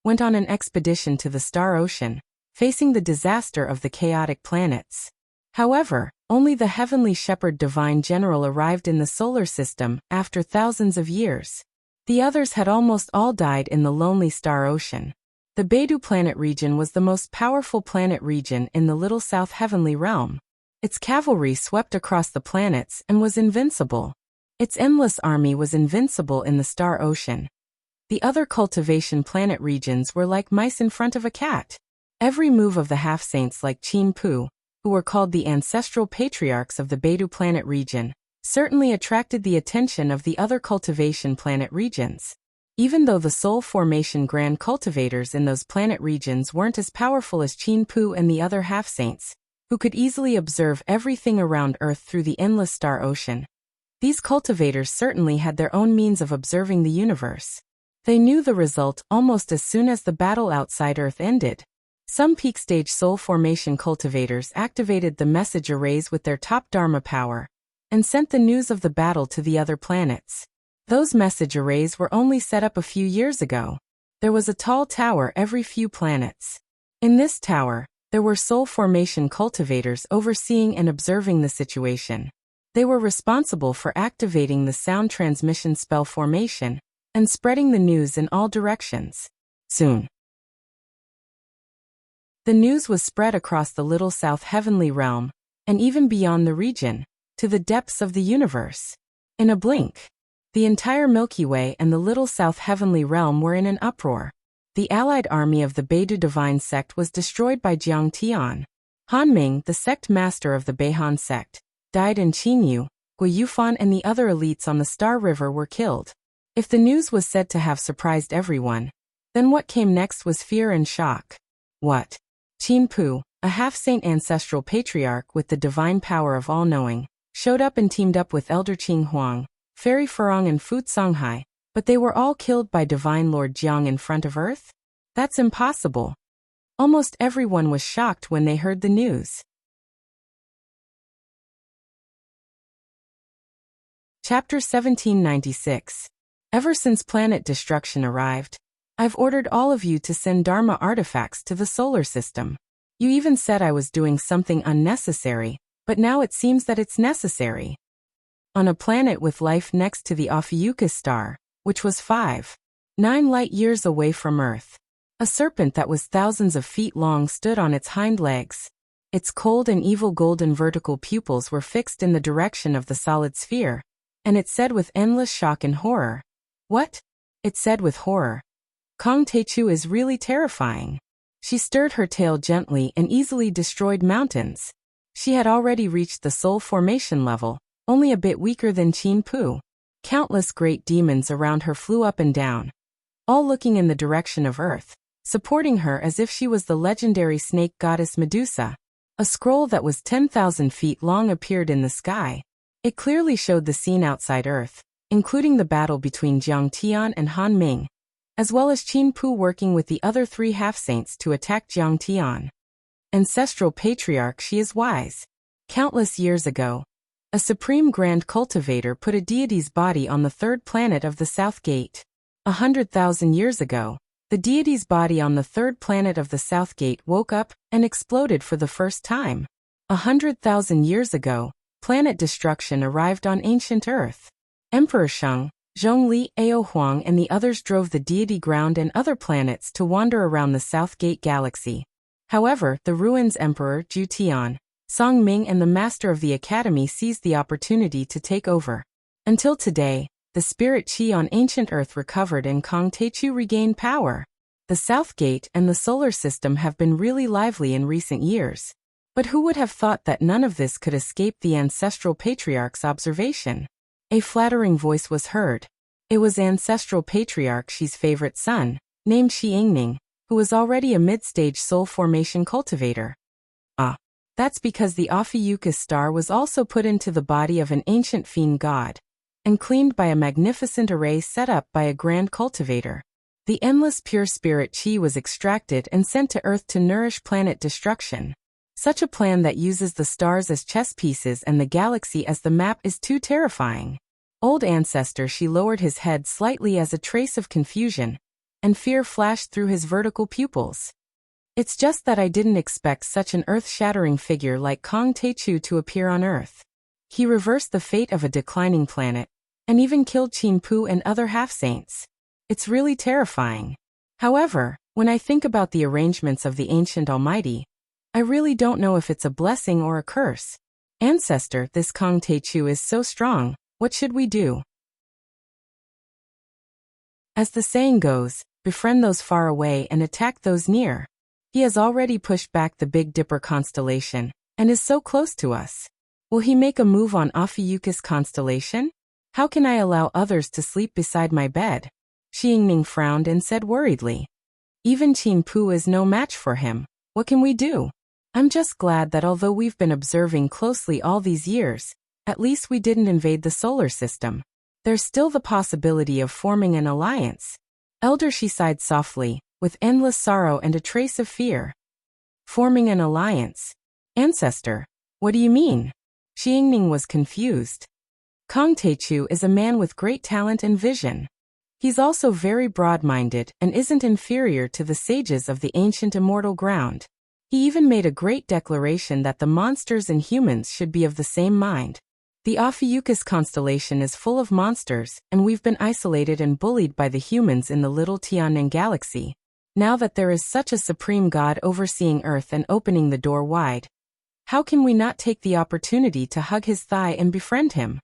went on an expedition to the Star Ocean, facing the disaster of the chaotic planets. However, only the Heavenly Shepherd Divine General arrived in the solar system after thousands of years. The others had almost all died in the lonely Star Ocean. The Beidou planet region was the most powerful planet region in the Little South Heavenly Realm. Its cavalry swept across the planets and was invincible. Its endless army was invincible in the Star Ocean. The other cultivation planet regions were like mice in front of a cat. Every move of the half-saints like Qin Pu, who were called the ancestral patriarchs of the Beidou planet region, certainly attracted the attention of the other cultivation planet regions. Even though the soul formation grand cultivators in those planet regions weren't as powerful as Qin Pu and the other half-saints, who could easily observe everything around Earth through the endless Star Ocean, these cultivators certainly had their own means of observing the universe. They knew the result almost as soon as the battle outside Earth ended. Some peak-stage soul formation cultivators activated the message arrays with their top Dharma power, and sent the news of the battle to the other planets. Those message arrays were only set up a few years ago. There was a tall tower every few planets. In this tower, there were soul formation cultivators overseeing and observing the situation. They were responsible for activating the sound transmission spell formation and spreading the news in all directions. Soon, the news was spread across the Little South Heavenly Realm, and even beyond the region, to the depths of the universe. In a blink, the entire Milky Way and the Little South Heavenly Realm were in an uproar. The allied army of the Beidou Divine Sect was destroyed by Jiang Tian. Han Ming, the sect master of the Beihan sect, died, and Qin Yu, Gui Yufan and the other elites on the Star River were killed. If the news was said to have surprised everyone, then what came next was fear and shock. What? Qin Pu, a half-saint ancestral patriarch with the divine power of all-knowing, showed up and teamed up with Elder Qing Huang, Fairy Furong and Fu Songhai, but they were all killed by Divine Lord Jiang in front of Earth? That's impossible. Almost everyone was shocked when they heard the news. Chapter 1796. Ever since planet destruction arrived, I've ordered all of you to send Dharma artifacts to the solar system. You even said I was doing something unnecessary, but now it seems that it's necessary. On a planet with life next to the Ophiuchus star, which was 5.9 light-years away from Earth, a serpent that was thousands of feet long stood on its hind legs. Its cold and evil golden vertical pupils were fixed in the direction of the solid sphere, and it said with endless shock and horror. What? It said with horror. Kong Teichu is really terrifying. She stirred her tail gently and easily destroyed mountains. She had already reached the soul formation level, only a bit weaker than Qin Pu. Countless great demons around her flew up and down, all looking in the direction of Earth, supporting her as if she was the legendary snake goddess Medusa. A scroll that was 10,000 feet long appeared in the sky. It clearly showed the scene outside Earth, including the battle between Jiang Tian and Han Ming, as well as Qin Pu working with the other 3 half-saints to attack Jiang Tian. Ancestral patriarch, she is wise. Countless years ago, a supreme grand cultivator put a deity's body on the 3rd planet of the South Gate. 100,000 years ago, the deity's body on the 3rd planet of the South Gate woke up and exploded for the first time. 100,000 years ago, planet destruction arrived on ancient Earth. Emperor Sheng, Zhongli, Ao Huang and the others drove the deity ground and other planets to wander around the South Gate galaxy. However, the ruins Emperor Zhu Tian, Song Ming and the master of the academy seized the opportunity to take over. Until today, The spirit Qi on ancient Earth recovered and Kong Techu regained power. The South Gate and the solar system have been really lively in recent years. But who would have thought that none of this could escape the ancestral patriarch's observation? A flattering voice was heard. It was ancestral patriarch Xi's favorite son, named Xi Yingning, who was already a mid-stage soul formation cultivator. Ah, that's because the Ophiuchus star was also put into the body of an ancient fiend god, and cleaned by a magnificent array set up by a grand cultivator. The endless pure spirit Qi was extracted and sent to Earth to nourish planet destruction. Such a plan that uses the stars as chess pieces and the galaxy as the map is too terrifying. Old ancestor Xi lowered his head slightly as a trace of confusion, and fear flashed through his vertical pupils. It's just that I didn't expect such an earth-shattering figure like Kong Techu to appear on Earth. He reversed the fate of a declining planet, and even killed Qin Pu and other half-saints. It's really terrifying. However, when I think about the arrangements of the ancient Almighty, I really don't know if it's a blessing or a curse. Ancestor, this Kong Techu is so strong, what should we do? As the saying goes, befriend those far away and attack those near. He has already pushed back the Big Dipper constellation, and is so close to us. Will he make a move on Ophiuchus constellation? How can I allow others to sleep beside my bed? Xi Yingning frowned and said worriedly. Even Qin Pu is no match for him. What can we do? I'm just glad that although we've been observing closely all these years, at least we didn't invade the solar system. There's still the possibility of forming an alliance. Elder Xi sighed softly, with endless sorrow and a trace of fear. Forming an alliance? Ancestor, what do you mean? Xi Yingning was confused. Kong Techu is a man with great talent and vision. He's also very broad-minded and isn't inferior to the sages of the ancient immortal ground. He even made a great declaration that the monsters and humans should be of the same mind. The Ophiuchus constellation is full of monsters, and we've been isolated and bullied by the humans in the little Tiannan galaxy. Now that there is such a supreme god overseeing Earth and opening the door wide, how can we not take the opportunity to hug his thigh and befriend him?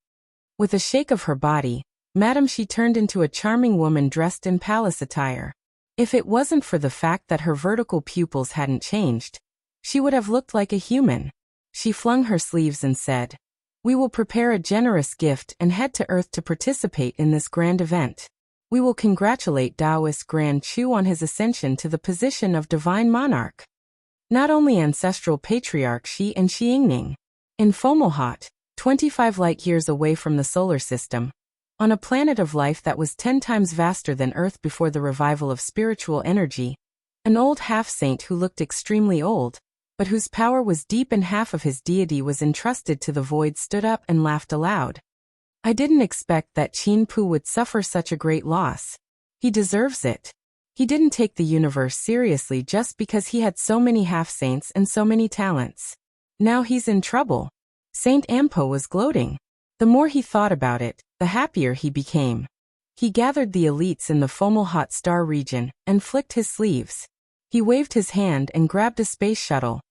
With a shake of her body, Madame Xi turned into a charming woman dressed in palace attire. If it wasn't for the fact that her vertical pupils hadn't changed, she would have looked like a human. She flung her sleeves and said, "We will prepare a generous gift and head to Earth to participate in this grand event. We will congratulate Taoist Grand Chu on his ascension to the position of divine monarch." Not only ancestral patriarch Xi and Xi Yingning. In Fomalhaut, 25 light-years away from the solar system, on a planet of life that was 10 times vaster than Earth before the revival of spiritual energy, an old half-saint who looked extremely old, but whose power was deep and half of his deity was entrusted to the void stood up and laughed aloud. I didn't expect that Qin Pu would suffer such a great loss. He deserves it. He didn't take the universe seriously just because he had so many half-saints and so many talents. Now he's in trouble. Saint Ampo was gloating. The more he thought about it, the happier he became. He gathered the elites in the Fomalhaut star region and flicked his sleeves. He waved his hand and grabbed a space shuttle.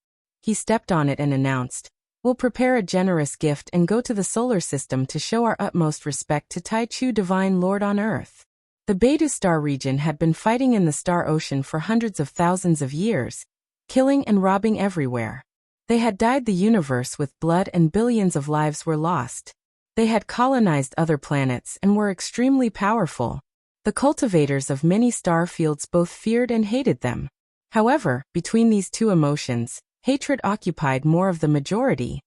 He stepped on it and announced, "We'll prepare a generous gift and go to the solar system to show our utmost respect to Tai Chu Divine Lord on Earth." The Beidou star region had been fighting in the star ocean for hundreds of thousands of years, killing and robbing everywhere. They had dyed the universe with blood and billions of lives were lost. They had colonized other planets and were extremely powerful. The cultivators of many star fields both feared and hated them. However, between these two emotions, hatred occupied more of the majority.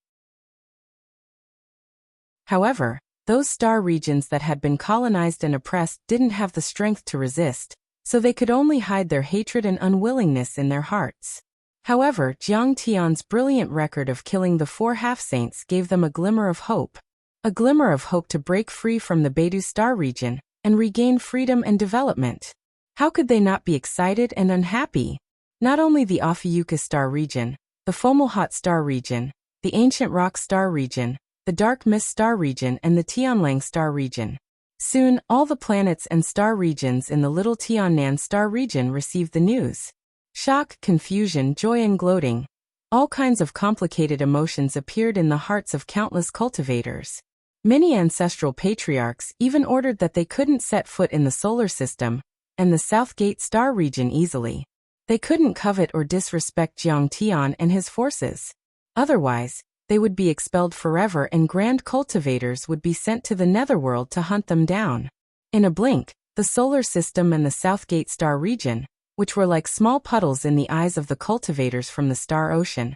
However, those star regions that had been colonized and oppressed didn't have the strength to resist, so they could only hide their hatred and unwillingness in their hearts. However, Jiang Tian's brilliant record of killing the 4 half-saints gave them a glimmer of hope. A glimmer of hope to break free from the Beidou star region and regain freedom and development. How could they not be excited and unhappy? Not only the Ophiuchus star region, the Fomalhaut star region, the Ancient Rock star region, the Dark Mist star region and the Tianlang star region. Soon, all the planets and star regions in the Little Tiannan star region received the news. Shock, confusion, joy and gloating. All kinds of complicated emotions appeared in the hearts of countless cultivators. Many ancestral patriarchs even ordered that they couldn't set foot in the solar system and the South Gate star region easily. They couldn't covet or disrespect Jiang Tian and his forces. Otherwise, they would be expelled forever and grand cultivators would be sent to the netherworld to hunt them down. In a blink, the solar system and the South Gate star region, which were like small puddles in the eyes of the cultivators from the star ocean,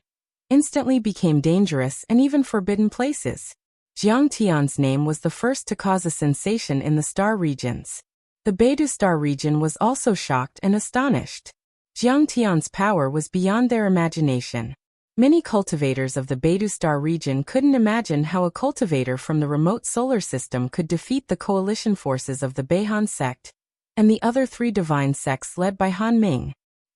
instantly became dangerous and even forbidden places. Jiang Tian's name was the first to cause a sensation in the star regions. The Beidou star region was also shocked and astonished. Jiang Tian's power was beyond their imagination. Many cultivators of the Beidou star region couldn't imagine how a cultivator from the remote solar system could defeat the coalition forces of the Beihan sect and the other 3 divine sects led by Han Ming.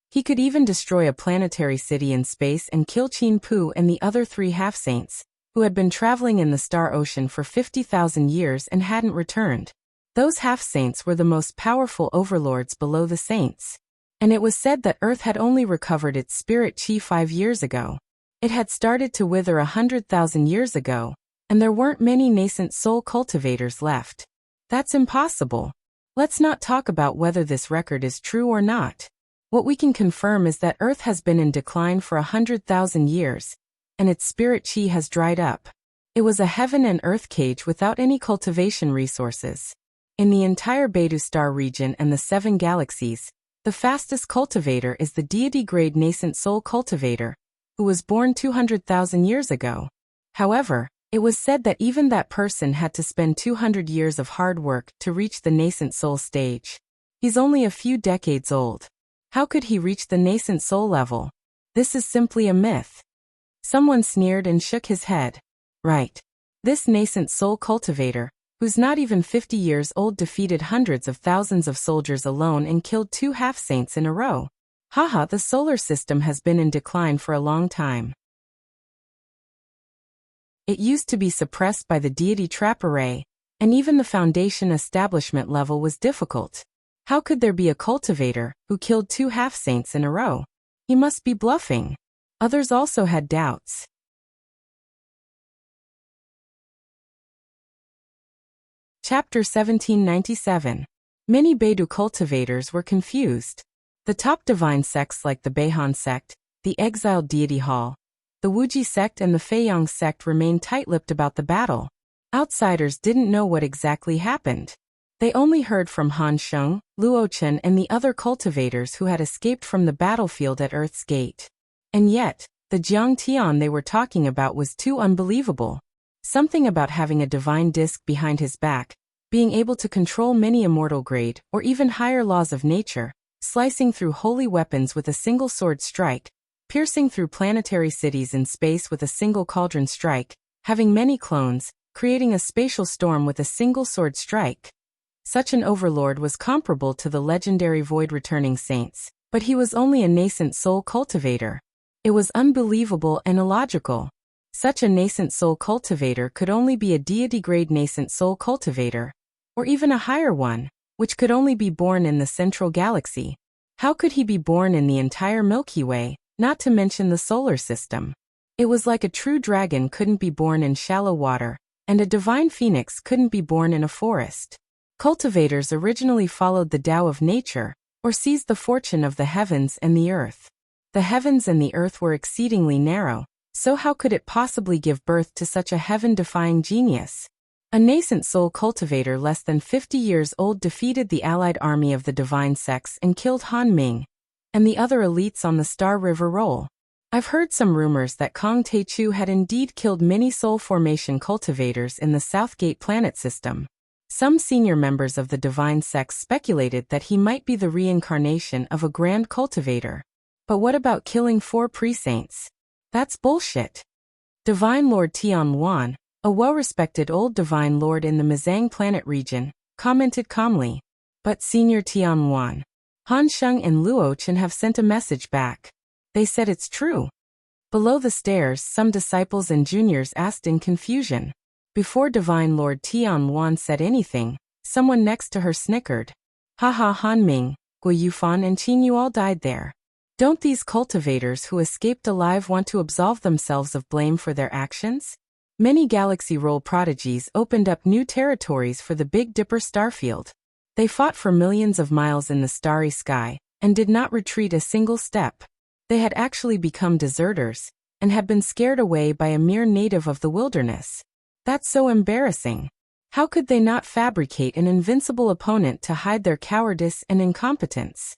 He could even destroy a planetary city in space and kill Qin Pu and the other 3 half-saints, who had been traveling in the star ocean for 50,000 years and hadn't returned. Those half-saints were the most powerful overlords below the saints. And it was said that Earth had only recovered its spirit chi 5 years ago. It had started to wither 100,000 years ago, and there weren't many nascent soul cultivators left. That's impossible. Let's not talk about whether this record is true or not. What we can confirm is that Earth has been in decline for 100,000 years, and its spirit chi has dried up. It was a heaven and earth cage without any cultivation resources. In the entire Beidou star region and the 7 galaxies, the fastest cultivator is the deity-grade nascent soul cultivator, who was born 200,000 years ago. However, it was said that even that person had to spend 200 years of hard work to reach the nascent soul stage. He's only a few decades old. How could he reach the nascent soul level? This is simply a myth. Someone sneered and shook his head. Right. This nascent soul cultivator, who's not even 50 years old, defeated hundreds of thousands of soldiers alone and killed 2 half-saints in a row. Haha, the solar system has been in decline for a long time. It used to be suppressed by the deity trap array, and even the foundation establishment level was difficult. How could there be a cultivator who killed 2 half-saints in a row? He must be bluffing. Others also had doubts. Chapter 1797. Many Beidou cultivators were confused. The top divine sects like the Beihan sect, the exiled deity hall, the Wuxia sect and the Feiyang sect remained tight-lipped about the battle. Outsiders didn't know what exactly happened. They only heard from Han Sheng, Luo Chen and the other cultivators who had escaped from the battlefield at Earth's Gate. And yet, the Jiang Tian they were talking about was too unbelievable. Something about having a divine disc behind his back, being able to control many immortal grade or even higher laws of nature, slicing through holy weapons with a single sword strike, piercing through planetary cities in space with a single cauldron strike, having many clones, creating a spatial storm with a single sword strike. Such an overlord was comparable to the legendary void-returning saints, but he was only a nascent soul cultivator. It was unbelievable and illogical. Such a nascent soul cultivator could only be a deity-grade nascent soul cultivator, or even a higher one, which could only be born in the central galaxy. How could he be born in the entire Milky Way, not to mention the solar system? It was like a true dragon couldn't be born in shallow water, and a divine phoenix couldn't be born in a forest. Cultivators originally followed the Tao of nature, or seized the fortune of the heavens and the earth. The heavens and the earth were exceedingly narrow, so how could it possibly give birth to such a heaven-defying genius? A nascent soul cultivator less than 50 years old defeated the allied army of the divine sects and killed Han Ming and the other elites on the Star River Roll. I've heard some rumors that Kong Teichu had indeed killed many soul formation cultivators in the Southgate planet system. Some senior members of the divine sects speculated that he might be the reincarnation of a grand cultivator. But what about killing 4 pre-saints? That's bullshit. Divine Lord Tian Luan, a well-respected old divine lord in the Mizang planet region, commented calmly. But Senior Tian Luan, Han Sheng and Luo Chen have sent a message back. They said it's true. Below the stairs, some disciples and juniors asked in confusion. Before Divine Lord Tian Luan said anything, someone next to her snickered. Haha, Han Ming, Gui Yufan and Qin Yu all died there. Don't these cultivators who escaped alive want to absolve themselves of blame for their actions? Many galaxy roll prodigies opened up new territories for the Big Dipper starfield. They fought for millions of miles in the starry sky, and did not retreat a single step. They had actually become deserters, and had been scared away by a mere native of the wilderness. That's so embarrassing. How could they not fabricate an invincible opponent to hide their cowardice and incompetence?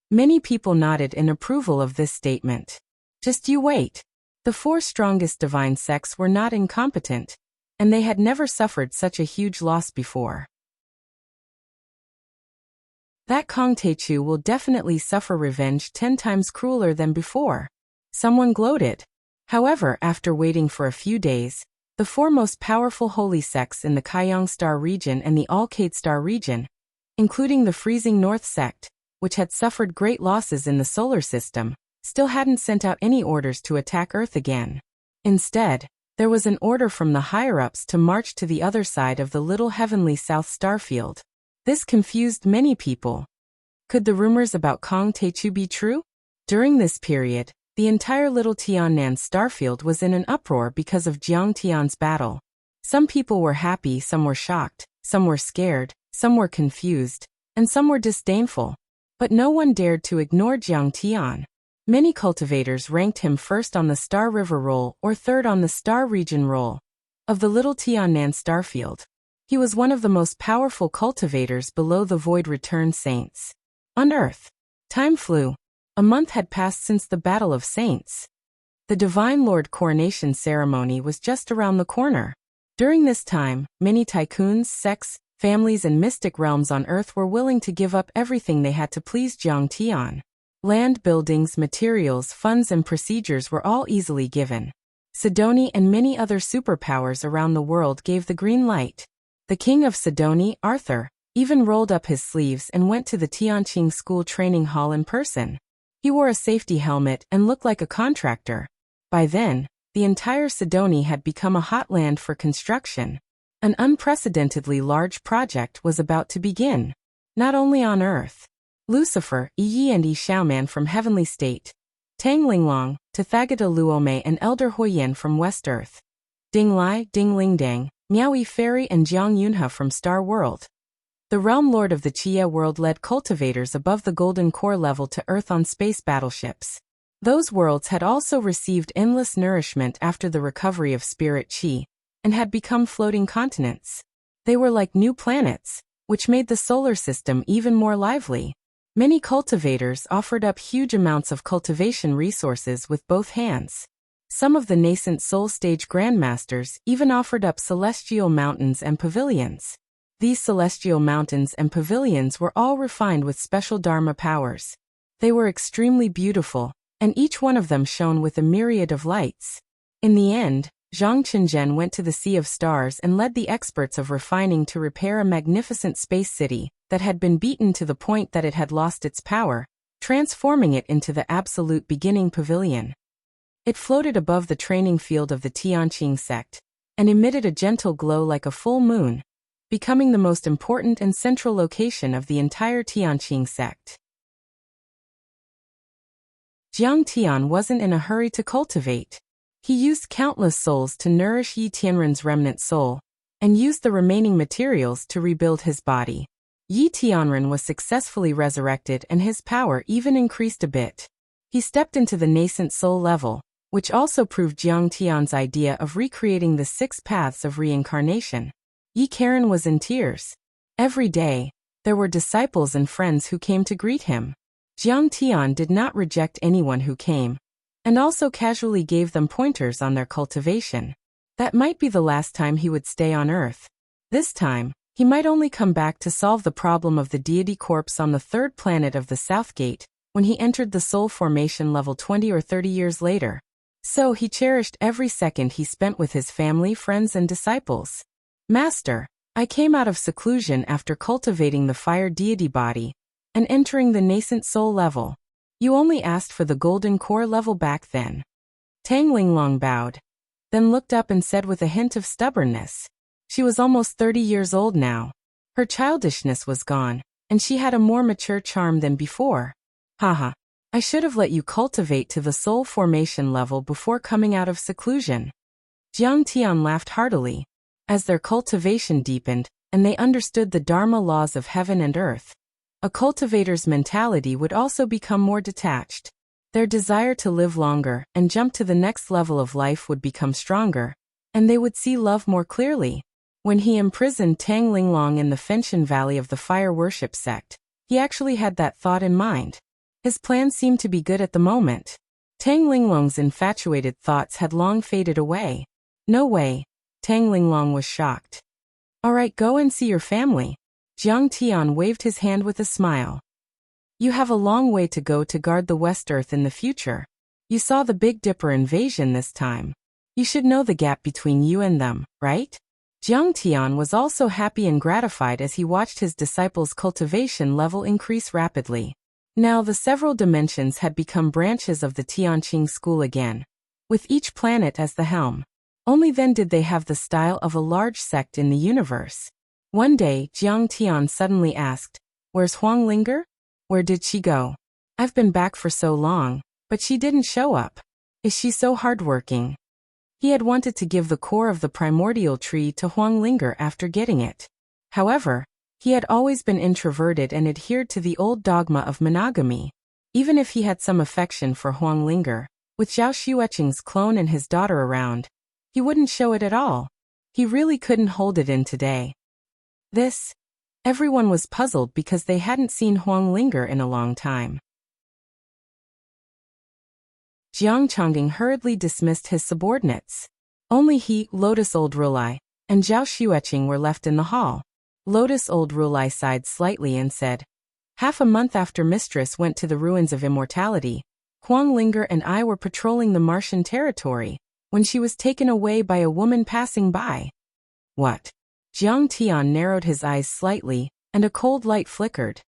Many people nodded in approval of this statement. Just you wait. The 4 strongest divine sects were not incompetent, and they had never suffered such a huge loss before. That Kong Techu will definitely suffer revenge 10 times crueler than before. Someone gloated. However, after waiting for a few days, the 4 most powerful holy sects in the Kaiyang Star region and the Alcade Star region, including the Freezing North sect, which had suffered great losses in the solar system, still hadn't sent out any orders to attack Earth again. Instead, there was an order from the higher-ups to march to the other side of the little heavenly south starfield. This confused many people. Could the rumors about Kong Techu be true? During this period, the entire Little Tiannan starfield was in an uproar because of Jiang Tian's battle. Some people were happy, some were shocked, some were scared, some were confused, and some were disdainful. But no one dared to ignore Jiang Tian. Many cultivators ranked him first on the Star River roll or third on the Star Region roll of the Little Tiannan starfield. He was one of the most powerful cultivators below the Void Return Saints. On Earth, time flew. A month had passed since the Battle of Saints. The Divine Lord coronation ceremony was just around the corner. During this time, many tycoons, sects, families and mystic realms on Earth were willing to give up everything they had to please Jiang Tian. Land, buildings, materials, funds and procedures were all easily given. Sidoni and many other superpowers around the world gave the green light. The king of Sidoni, Arthur, even rolled up his sleeves and went to the Tianqing School training hall in person. He wore a safety helmet and looked like a contractor. By then, the entire Sidoni had become a hot land for construction. An unprecedentedly large project was about to begin. Not only on Earth. Lucifer, Yi and Yi Xiaoman from Heavenly State, Tang Linglong, Tathagata Luome and Elder Huoyen from West Earth, Ding Lai, Ding Lingdang, Miaoyi Fairy and Jiang Yunhe from Star World. The Realm Lord of the Chia world led cultivators above the Golden Core level to Earth on space battleships. Those worlds had also received endless nourishment after the recovery of Spirit Chi, and had become floating continents. They were like new planets, which made the solar system even more lively. Many cultivators offered up huge amounts of cultivation resources with both hands. Some of the nascent soul stage grandmasters even offered up celestial mountains and pavilions. These celestial mountains and pavilions were all refined with special Dharma powers. They were extremely beautiful, and each one of them shone with a myriad of lights. In the end, Zhang Qinzhen went to the Sea of Stars and led the experts of refining to repair a magnificent space city that had been beaten to the point that it had lost its power, transforming it into the absolute beginning pavilion. It floated above the training field of the Tianqing sect, and emitted a gentle glow like a full moon, becoming the most important and central location of the entire Tianqing sect. Jiang Tian wasn't in a hurry to cultivate. He used countless souls to nourish Yi Tianren's remnant soul, and used the remaining materials to rebuild his body. Yi Tianren was successfully resurrected and his power even increased a bit. He stepped into the nascent soul level, which also proved Jiang Tian's idea of recreating the 6 paths of reincarnation. Yi Karen was in tears. Every day, there were disciples and friends who came to greet him. Jiang Tian did not reject anyone who came, and also casually gave them pointers on their cultivation. That might be the last time he would stay on Earth. This time, he might only come back to solve the problem of the deity corpse on the 3rd planet of the South Gate, when he entered the soul formation level 20 or 30 years later. So he cherished every second he spent with his family, friends and disciples. Master, I came out of seclusion after cultivating the fire deity body, and entering the nascent soul level. You only asked for the golden core level back then. Tang Linglong bowed, then looked up and said with a hint of stubbornness. She was almost 30 years old now. Her childishness was gone, and she had a more mature charm than before. Haha, I should have let you cultivate to the soul formation level before coming out of seclusion. Jiang Tian laughed heartily. As their cultivation deepened, and they understood the Dharma laws of heaven and earth, a cultivator's mentality would also become more detached. Their desire to live longer and jump to the next level of life would become stronger, and they would see love more clearly. When he imprisoned Tang Linglong in the Fenshan Valley of the Fire Worship sect, he actually had that thought in mind. His plan seemed to be good at the moment. Tang Linglong's infatuated thoughts had long faded away. No way. Tang Linglong was shocked. All right, go and see your family. Jiang Tian waved his hand with a smile. You have a long way to go to guard the West Earth in the future. You saw the Big Dipper invasion this time. You should know the gap between you and them, right? Jiang Tian was also happy and gratified as he watched his disciples' cultivation level increase rapidly. Now the several dimensions had become branches of the Tianqing school again, with each planet as the helm. Only then did they have the style of a large sect in the universe. One day, Jiang Tian suddenly asked, "Where's Huang Linger? Where did she go? I've been back for so long, but she didn't show up. Is she so hardworking?" He had wanted to give the core of the primordial tree to Huang Linger after getting it. However, he had always been introverted and adhered to the old dogma of monogamy. Even if he had some affection for Huang Linger, with Zhao Xueqing's clone and his daughter around, he wouldn't show it at all. He really couldn't hold it in today. Everyone was puzzled because they hadn't seen Huang Linger in a long time. Jiang Chongqing hurriedly dismissed his subordinates. Only he, Lotus Old Rulai, and Zhao Xueqing were left in the hall. Lotus Old Rulai sighed slightly and said, "Half a month after Mistress went to the ruins of immortality, Huang Linger and I were patrolling the Martian territory, when she was taken away by a woman passing by." What? Jiang Tian narrowed his eyes slightly, and a cold light flickered.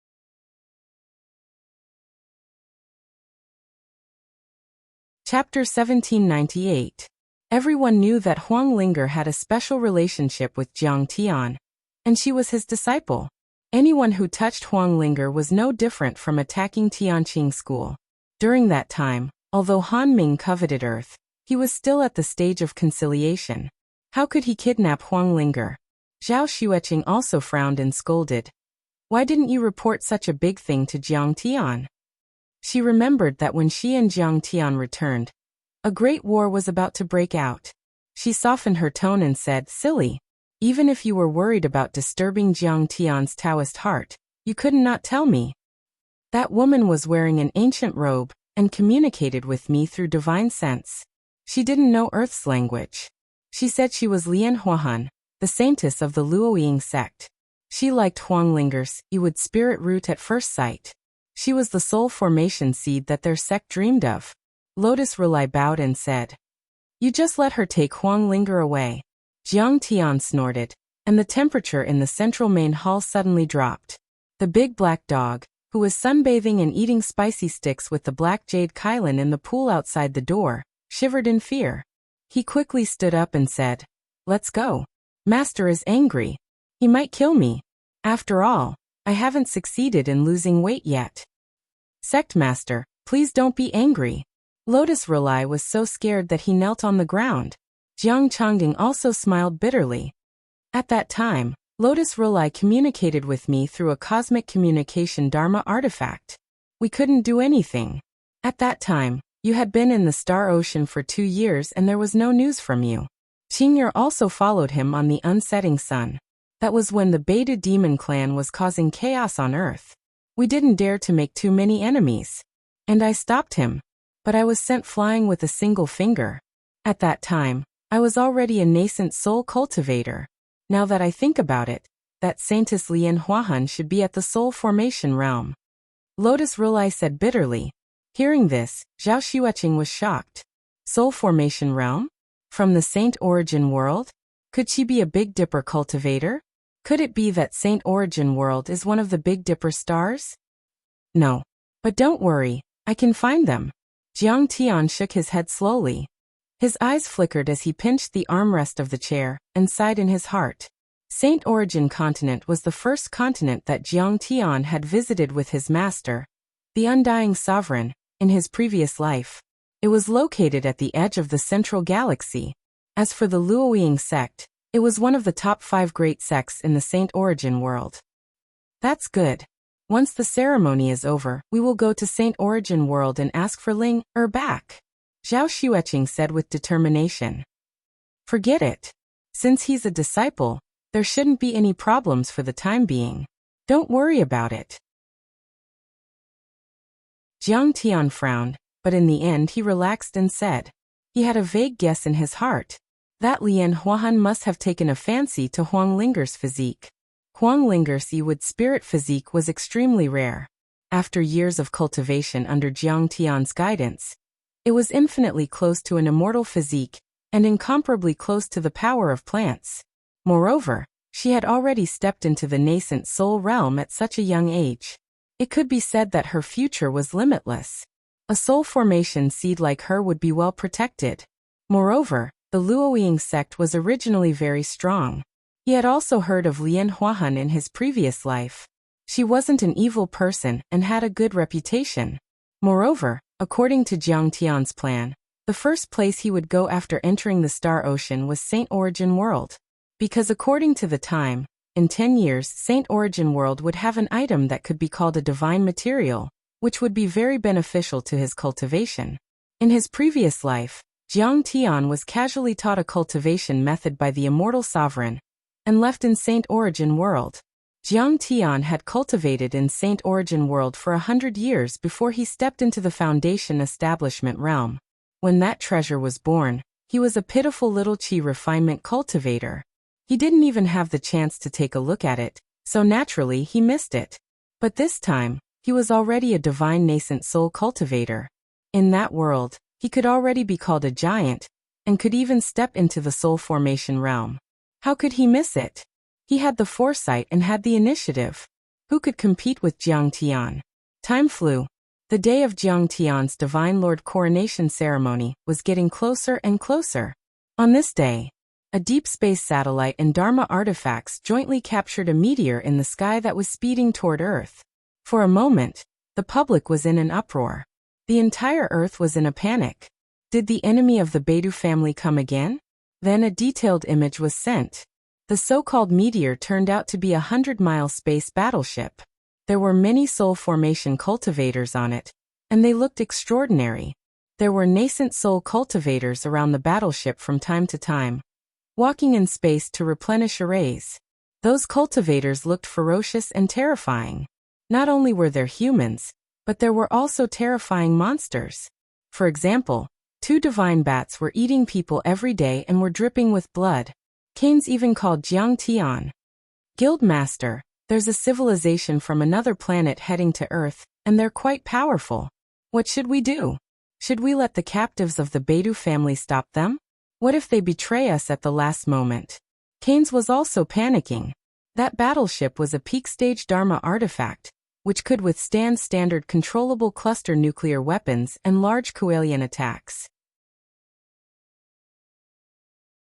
Chapter 1798. Everyone knew that Huang Linger had a special relationship with Jiang Tian, and she was his disciple. Anyone who touched Huang Linger was no different from attacking Tianqing school. During that time, although Han Ming coveted Earth, he was still at the stage of conciliation. How could he kidnap Huang Linger? Zhao Xueqing also frowned and scolded. "Why didn't you report such a big thing to Jiang Tian?" She remembered that when she and Jiang Tian returned, a great war was about to break out. She softened her tone and said, "Silly. Even if you were worried about disturbing Jiang Tian's Taoist heart, you couldn't not tell me. That woman was wearing an ancient robe and communicated with me through divine sense. She didn't know Earth's language. She said she was Lian Huahan, the saintess of the Luoying sect. She liked Huang Linger's Yiwood spirit root at first sight. She was the soul formation seed that their sect dreamed of." Lotus Rulai bowed and said, "You just let her take Huang Linger away." Jiang Tian snorted, and the temperature in the central main hall suddenly dropped. The big black dog, who was sunbathing and eating spicy sticks with the black jade Kylan in the pool outside the door, shivered in fear. He quickly stood up and said, "Let's go. Master is angry. He might kill me. After all, I haven't succeeded in losing weight yet." "Sect Master, please don't be angry." Lotus Rulai was so scared that he knelt on the ground. Jiang Chongqing also smiled bitterly. "At that time, Lotus Rulai communicated with me through a cosmic communication Dharma artifact. We couldn't do anything. At that time, you had been in the Star Ocean for 2 years and there was no news from you. Qing'er also followed him on the unsetting sun. That was when the Beta Demon clan was causing chaos on Earth. We didn't dare to make too many enemies. And I stopped him. But I was sent flying with a single finger. At that time, I was already a nascent soul cultivator. Now that I think about it, that Saintess Lian Huahan should be at the soul formation realm." Lotus Rulai said bitterly. Hearing this, Zhao Xueqing was shocked. Soul formation realm? From the Saint Origin world? Could she be a Big Dipper cultivator? Could it be that Saint Origin world is one of the Big Dipper stars? No. But don't worry, I can find them. Jiang Tian shook his head slowly. His eyes flickered as he pinched the armrest of the chair and sighed in his heart. Saint Origin continent was the first continent that Jiang Tian had visited with his master, the Undying Sovereign, in his previous life. It was located at the edge of the central galaxy. As for the Luoying sect, it was one of the top 5 great sects in the Saint Origin world. That's good. Once the ceremony is over, we will go to Saint Origin world and ask for Ling back, Zhao Xueqing said with determination. Forget it. Since he's a disciple, there shouldn't be any problems for the time being. Don't worry about it. Jiang Tian frowned, but in the end he relaxed and said. He had a vague guess in his heart. That Lian Huahan must have taken a fancy to Huang Linger's physique. Huang Linger's Yiwood spirit physique was extremely rare. After years of cultivation under Jiang Tian's guidance, it was infinitely close to an immortal physique and incomparably close to the power of plants. Moreover, she had already stepped into the nascent soul realm at such a young age. It could be said that her future was limitless. A soul formation seed like her would be well protected. Moreover, the Luoying sect was originally very strong. He had also heard of Lian Huahan in his previous life. She wasn't an evil person and had a good reputation. Moreover, according to Jiang Tian's plan, the first place he would go after entering the Star Ocean was Saint Origin World. Because according to the time, in 10 years Saint Origin World would have an item that could be called a divine material, which would be very beneficial to his cultivation. In his previous life, Jiang Tian was casually taught a cultivation method by the immortal sovereign, and left in Saint Origin World. Jiang Tian had cultivated in Saint Origin World for 100 years before he stepped into the Foundation establishment realm. When that treasure was born, he was a pitiful little qi refinement cultivator. He didn't even have the chance to take a look at it, so naturally he missed it. But this time, he was already a divine nascent soul cultivator. In that world, he could already be called a giant, and could even step into the soul formation realm. How could he miss it? He had the foresight and had the initiative. Who could compete with Jiang Tian? Time flew. The day of Jiang Tian's Divine Lord coronation ceremony was getting closer and closer. On this day, a deep space satellite and Dharma artifacts jointly captured a meteor in the sky that was speeding toward Earth. For a moment, the public was in an uproar. The entire Earth was in a panic. Did the enemy of the Beidou family come again? Then a detailed image was sent. The so-called meteor turned out to be a 100-mile space battleship. There were many soul formation cultivators on it, and they looked extraordinary. There were nascent soul cultivators around the battleship from time to time, walking in space to replenish arrays. Those cultivators looked ferocious and terrifying. Not only were there humans, but there were also terrifying monsters. For example, 2 divine bats were eating people every day and were dripping with blood. Canes even called Jiang Tian. Guildmaster, there's a civilization from another planet heading to Earth, and they're quite powerful. What should we do? Should we let the captives of the Beidou family stop them? What if they betray us at the last moment? Canes was also panicking. That battleship was a peak-stage Dharma artifact, which could withstand standard controllable cluster nuclear weapons and large Kuelian attacks.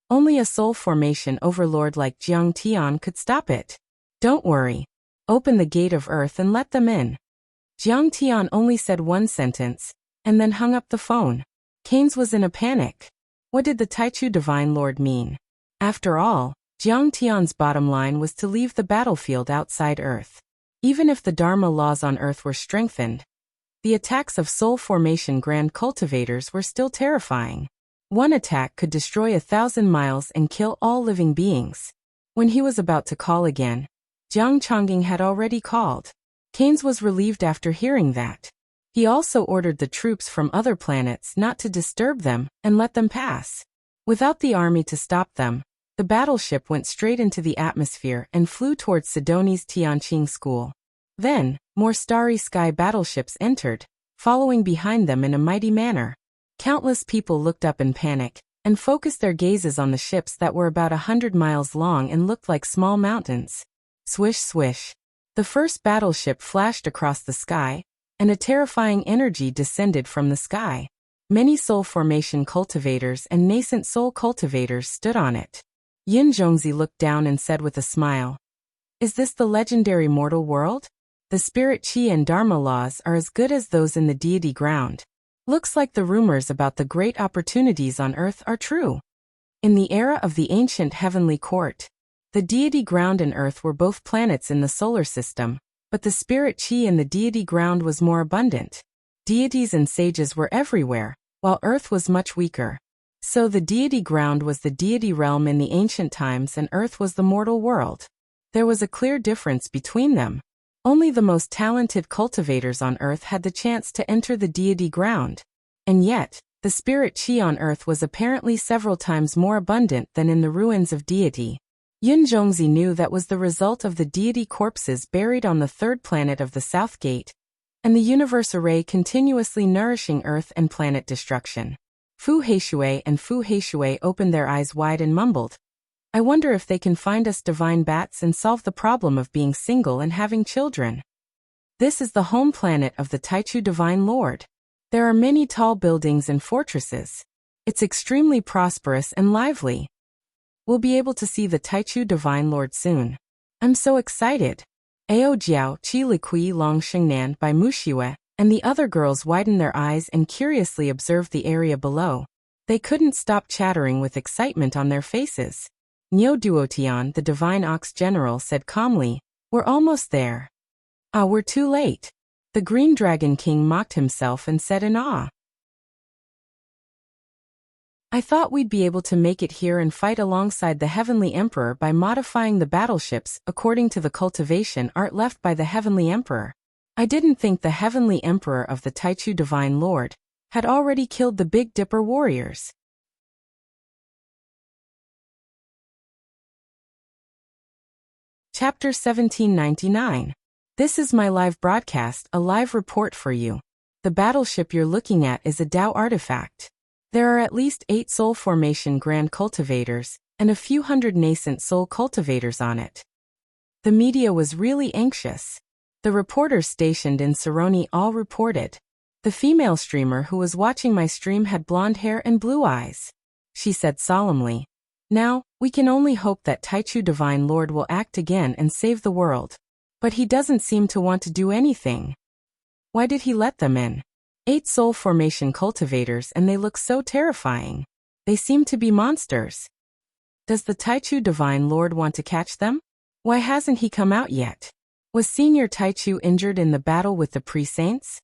Only a soul formation overlord like Jiang Tian could stop it. Don't worry. Open the gate of Earth and let them in. Jiang Tian only said one sentence, and then hung up the phone. Canes was in a panic. What did the Taichu Divine Lord mean? After all, Jiang Tian's bottom line was to leave the battlefield outside Earth. Even if the Dharma laws on Earth were strengthened, the attacks of soul formation grand cultivators were still terrifying. One attack could destroy 1,000 miles and kill all living beings. When he was about to call again, Jiang Chongjing had already called. Canes was relieved after hearing that. He also ordered the troops from other planets not to disturb them and let them pass. Without the army to stop them, the battleship went straight into the atmosphere and flew towards Sidoni's Tianqing school. Then, more starry sky battleships entered, following behind them in a mighty manner. Countless people looked up in panic, and focused their gazes on the ships that were about 100 miles long and looked like small mountains. Swish swish. The first battleship flashed across the sky, and a terrifying energy descended from the sky. Many soul formation cultivators and nascent soul cultivators stood on it. Yin Zhongzi looked down and said with a smile, "Is this the legendary mortal world? The spirit qi and dharma laws are as good as those in the deity ground. Looks like the rumors about the great opportunities on Earth are true." In the era of the ancient heavenly court, the deity ground and earth were both planets in the solar system, but the spirit chi in the deity ground was more abundant. Deities and sages were everywhere, while earth was much weaker. So the deity ground was the deity realm in the ancient times and earth was the mortal world. There was a clear difference between them. Only the most talented cultivators on earth had the chance to enter the deity ground. And yet, the spirit chi on earth was apparently several times more abundant than in the ruins of deity. Yun Zhongzi knew that was the result of the deity corpses buried on the third planet of the South Gate, and the universe array continuously nourishing earth and planet destruction. Fu Heishui and Fu Heishui opened their eyes wide and mumbled, "I wonder if they can find us divine bats and solve the problem of being single and having children." This is the home planet of the Taichu Divine Lord. There are many tall buildings and fortresses. It's extremely prosperous and lively. We'll be able to see the Taichu Divine Lord soon. I'm so excited. Ao Jiao Chi Liqui Long Xingnan by Muxiwe, and the other girls widened their eyes and curiously observed the area below. They couldn't stop chattering with excitement on their faces. Niu Duotian, the Divine Ox General, said calmly, "We're almost there." "Ah, we're too late." The Green Dragon King mocked himself and said in awe, "I thought we'd be able to make it here and fight alongside the Heavenly Emperor by modifying the battleships according to the cultivation art left by the Heavenly Emperor. I didn't think the Heavenly Emperor of the Taichu Divine Lord had already killed the Big Dipper warriors." Chapter 1799. This is my live broadcast, a live report for you. The battleship you're looking at is a Dao artifact. There are at least 8 soul formation grand cultivators, and a few hundred nascent soul cultivators on it. The media was really anxious. The reporters stationed in Saroni all reported. The female streamer who was watching my stream had blonde hair and blue eyes. She said solemnly, "Now, we can only hope that Taichu Divine Lord will act again and save the world. But he doesn't seem to want to do anything. Why did he let them in? 8 soul formation cultivators and they look so terrifying. They seem to be monsters. Does the Taichu Divine Lord want to catch them? Why hasn't he come out yet? Was Senior Taichu injured in the battle with the pre-saints?"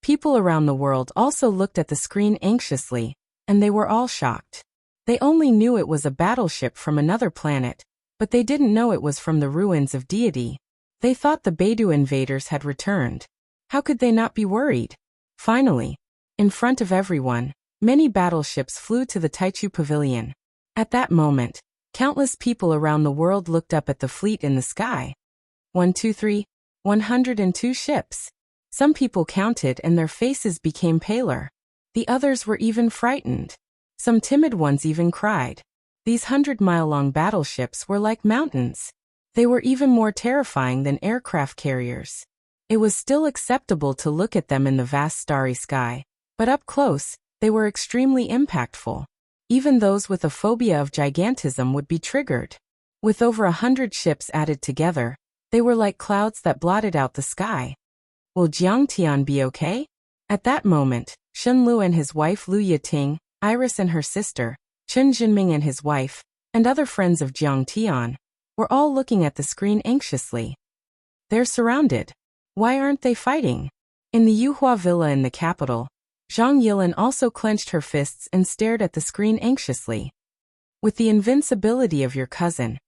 People around the world also looked at the screen anxiously, and they were all shocked. They only knew it was a battleship from another planet, but they didn't know it was from the ruins of deity. They thought the Beidou invaders had returned. How could they not be worried? Finally, in front of everyone, many battleships flew to the Taichu Pavilion. At that moment, countless people around the world looked up at the fleet in the sky. 1, 2, 3, 102 ships. Some people counted and their faces became paler. The others were even frightened. Some timid ones even cried. These 100-mile-long battleships were like mountains. They were even more terrifying than aircraft carriers. It was still acceptable to look at them in the vast starry sky, but up close, they were extremely impactful. Even those with a phobia of gigantism would be triggered. With over 100 ships added together, they were like clouds that blotted out the sky. Will Jiang Tian be okay? At that moment, Shen Lu and his wife Lu Yiting, Iris and her sister, Chen Jinming and his wife, and other friends of Jiang Tian, were all looking at the screen anxiously. They're surrounded. Why aren't they fighting? In the Yuhua villa in the capital, Zhang Yilin also clenched her fists and stared at the screen anxiously. With the invincibility of your cousin,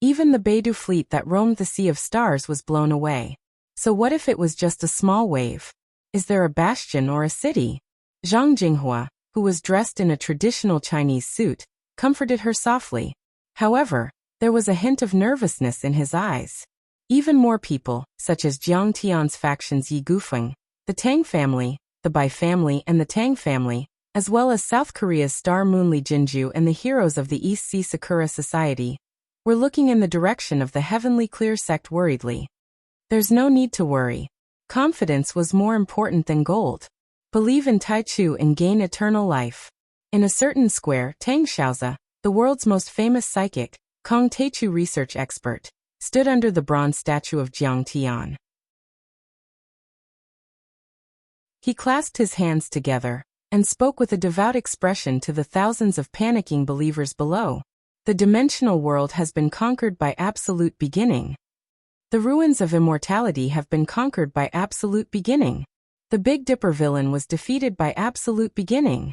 even the Beidou fleet that roamed the Sea of Stars was blown away. So what if it was just a small wave? Is there a bastion or a city? Zhang Jinghua, who was dressed in a traditional Chinese suit, comforted her softly. However, there was a hint of nervousness in his eyes. Even more people, such as Jiang Tian's factions Yi Gufeng, the Tang family, the Bai family and the Tang family, as well as South Korea's Star Moonli Jinju and the heroes of the East Sea Sakura Society, were looking in the direction of the Heavenly Clear sect worriedly. There's no need to worry. Confidence was more important than gold. Believe in Taichu and gain eternal life. In a certain square, Tang Xiaoza, the world's most famous psychic, Kong Taichu research expert, stood under the bronze statue of Jiang Tian. He clasped his hands together, and spoke with a devout expression to the thousands of panicking believers below. The dimensional world has been conquered by absolute beginning. The ruins of immortality have been conquered by absolute beginning. The Big Dipper villain was defeated by absolute beginning.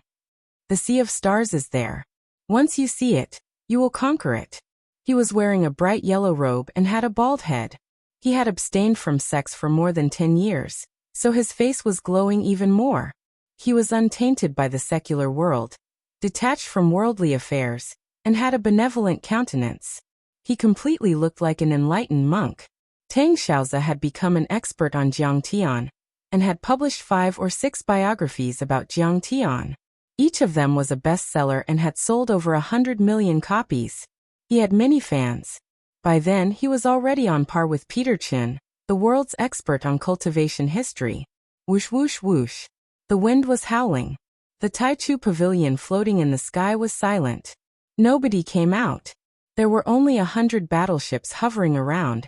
The Sea of Stars is there. Once you see it, you will conquer it. He was wearing a bright yellow robe and had a bald head. He had abstained from sex for more than 10 years, so his face was glowing even more. He was untainted by the secular world, detached from worldly affairs, and had a benevolent countenance. He completely looked like an enlightened monk. Tang Xiaozi had become an expert on Jiang Tian, and had published 5 or 6 biographies about Jiang Tian. Each of them was a bestseller and had sold over 100 million copies. He had many fans. By then he was already on par with Peter Chin, the world's expert on cultivation history. Whoosh whoosh whoosh. The wind was howling. The Taichu pavilion floating in the sky was silent. Nobody came out. There were only 100 battleships hovering around,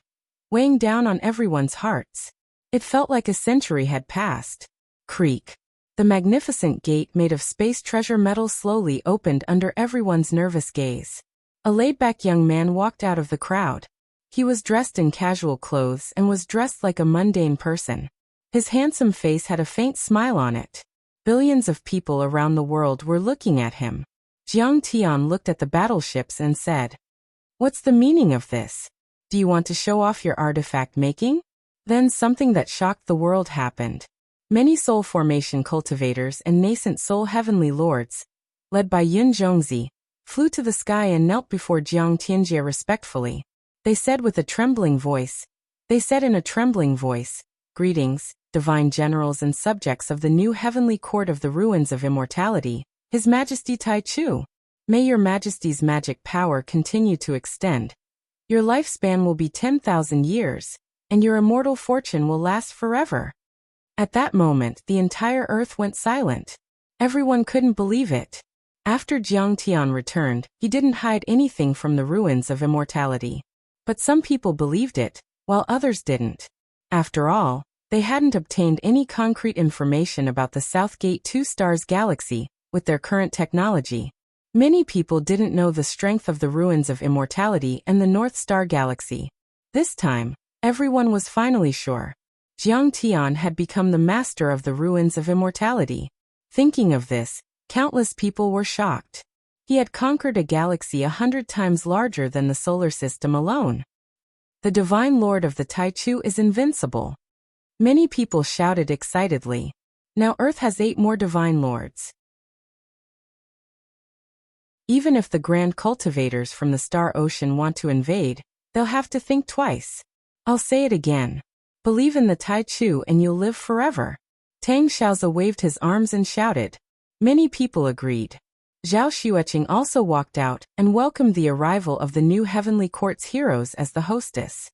weighing down on everyone's hearts. It felt like a century had passed. Creak. The magnificent gate made of space treasure metal slowly opened under everyone's nervous gaze. A laid-back young man walked out of the crowd. He was dressed in casual clothes and was dressed like a mundane person. His handsome face had a faint smile on it. Billions of people around the world were looking at him. Jiang Tian looked at the battleships and said, "What's the meaning of this? Do you want to show off your artifact making?" Then something that shocked the world happened. Many soul formation cultivators and nascent soul heavenly lords, led by Yun Zhongzi, flew to the sky and knelt before Jiang Tianjie respectfully. They said in a trembling voice, "Greetings, divine generals and subjects of the new heavenly court of the ruins of immortality, His Majesty Taichu. May your Majesty's magic power continue to extend. Your lifespan will be 10,000 years, and your immortal fortune will last forever." At that moment, the entire earth went silent. Everyone couldn't believe it. After Jiang Tian returned, he didn't hide anything from the ruins of immortality. But some people believed it, while others didn't. After all, they hadn't obtained any concrete information about the Southgate 2 Stars galaxy with their current technology. Many people didn't know the strength of the ruins of immortality and the North Star galaxy. This time, everyone was finally sure. Jiang Tian had become the master of the ruins of immortality. Thinking of this, countless people were shocked. He had conquered a galaxy 100 times larger than the solar system alone. The divine lord of the Taichu is invincible. Many people shouted excitedly. Now Earth has 8 more divine lords. Even if the grand cultivators from the Star Ocean want to invade, they'll have to think twice. I'll say it again. Believe in the Taichu and you'll live forever. Tang Xiaozi waved his arms and shouted. Many people agreed. Zhao Xueqing also walked out and welcomed the arrival of the new heavenly court's heroes as the hostess.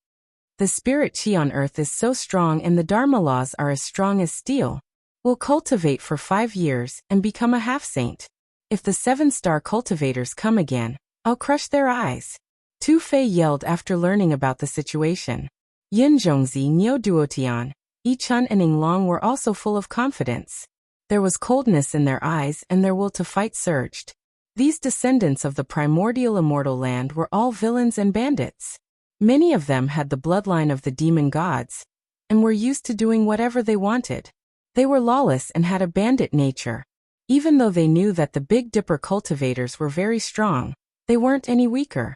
The spirit chi on earth is so strong and the Dharma laws are as strong as steel. We'll cultivate for 5 years and become a half-saint. If the 7-star cultivators come again, I'll crush their eyes. Tu Fei yelled after learning about the situation. Yin Zhongzi, Niu Duotian, Yi Chun and Ning Long were also full of confidence. There was coldness in their eyes and their will to fight surged. These descendants of the primordial immortal land were all villains and bandits. Many of them had the bloodline of the demon gods, and were used to doing whatever they wanted. They were lawless and had a bandit nature. Even though they knew that the Big Dipper cultivators were very strong, they weren't any weaker.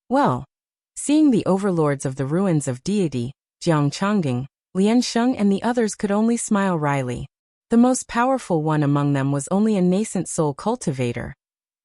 Well, seeing the overlords of the ruins of deity, Jiang Changding, Lian Sheng and the others could only smile wryly. The most powerful one among them was only a nascent soul cultivator,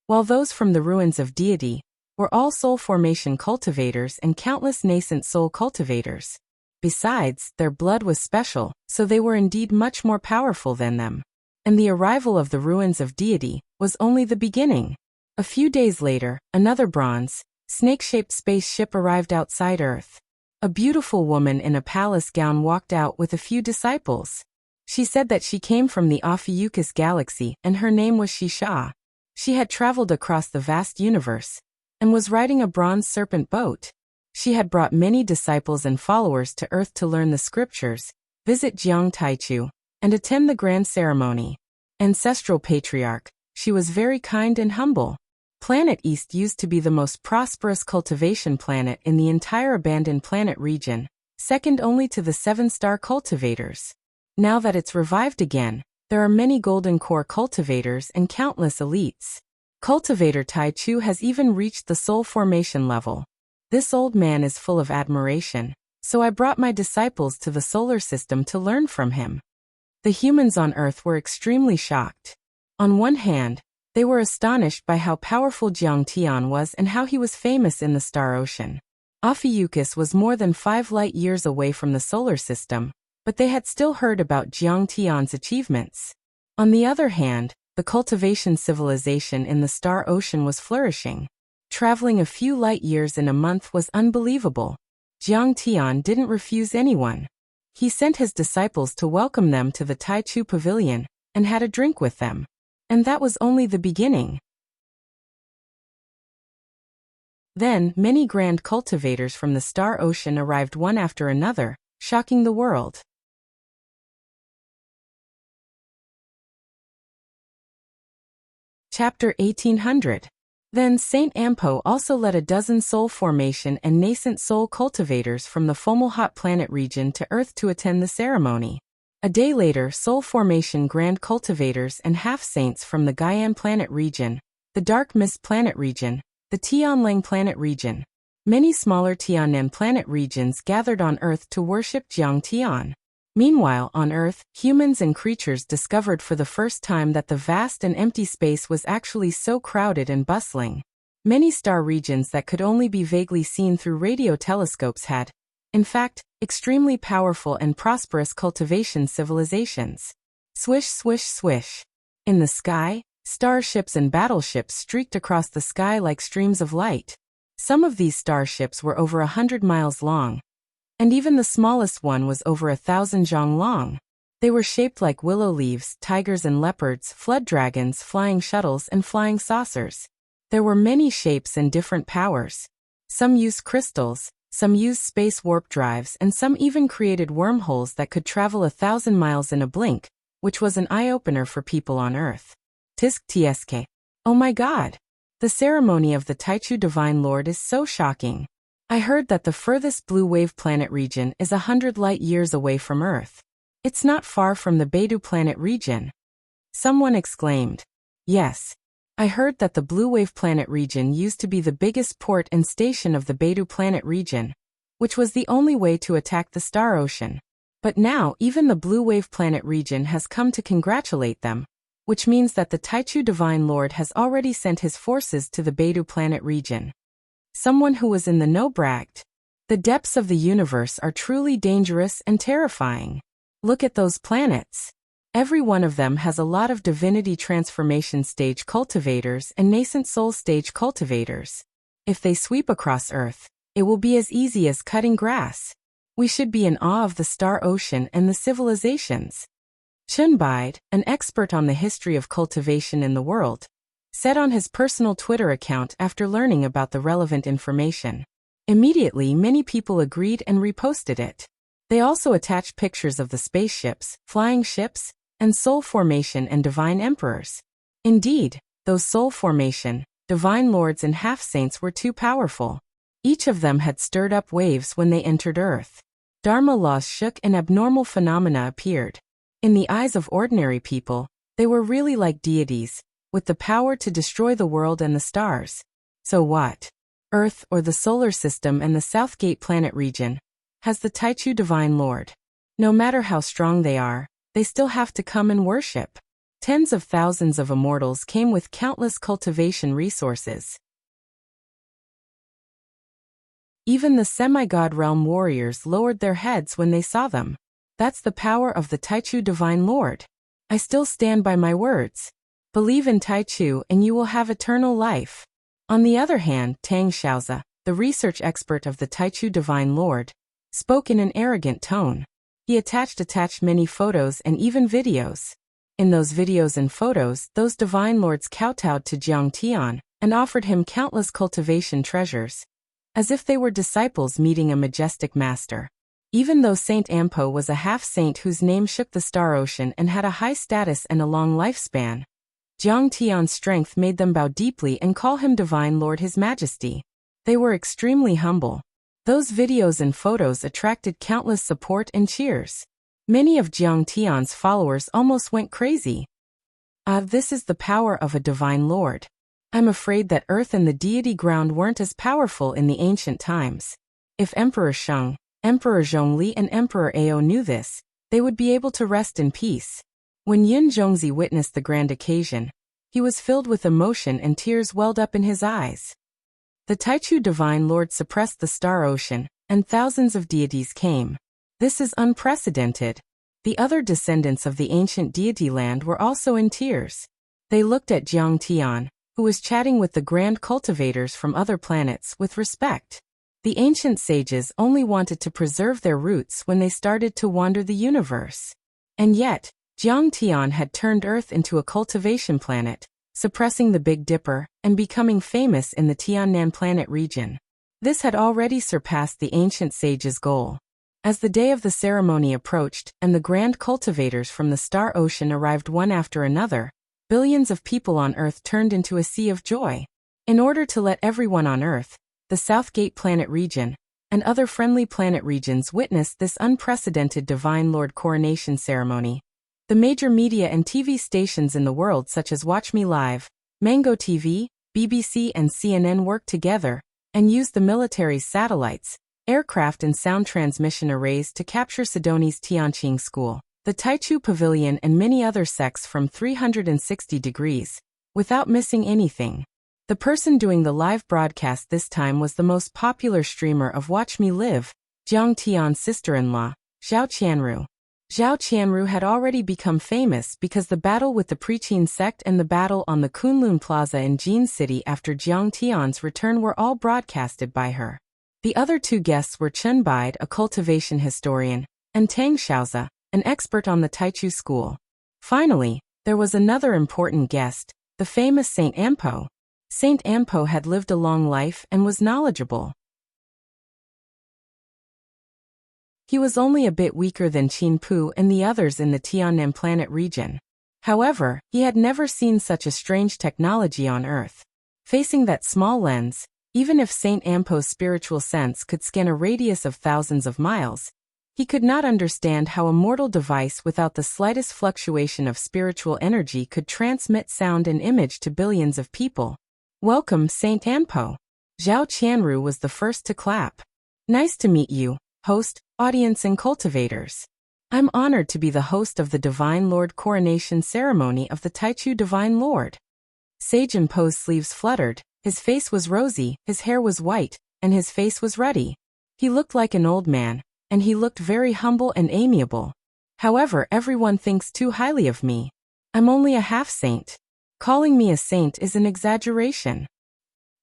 while those from the ruins of deity were all soul formation cultivators and countless nascent soul cultivators. Besides, their blood was special, so they were indeed much more powerful than them. And the arrival of the ruins of deity was only the beginning. A few days later, another bronze, snake-shaped spaceship arrived outside Earth. A beautiful woman in a palace gown walked out with a few disciples. She said that she came from the Ophiuchus galaxy and her name was Shisha. She had traveled across the vast universe and was riding a bronze serpent boat. She had brought many disciples and followers to Earth to learn the scriptures, visit Jiang Taichu, and attend the grand ceremony. Ancestral patriarch, she was very kind and humble. Planet East used to be the most prosperous cultivation planet in the entire abandoned planet region, second only to the 7-star cultivators. Now that it's revived again, there are many golden core cultivators and countless elites. Cultivator Taichu has even reached the soul formation level. This old man is full of admiration, so I brought my disciples to the solar system to learn from him. The humans on Earth were extremely shocked. On one hand, they were astonished by how powerful Jiang Tian was and how he was famous in the Star Ocean. Awakens was more than 5 light years away from the solar system, but they had still heard about Jiang Tian's achievements. On the other hand, the cultivation civilization in the Star Ocean was flourishing. Traveling a few light years in a month was unbelievable. Jiang Tian didn't refuse anyone. He sent his disciples to welcome them to the Taichu Pavilion and had a drink with them. And that was only the beginning. Then, many grand cultivators from the Star Ocean arrived one after another, shocking the world. Chapter 1800. Then Saint Ampo also led a dozen soul formation and nascent soul cultivators from the Fomalhaut planet region to Earth to attend the ceremony. A day later, soul formation grand cultivators and half-saints from the Gaian planet region, the Dark Mist planet region, the Tianlang planet region. Many smaller Tianan planet regions gathered on Earth to worship Jiang Tian. Meanwhile, on Earth, humans and creatures discovered for the first time that the vast and empty space was actually so crowded and bustling. Many star regions that could only be vaguely seen through radio telescopes had, in fact, extremely powerful and prosperous cultivation civilizations. Swish, swish, swish. In the sky, starships and battleships streaked across the sky like streams of light. Some of these starships were over 100 miles long, and even the smallest one was over 1,000 zhang long. They were shaped like willow leaves, tigers and leopards, flood dragons, flying shuttles, and flying saucers. There were many shapes and different powers. Some used crystals, some used space warp drives, and some even created wormholes that could travel 1,000 miles in a blink, which was an eye-opener for people on Earth. Tisk tsk. Oh my god! The ceremony of the Taichu Divine Lord is so shocking. I heard that the furthest blue wave planet region is 100 light years away from Earth. It's not far from the Beidou planet region. Someone exclaimed. Yes. I heard that the blue wave planet region used to be the biggest port and station of the Beidou planet region, which was the only way to attack the Star Ocean. But now even the blue wave planet region has come to congratulate them, which means that the Taichu Divine Lord has already sent his forces to the Beidou planet region. Someone who was in the know bragged. The depths of the universe are truly dangerous and terrifying. Look at those planets. Every one of them has a lot of divinity transformation stage cultivators and nascent soul stage cultivators. If they sweep across Earth, it will be as easy as cutting grass. We should be in awe of the Star Ocean and the civilizations. Chunbide, an expert on the history of cultivation in the world, said on his personal Twitter account after learning about the relevant information. Immediately, many people agreed and reposted it. They also attached pictures of the spaceships, flying ships, and soul formation and divine emperors. Indeed, those soul formation, divine lords and half-saints were too powerful. Each of them had stirred up waves when they entered Earth. Dharma laws shook and abnormal phenomena appeared. In the eyes of ordinary people, they were really like deities, with the power to destroy the world and the stars. So what? Earth, or the solar system and the Southgate planet region, has the Taichu Divine Lord. No matter how strong they are, they still have to come and worship. Tens of thousands of immortals came with countless cultivation resources. Even the semi-god realm warriors lowered their heads when they saw them. That's the power of the Taichu Divine Lord. I still stand by my words. Believe in Taichu and you will have eternal life. On the other hand, Tang Xiaozi, the research expert of the Taichu Divine Lord, spoke in an arrogant tone. He attached many photos and even videos. In those videos and photos, those divine lords kowtowed to Jiang Tian and offered him countless cultivation treasures, as if they were disciples meeting a majestic master. Even though Saint Ampo was a half-saint whose name shook the Star Ocean and had a high status and a long lifespan, Jiang Tian's strength made them bow deeply and call him Divine Lord His Majesty. They were extremely humble. Those videos and photos attracted countless support and cheers. Many of Jiang Tian's followers almost went crazy. This is the power of a Divine Lord. I'm afraid that Earth and the deity ground weren't as powerful in the ancient times. If Emperor Sheng, Emperor Zhongli and Emperor Ao knew this, they would be able to rest in peace. When Yin Zhongzi witnessed the grand occasion, he was filled with emotion and tears welled up in his eyes. The Taichu Divine Lord suppressed the Star Ocean, and thousands of deities came. This is unprecedented. The other descendants of the ancient deity land were also in tears. They looked at Jiang Tian, who was chatting with the grand cultivators from other planets, with respect. The ancient sages only wanted to preserve their roots when they started to wander the universe. And yet, Jiang Tian had turned Earth into a cultivation planet, suppressing the Big Dipper, and becoming famous in the Tiannan planet region. This had already surpassed the ancient sage's goal. As the day of the ceremony approached and the grand cultivators from the Star Ocean arrived one after another, billions of people on Earth turned into a sea of joy. In order to let everyone on Earth, the Southgate planet region, and other friendly planet regions witness this unprecedented Divine Lord coronation ceremony, the major media and TV stations in the world such as Watch Me Live, Mango TV, BBC and CNN worked together and used the military's satellites, aircraft and sound transmission arrays to capture Sidoni's Tianqing School, the Taichu Pavilion and many other sects from 360 degrees, without missing anything. The person doing the live broadcast this time was the most popular streamer of Watch Me Live, Jiang Tian's sister-in-law, Zhao Qianru. Zhao Qianru had already become famous because the battle with the Preqin sect and the battle on the Kunlun Plaza in Jin City after Jiang Tian's return were all broadcasted by her. The other two guests were Chen Bide, a cultivation historian, and Tang Xiaozi, an expert on the Taichu school. Finally, there was another important guest, the famous Saint Ampo. Saint Ampo had lived a long life and was knowledgeable. He was only a bit weaker than Qin Pu and the others in the Tiannan planet region. However, he had never seen such a strange technology on Earth. Facing that small lens, even if Saint Ampo's spiritual sense could scan a radius of thousands of miles, he could not understand how a mortal device without the slightest fluctuation of spiritual energy could transmit sound and image to billions of people. Welcome, Saint Ampo. Zhao Qianru was the first to clap. Nice to meet you, host, audience and cultivators. I'm honored to be the host of the Divine Lord coronation ceremony of the Taichu Divine Lord. Sage Ampo's sleeves fluttered, his face was rosy, his hair was white, and his face was ruddy. He looked like an old man, and he looked very humble and amiable. However, everyone thinks too highly of me. I'm only a half-saint. Calling me a saint is an exaggeration.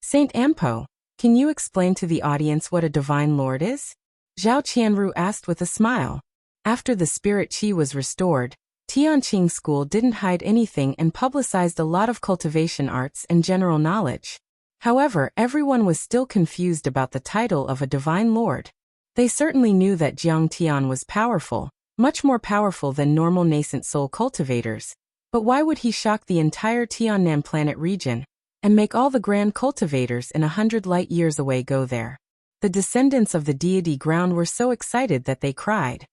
Saint Ampo, can you explain to the audience what a Divine Lord is? Zhao Qianru asked with a smile. After the spirit qi was restored, Tianqing School didn't hide anything and publicized a lot of cultivation arts and general knowledge. However, everyone was still confused about the title of a Divine Lord. They certainly knew that Jiang Tian was powerful, much more powerful than normal nascent soul cultivators. But why would he shock the entire Tiannan planet region, and make all the grand cultivators in 100 light years away go there? The descendants of the deity ground were so excited that they cried.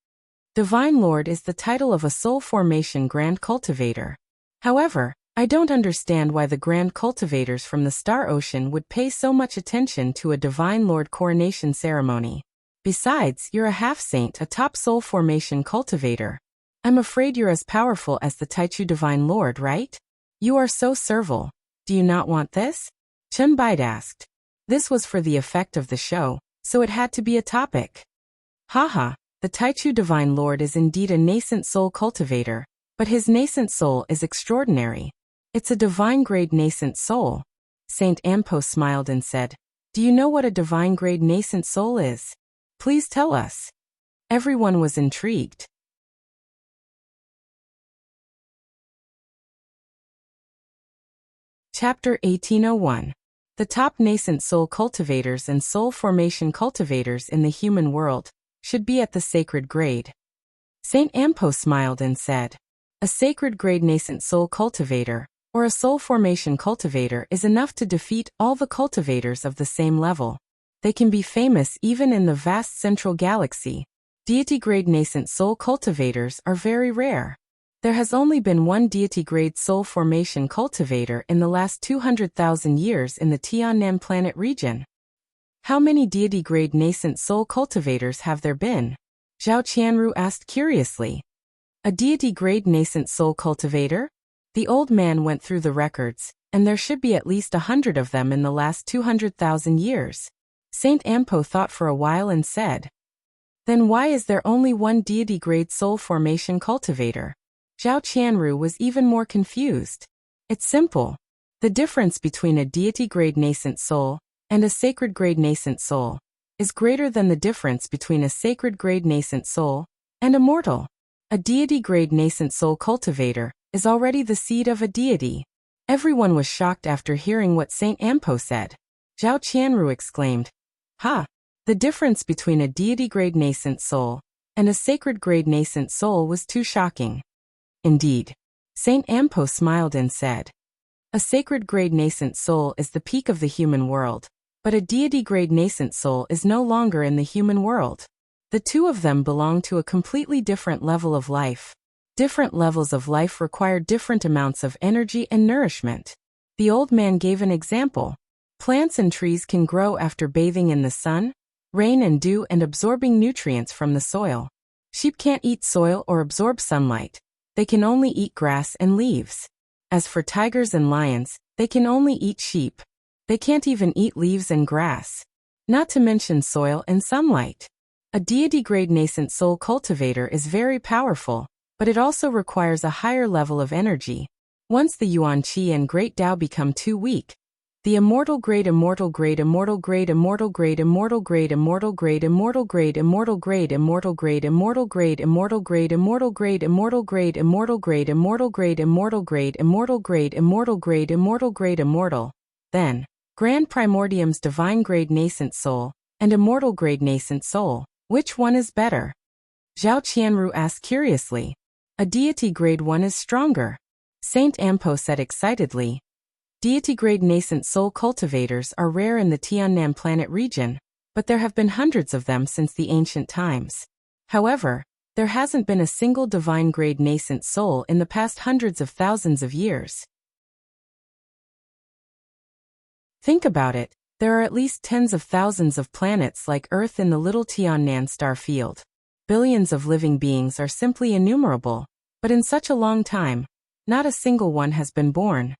Divine Lord is the title of a soul formation grand cultivator. However, I don't understand why the grand cultivators from the Star Ocean would pay so much attention to a Divine Lord coronation ceremony. Besides, you're a half-saint, a top soul formation cultivator. I'm afraid you're as powerful as the Taichu Divine Lord, right? You are so servile. Do you not want this? Chen Bide asked. This was for the effect of the show, so it had to be a topic. Haha, the Taichu Divine Lord is indeed a nascent soul cultivator, but his nascent soul is extraordinary. It's a divine-grade nascent soul. Saint Ampo smiled and said, Do you know what a divine-grade nascent soul is? Please tell us. Everyone was intrigued. Chapter 1801. The top nascent soul cultivators and soul formation cultivators in the human world, should be at the sacred grade. Saint Ampo smiled and said, a sacred grade nascent soul cultivator, or a soul formation cultivator, is enough to defeat all the cultivators of the same level. They can be famous even in the vast central galaxy. Deity-grade nascent soul cultivators are very rare. There has only been one deity-grade soul formation cultivator in the last 200,000 years in the Tiannan planet region. How many deity-grade nascent soul cultivators have there been? Zhao Qianru asked curiously. A deity-grade nascent soul cultivator? The old man went through the records, and there should be at least 100 of them in the last 200,000 years. Saint Ampo thought for a while and said, then why is there only one deity-grade soul formation cultivator? Zhao Qianru was even more confused. It's simple. The difference between a deity-grade nascent soul and a sacred-grade nascent soul is greater than the difference between a sacred-grade nascent soul and a mortal. A deity-grade nascent soul cultivator is already the seed of a deity. Everyone was shocked after hearing what Saint Ampo said. Zhao Qianru exclaimed, ha! The difference between a deity-grade nascent soul and a sacred-grade nascent soul was too shocking. Indeed. Saint Ampo smiled and said, a sacred-grade nascent soul is the peak of the human world, but a deity-grade nascent soul is no longer in the human world. The two of them belong to a completely different level of life. Different levels of life require different amounts of energy and nourishment. The old man gave an example. Plants and trees can grow after bathing in the sun, rain and dew, and absorbing nutrients from the soil. Sheep can't eat soil or absorb sunlight. They can only eat grass and leaves. As for tigers and lions, they can only eat sheep. They can't even eat leaves and grass. Not to mention soil and sunlight. A deity-grade nascent soul cultivator is very powerful, but it also requires a higher level of energy. Once the Yuan Qi and Great Tao become too weak, the immortal grade, immortal grade, immortal grade, immortal grade, immortal grade, immortal grade, immortal grade, immortal grade, immortal grade, immortal grade, immortal grade, immortal grade, immortal grade, immortal grade, immortal grade, immortal grade, immortal grade, immortal grade, immortal grade, immortal. Then, Grand Primordium's divine grade nascent soul and immortal grade nascent soul. Which one is better? Zhao Qianru asked curiously. A deity grade one is stronger. Saint Ampo said excitedly. Deity-grade nascent soul cultivators are rare in the Tiannan planet region, but there have been hundreds of them since the ancient times. However, there hasn't been a single divine-grade nascent soul in the past hundreds of thousands of years. Think about it, there are at least tens of thousands of planets like Earth in the little Tiannan star field. Billions of living beings are simply innumerable, but in such a long time, not a single one has been born.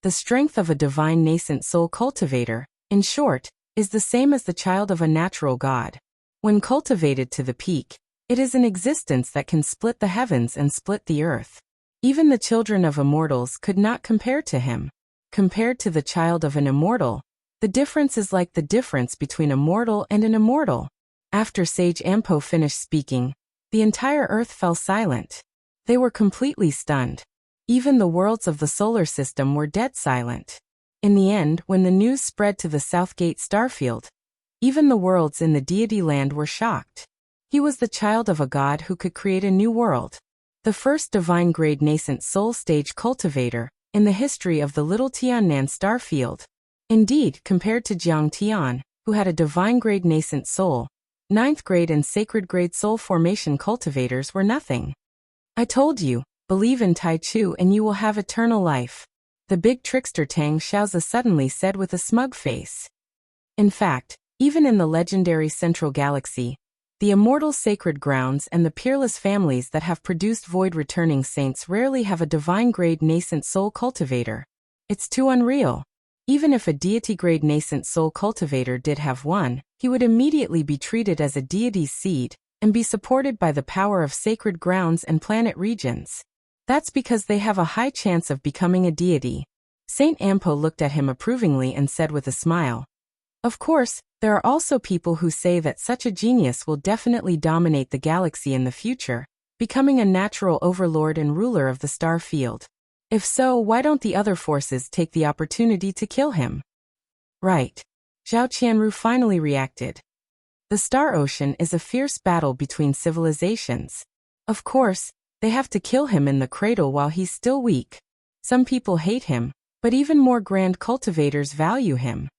The strength of a divine nascent soul cultivator, in short, is the same as the child of a natural god. When cultivated to the peak, it is an existence that can split the heavens and split the earth. Even the children of immortals could not compare to him. Compared to the child of an immortal, the difference is like the difference between a mortal and an immortal. After Sage Ampo finished speaking, the entire earth fell silent. They were completely stunned. Even the worlds of the solar system were dead silent. In the end, when the news spread to the Southgate starfield, even the worlds in the deity land were shocked. He was the child of a god who could create a new world. The first divine-grade nascent soul stage cultivator in the history of the little Tiannan starfield. Indeed, compared to Jiang Tian, who had a divine-grade nascent soul, 9th grade and sacred grade soul formation cultivators were nothing. I told you. Believe in Tai Chu and you will have eternal life. The big trickster Tang Xiaozi suddenly said with a smug face. In fact, even in the legendary Central Galaxy, the immortal sacred grounds and the peerless families that have produced void-returning saints rarely have a divine-grade nascent soul cultivator. It's too unreal. Even if a deity-grade nascent soul cultivator did have one, he would immediately be treated as a deity's seed and be supported by the power of sacred grounds and planet regions. That's because they have a high chance of becoming a deity. Saint Ampo looked at him approvingly and said with a smile. Of course, there are also people who say that such a genius will definitely dominate the galaxy in the future, becoming a natural overlord and ruler of the star field. If so, why don't the other forces take the opportunity to kill him? Right. Zhao Qianru finally reacted. The Star Ocean is a fierce battle between civilizations. Of course, they have to kill him in the cradle while he's still weak. Some people hate him, but even more grand cultivators value him.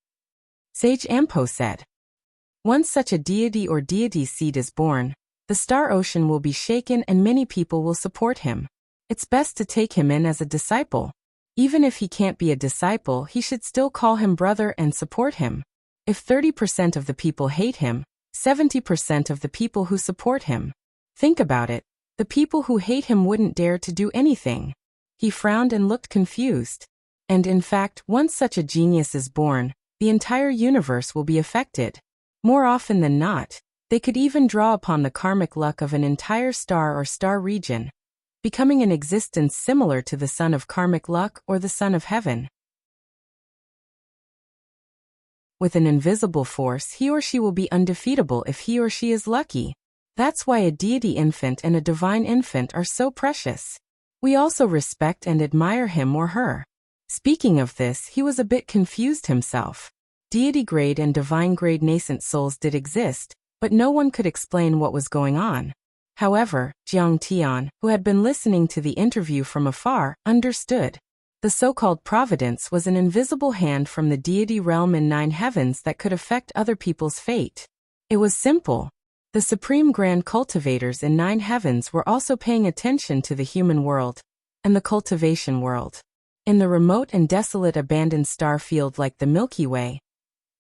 Sage Ampo said. Once such a deity or deity seed is born, the Star Ocean will be shaken and many people will support him. It's best to take him in as a disciple. Even if he can't be a disciple, he should still call him brother and support him. If 30% of the people hate him, 70% of the people who support him. Think about it. The people who hate him wouldn't dare to do anything. He frowned and looked confused. And in fact, once such a genius is born, the entire universe will be affected. More often than not, they could even draw upon the karmic luck of an entire star or star region, becoming an existence similar to the son of karmic luck or the son of heaven. With an invisible force, he or she will be undefeatable if he or she is lucky. That's why a deity infant and a divine infant are so precious. We also respect and admire him or her. Speaking of this, he was a bit confused himself. Deity grade and divine grade nascent souls did exist, but no one could explain what was going on. However, Jiang Tian, who had been listening to the interview from afar, understood. The so-called providence was an invisible hand from the deity realm in 9 heavens that could affect other people's fate. It was simple. The supreme grand cultivators in 9 heavens were also paying attention to the human world and the cultivation world. In the remote and desolate abandoned star field like the Milky Way,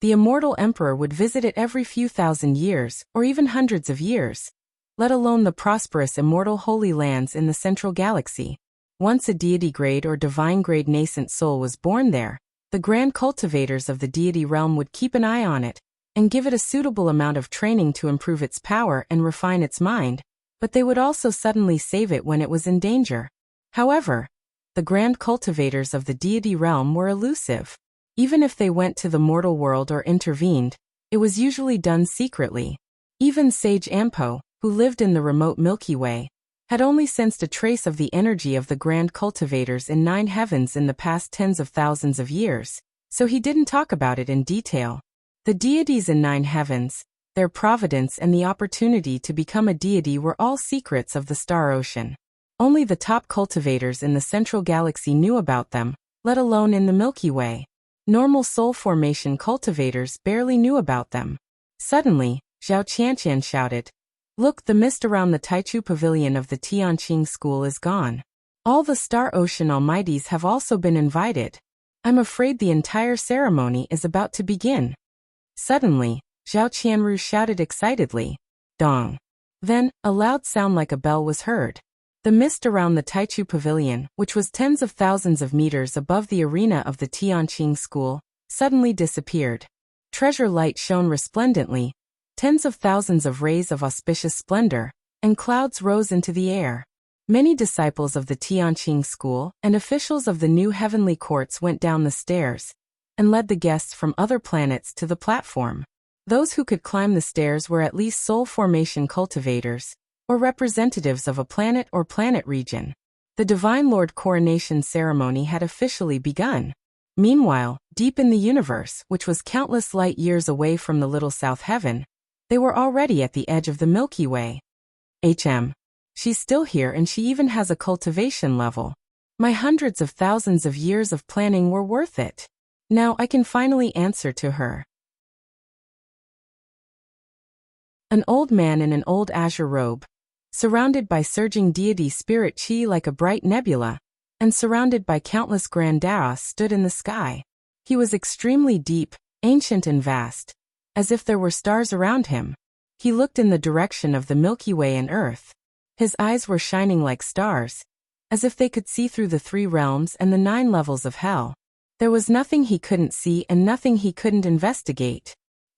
the immortal emperor would visit it every few thousand years or even hundreds of years, let alone the prosperous immortal holy lands in the central galaxy. Once a deity grade or divine grade nascent soul was born there, the grand cultivators of the deity realm would keep an eye on it and give it a suitable amount of training to improve its power and refine its mind, but they would also suddenly save it when it was in danger. However, the grand cultivators of the deity realm were elusive. Even if they went to the mortal world or intervened, it was usually done secretly. Even Sage Ampo, who lived in the remote Milky Way, had only sensed a trace of the energy of the grand cultivators in 9 heavens in the past tens of thousands of years, so he didn't talk about it in detail. The deities in 9 heavens, their providence and the opportunity to become a deity were all secrets of the Star Ocean. Only the top cultivators in the central galaxy knew about them, let alone in the Milky Way. Normal soul formation cultivators barely knew about them. Suddenly, Zhao Qianqian shouted, "Look, the mist around the Taichu Pavilion of the Tianqing School is gone. All the Star Ocean Almighties have also been invited. I'm afraid the entire ceremony is about to begin." Suddenly, Zhao Qianru shouted excitedly, "Dong!" Then, a loud sound like a bell was heard. The mist around the Taichu Pavilion, which was tens of thousands of meters above the arena of the Tianqing School, suddenly disappeared. Treasure light shone resplendently, tens of thousands of rays of auspicious splendor, and clouds rose into the air. Many disciples of the Tianqing School and officials of the new heavenly courts went down the stairs and led the guests from other planets to the platform. Those who could climb the stairs were at least soul formation cultivators, or representatives of a planet or planet region. The Divine Lord coronation ceremony had officially begun. Meanwhile, deep in the universe, which was countless light years away from the Little South Heaven, they were already at the edge of the Milky Way. She's still here and she even has a cultivation level. My hundreds of thousands of years of planning were worth it. Now I can finally answer to her. An old man in an old azure robe, surrounded by surging deity spirit chi like a bright nebula, and surrounded by countless grand daos stood in the sky. He was extremely deep, ancient and vast, as if there were stars around him. He looked in the direction of the Milky Way and Earth. His eyes were shining like stars, as if they could see through the 3 realms and the 9 levels of hell. There was nothing he couldn't see and nothing he couldn't investigate.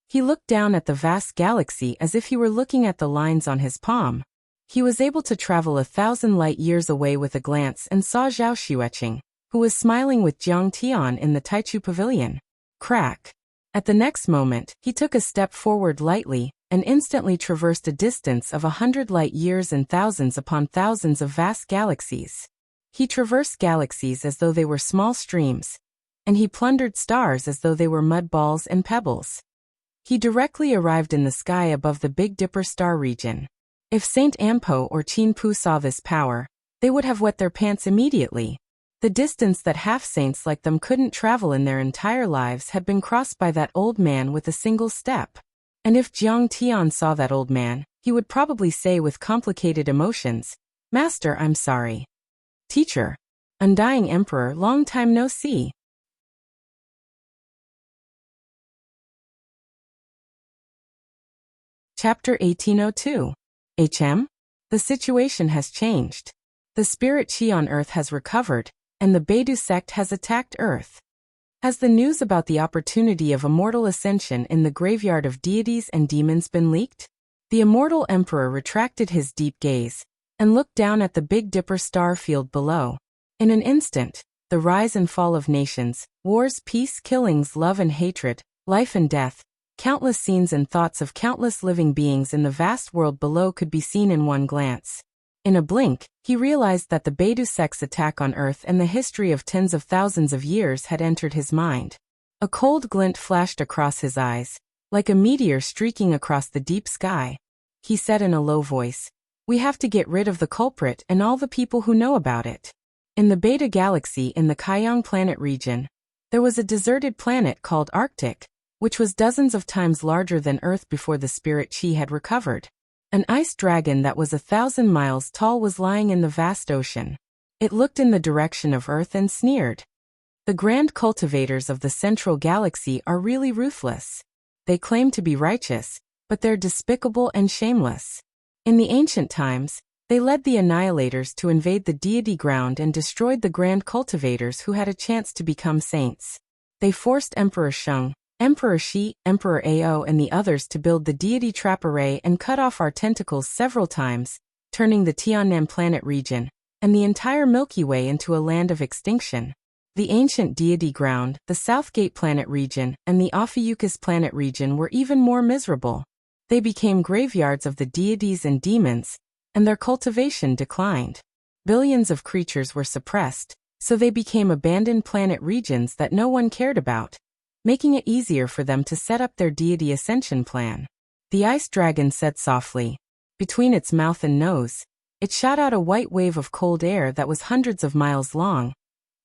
He looked down at the vast galaxy as if he were looking at the lines on his palm. He was able to travel 1,000 light years away with a glance and saw Zhao Xueqing, who was smiling with Jiang Tian in the Taichu Pavilion. Crack. At the next moment, he took a step forward lightly and instantly traversed a distance of 100 light years and thousands upon thousands of vast galaxies. He traversed galaxies as though they were small streams, and he plundered stars as though they were mud balls and pebbles. He directly arrived in the sky above the Big Dipper star region. If Saint Ampo or Qin Pu saw this power, they would have wet their pants immediately. The distance that half-saints like them couldn't travel in their entire lives had been crossed by that old man with a single step. And if Jiang Tian saw that old man, he would probably say with complicated emotions, "Master, I'm sorry." Teacher. Undying Emperor, long time no see. Chapter 1802. The situation has changed. The spirit chi on Earth has recovered, and the Beidou sect has attacked Earth. Has the news about the opportunity of immortal ascension in the graveyard of deities and demons been leaked? The immortal emperor retracted his deep gaze and looked down at the Big Dipper star field below. In an instant, the rise and fall of nations, wars, peace, killings, love and hatred, life and death, countless scenes and thoughts of countless living beings in the vast world below could be seen in one glance. In a blink, he realized that the Beidou sect's attack on Earth and the history of tens of thousands of years had entered his mind. A cold glint flashed across his eyes, like a meteor streaking across the deep sky. He said in a low voice, "We have to get rid of the culprit and all the people who know about it." In the Beta Galaxy in the Kaiyang planet region, there was a deserted planet called Arctic, which was dozens of times larger than Earth before the spirit chi had recovered. An ice dragon that was 1,000 miles tall was lying in the vast ocean. It looked in the direction of Earth and sneered. The grand cultivators of the central galaxy are really ruthless. They claim to be righteous, but they're despicable and shameless. In the ancient times, they led the annihilators to invade the deity ground and destroyed the grand cultivators who had a chance to become saints. They forced Emperor Sheng, Emperor Shi, Emperor Ao and the others to build the deity trap array and cut off our tentacles several times, turning the Tiannam planet region and the entire Milky Way into a land of extinction. The ancient deity ground, the Southgate planet region, and the Ophiuchus planet region were even more miserable. They became graveyards of the deities and demons, and their cultivation declined. Billions of creatures were suppressed, so they became abandoned planet regions that no one cared about, making it easier for them to set up their deity ascension plan. The ice dragon said softly. Between its mouth and nose, it shot out a white wave of cold air that was hundreds of miles long,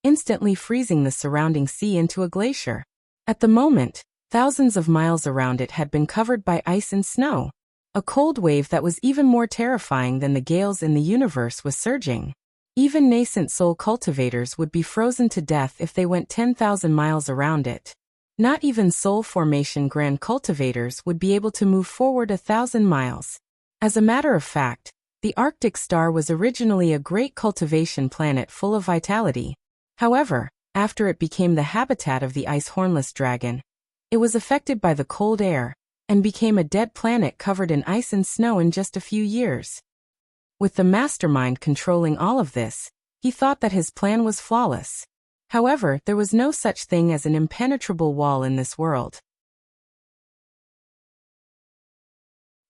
instantly freezing the surrounding sea into a glacier. At the moment, thousands of miles around it had been covered by ice and snow. A cold wave that was even more terrifying than the gales in the universe was surging. Even nascent soul cultivators would be frozen to death if they went 10,000 miles around it. Not even soul formation grand cultivators would be able to move forward 1,000 miles. As a matter of fact, the Arctic star was originally a great cultivation planet full of vitality. However, after it became the habitat of the ice hornless dragon, it was affected by the cold air and became a dead planet covered in ice and snow in just a few years. With the mastermind controlling all of this, he thought that his plan was flawless. However, there was no such thing as an impenetrable wall in this world.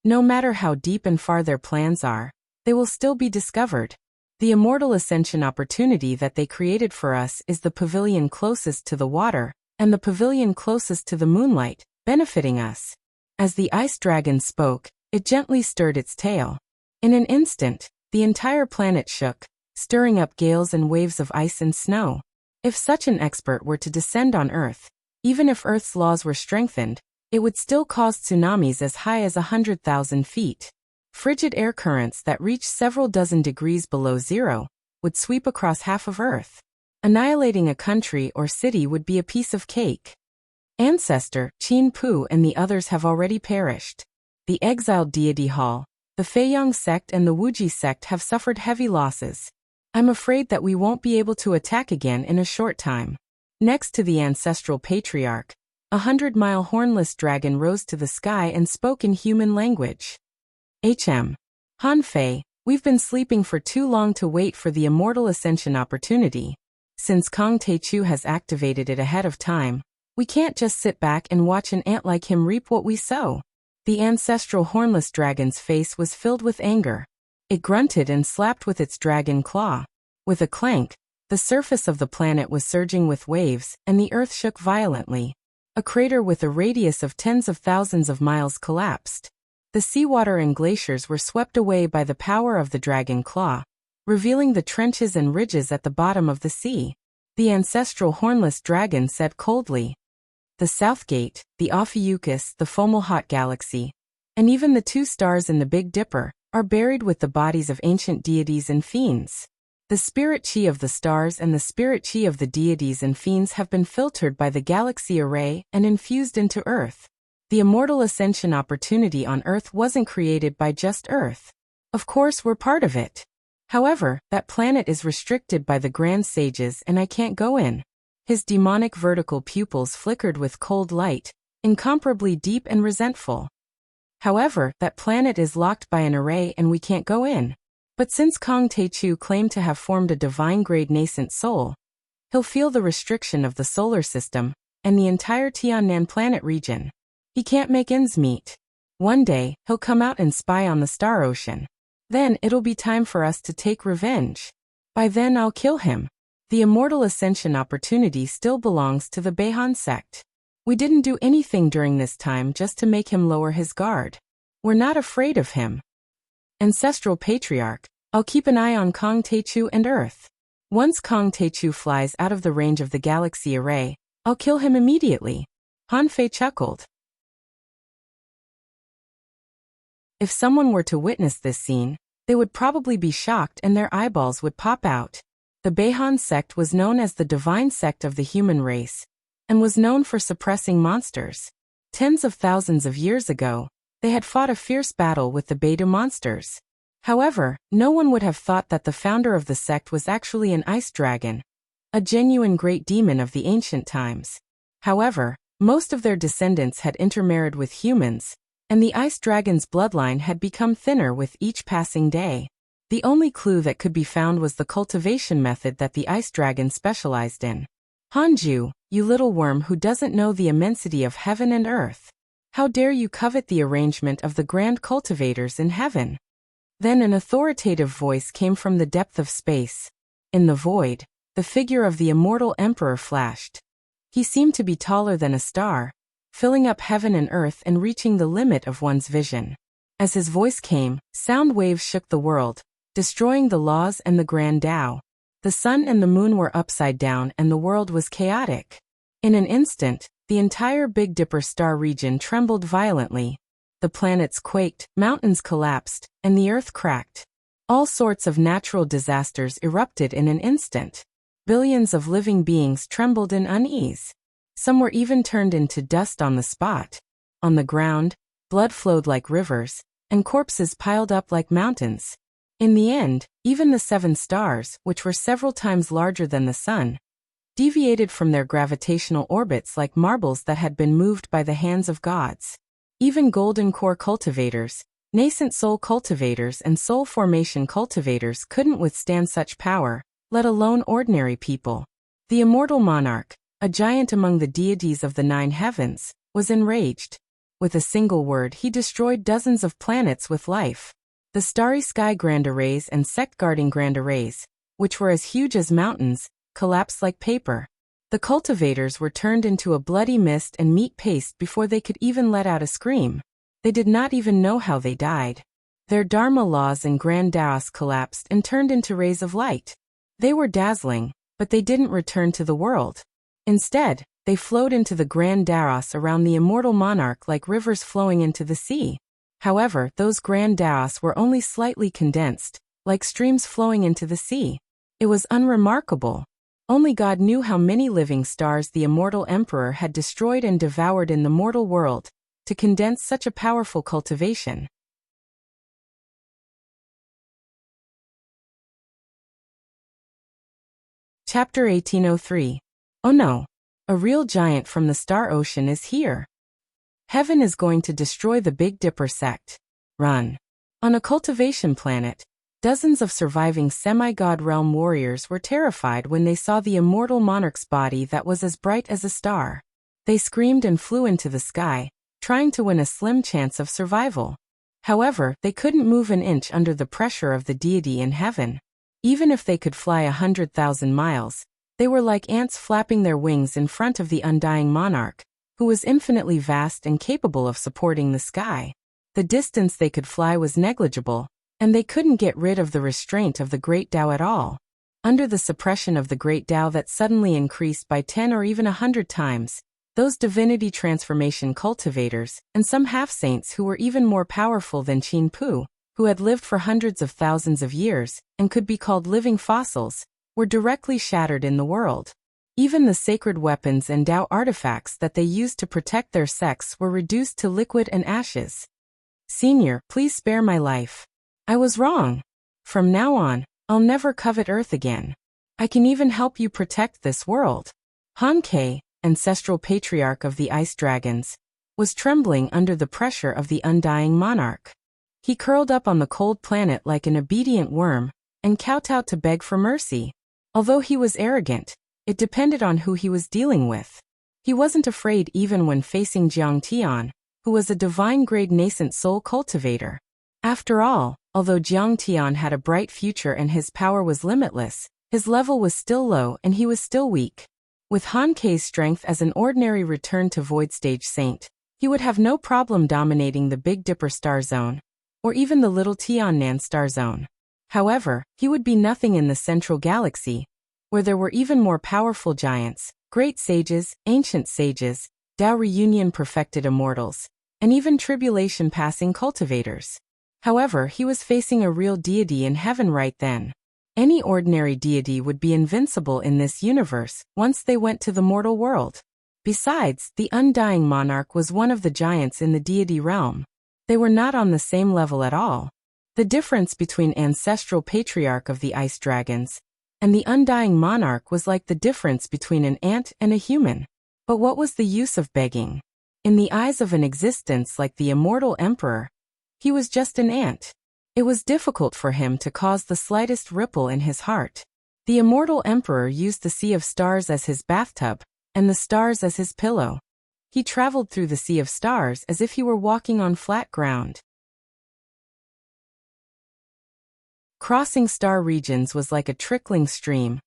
No matter how deep and far their plans are, they will still be discovered. The immortal ascension opportunity that they created for us is the pavilion closest to the water, and the pavilion closest to the moonlight, benefiting us. As the ice dragon spoke, it gently stirred its tail. In an instant, the entire planet shook, stirring up gales and waves of ice and snow. If such an expert were to descend on Earth, even if Earth's laws were strengthened, it would still cause tsunamis as high as 100,000 feet. Frigid air currents that reach several dozen degrees below zero would sweep across half of Earth. Annihilating a country or city would be a piece of cake. Ancestor, Qin Pu and the others have already perished. The exiled deity hall, the Feiyang sect and the Wuji sect have suffered heavy losses. I'm afraid that we won't be able to attack again in a short time. Next to the ancestral patriarch, 100-mile hornless dragon rose to the sky and spoke in human language. Han Fei, we've been sleeping for too long to wait for the immortal ascension opportunity. Since Kong Teichu has activated it ahead of time, we can't just sit back and watch an ant like him reap what we sow. The ancestral hornless dragon's face was filled with anger. It grunted and slapped with its dragon claw. With a clank, the surface of the planet was surging with waves, and the earth shook violently. A crater with a radius of tens of thousands of miles collapsed. The seawater and glaciers were swept away by the power of the dragon claw, revealing the trenches and ridges at the bottom of the sea. The ancestral hornless dragon said coldly. The South Gate, the Ophiuchus, the Fomalhaut galaxy, and even the 2 stars in the Big Dipper, are buried with the bodies of ancient deities and fiends. The spirit chi of the stars and the spirit chi of the deities and fiends have been filtered by the galaxy array and infused into Earth. The immortal ascension opportunity on Earth wasn't created by just Earth. Of course, we're part of it. However, that planet is restricted by the grand sages and I can't go in. His demonic vertical pupils flickered with cold light, incomparably deep and resentful. However, that planet is locked by an array and we can't go in. But since Kong Techu claimed to have formed a divine-grade nascent soul, he'll feel the restriction of the solar system and the entire Tiannan planet region. He can't make ends meet. One day, he'll come out and spy on the star ocean. Then it'll be time for us to take revenge. By then I'll kill him. The immortal ascension opportunity still belongs to the Beihan sect. We didn't do anything during this time just to make him lower his guard. We're not afraid of him. Ancestral Patriarch, I'll keep an eye on Kong Techu and Earth. Once Kong Techu flies out of the range of the galaxy array, I'll kill him immediately. Han Fei chuckled. If someone were to witness this scene, they would probably be shocked and their eyeballs would pop out. The Beihan sect was known as the divine sect of the human race, and was known for suppressing monsters. Tens of thousands of years ago, they had fought a fierce battle with the Beidu monsters. However, no one would have thought that the founder of the sect was actually an ice dragon, a genuine great demon of the ancient times. However, most of their descendants had intermarried with humans, and the ice dragon's bloodline had become thinner with each passing day. The only clue that could be found was the cultivation method that the ice dragon specialized in. Hanju, you little worm who doesn't know the immensity of heaven and earth. How dare you covet the arrangement of the grand cultivators in heaven? Then an authoritative voice came from the depth of space. In the void, the figure of the immortal emperor flashed. He seemed to be taller than a star, filling up heaven and earth and reaching the limit of one's vision. As his voice came, sound waves shook the world, destroying the laws and the grand Tao. The sun and the moon were upside down and the world was chaotic. In an instant, the entire Big Dipper star region trembled violently. The planets quaked, mountains collapsed, and the earth cracked. All sorts of natural disasters erupted in an instant. Billions of living beings trembled in unease. Some were even turned into dust on the spot. On the ground, blood flowed like rivers, and corpses piled up like mountains. In the end, even the 7 stars, which were several times larger than the sun, deviated from their gravitational orbits like marbles that had been moved by the hands of gods. Even golden core cultivators, nascent soul cultivators and soul formation cultivators couldn't withstand such power, let alone ordinary people. The immortal monarch, a giant among the deities of the 9 heavens, was enraged. With a single word he destroyed dozens of planets with life. The starry sky grand arrays and sect-guarding grand arrays, which were as huge as mountains, collapsed like paper. The cultivators were turned into a bloody mist and meat paste before they could even let out a scream. They did not even know how they died. Their Dharma laws and grand Taos collapsed and turned into rays of light. They were dazzling, but they didn't return to the world. Instead, they flowed into the grand Taos around the immortal monarch like rivers flowing into the sea. However, those grand Taos were only slightly condensed, like streams flowing into the sea. It was unremarkable. Only God knew how many living stars the immortal emperor had destroyed and devoured in the mortal world, to condense such a powerful cultivation. Chapter 1803. Oh no! A real giant from the star ocean is here. Heaven is going to destroy the Big Dipper sect. Run. On a cultivation planet, dozens of surviving semi-god realm warriors were terrified when they saw the immortal monarch's body that was as bright as a star. They screamed and flew into the sky, trying to win a slim chance of survival. However, they couldn't move an inch under the pressure of the deity in heaven. Even if they could fly 100,000 miles, they were like ants flapping their wings in front of the undying monarch, who who was infinitely vast and capable of supporting the sky. The distance they could fly was negligible, and they couldn't get rid of the restraint of the Great Tao at all. Under the suppression of the Great Tao that suddenly increased by 10 or even 100 times, those divinity transformation cultivators, and some half-saints who were even more powerful than Qin Pu, who had lived for hundreds of thousands of years, and could be called living fossils, were directly shattered in the world. Even the sacred weapons and Tao artifacts that they used to protect their sects were reduced to liquid and ashes. Senior, please spare my life. I was wrong. From now on, I'll never covet Earth again. I can even help you protect this world. Han Ke, ancestral patriarch of the ice dragons, was trembling under the pressure of the undying monarch. He curled up on the cold planet like an obedient worm, and kowtowed to beg for mercy. Although he was arrogant, it depended on who he was dealing with. He wasn't afraid even when facing Jiang Tian, who was a divine-grade nascent soul cultivator. After all, although Jiang Tian had a bright future and his power was limitless, his level was still low and he was still weak. With Han Ke's strength as an ordinary return to Void Stage Saint, he would have no problem dominating the Big Dipper star zone, or even the Little Tiannan star zone. However, he would be nothing in the central galaxy, where there were even more powerful giants, great sages, ancient sages, Tao reunion perfected immortals, and even tribulation-passing cultivators. However, he was facing a real deity in heaven right then. Any ordinary deity would be invincible in this universe once they went to the mortal world. Besides, the undying monarch was one of the giants in the deity realm. They were not on the same level at all. The difference between ancestral patriarch of the ice dragons and the undying monarch was like the difference between an ant and a human. But what was the use of begging? In the eyes of an existence like the immortal emperor, he was just an ant. It was difficult for him to cause the slightest ripple in his heart. The immortal emperor used the sea of stars as his bathtub, and the stars as his pillow. He traveled through the sea of stars as if he were walking on flat ground. Crossing star regions was like a trickling stream,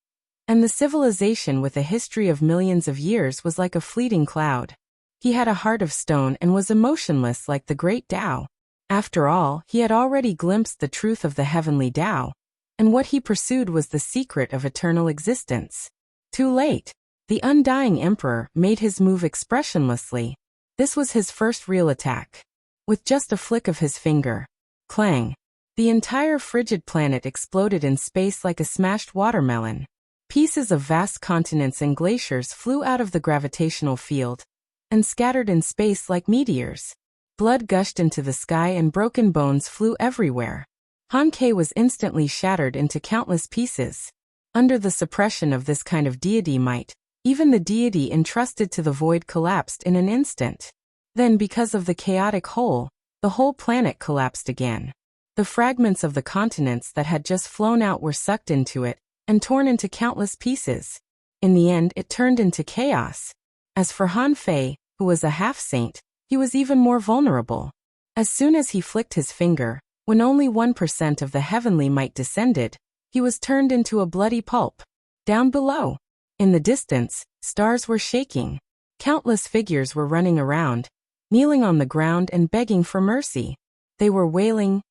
and the civilization with a history of millions of years was like a fleeting cloud. He had a heart of stone and was emotionless like the great Tao. After all, he had already glimpsed the truth of the heavenly Tao, and what he pursued was the secret of eternal existence. Too late. The undying emperor made his move expressionlessly. This was his first real attack. With just a flick of his finger, clang, the entire frigid planet exploded in space like a smashed watermelon. Pieces of vast continents and glaciers flew out of the gravitational field and scattered in space like meteors. Blood gushed into the sky and broken bones flew everywhere. Han Ke was instantly shattered into countless pieces. Under the suppression of this kind of deity might, even the deity entrusted to the void collapsed in an instant. Then, because of the chaotic whole, the whole planet collapsed again. The fragments of the continents that had just flown out were sucked into it and torn into countless pieces. In the end, it turned into chaos. As for Han Fei, who was a half-saint, he was even more vulnerable. As soon as he flicked his finger, when only 1% of the heavenly might descended, he was turned into a bloody pulp. Down below, in the distance, stars were shaking. Countless figures were running around, kneeling on the ground and begging for mercy. They were wailing,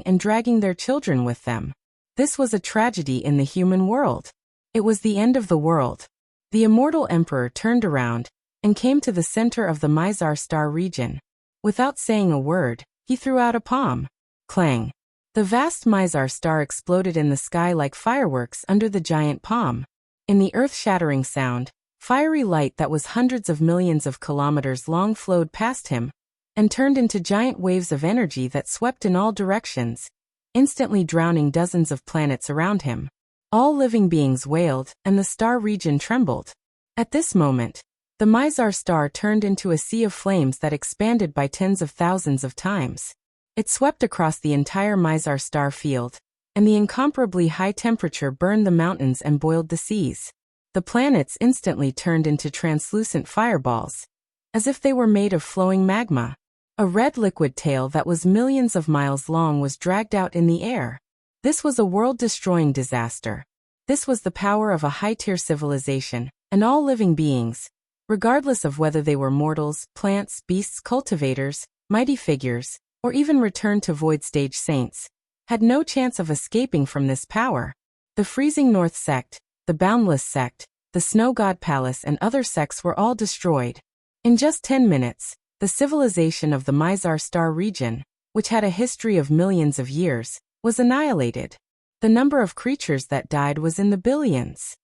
and dragging their children with them. This was a tragedy in the human world. It was the end of the world. The immortal emperor turned around and came to the center of the Mizar star region. Without saying a word, he threw out a palm. Clang. The vast Mizar star exploded in the sky like fireworks under the giant palm. In the earth-shattering sound, fiery light that was hundreds of millions of kilometers long flowed past him and turned into giant waves of energy that swept in all directions, instantly drowning dozens of planets around him. All living beings wailed, and the star region trembled. At this moment, the Mizar star turned into a sea of flames that expanded by tens of thousands of times. It swept across the entire Mizar star field, and the incomparably high temperature burned the mountains and boiled the seas. The planets instantly turned into translucent fireballs, as if they were made of flowing magma. A red liquid tail that was millions of miles long was dragged out in the air. This was a world-destroying disaster. This was the power of a high-tier civilization, and all living beings, Regardless of whether they were mortals, plants, beasts, cultivators, mighty figures, or even returned to void stage saints, had no chance of escaping from this power. The Freezing North sect, the Boundless sect, the Snow God Palace and other sects were all destroyed. In just 10 minutes, the civilization of the Mizar star region, which had a history of millions of years, was annihilated. The number of creatures that died was in the billions.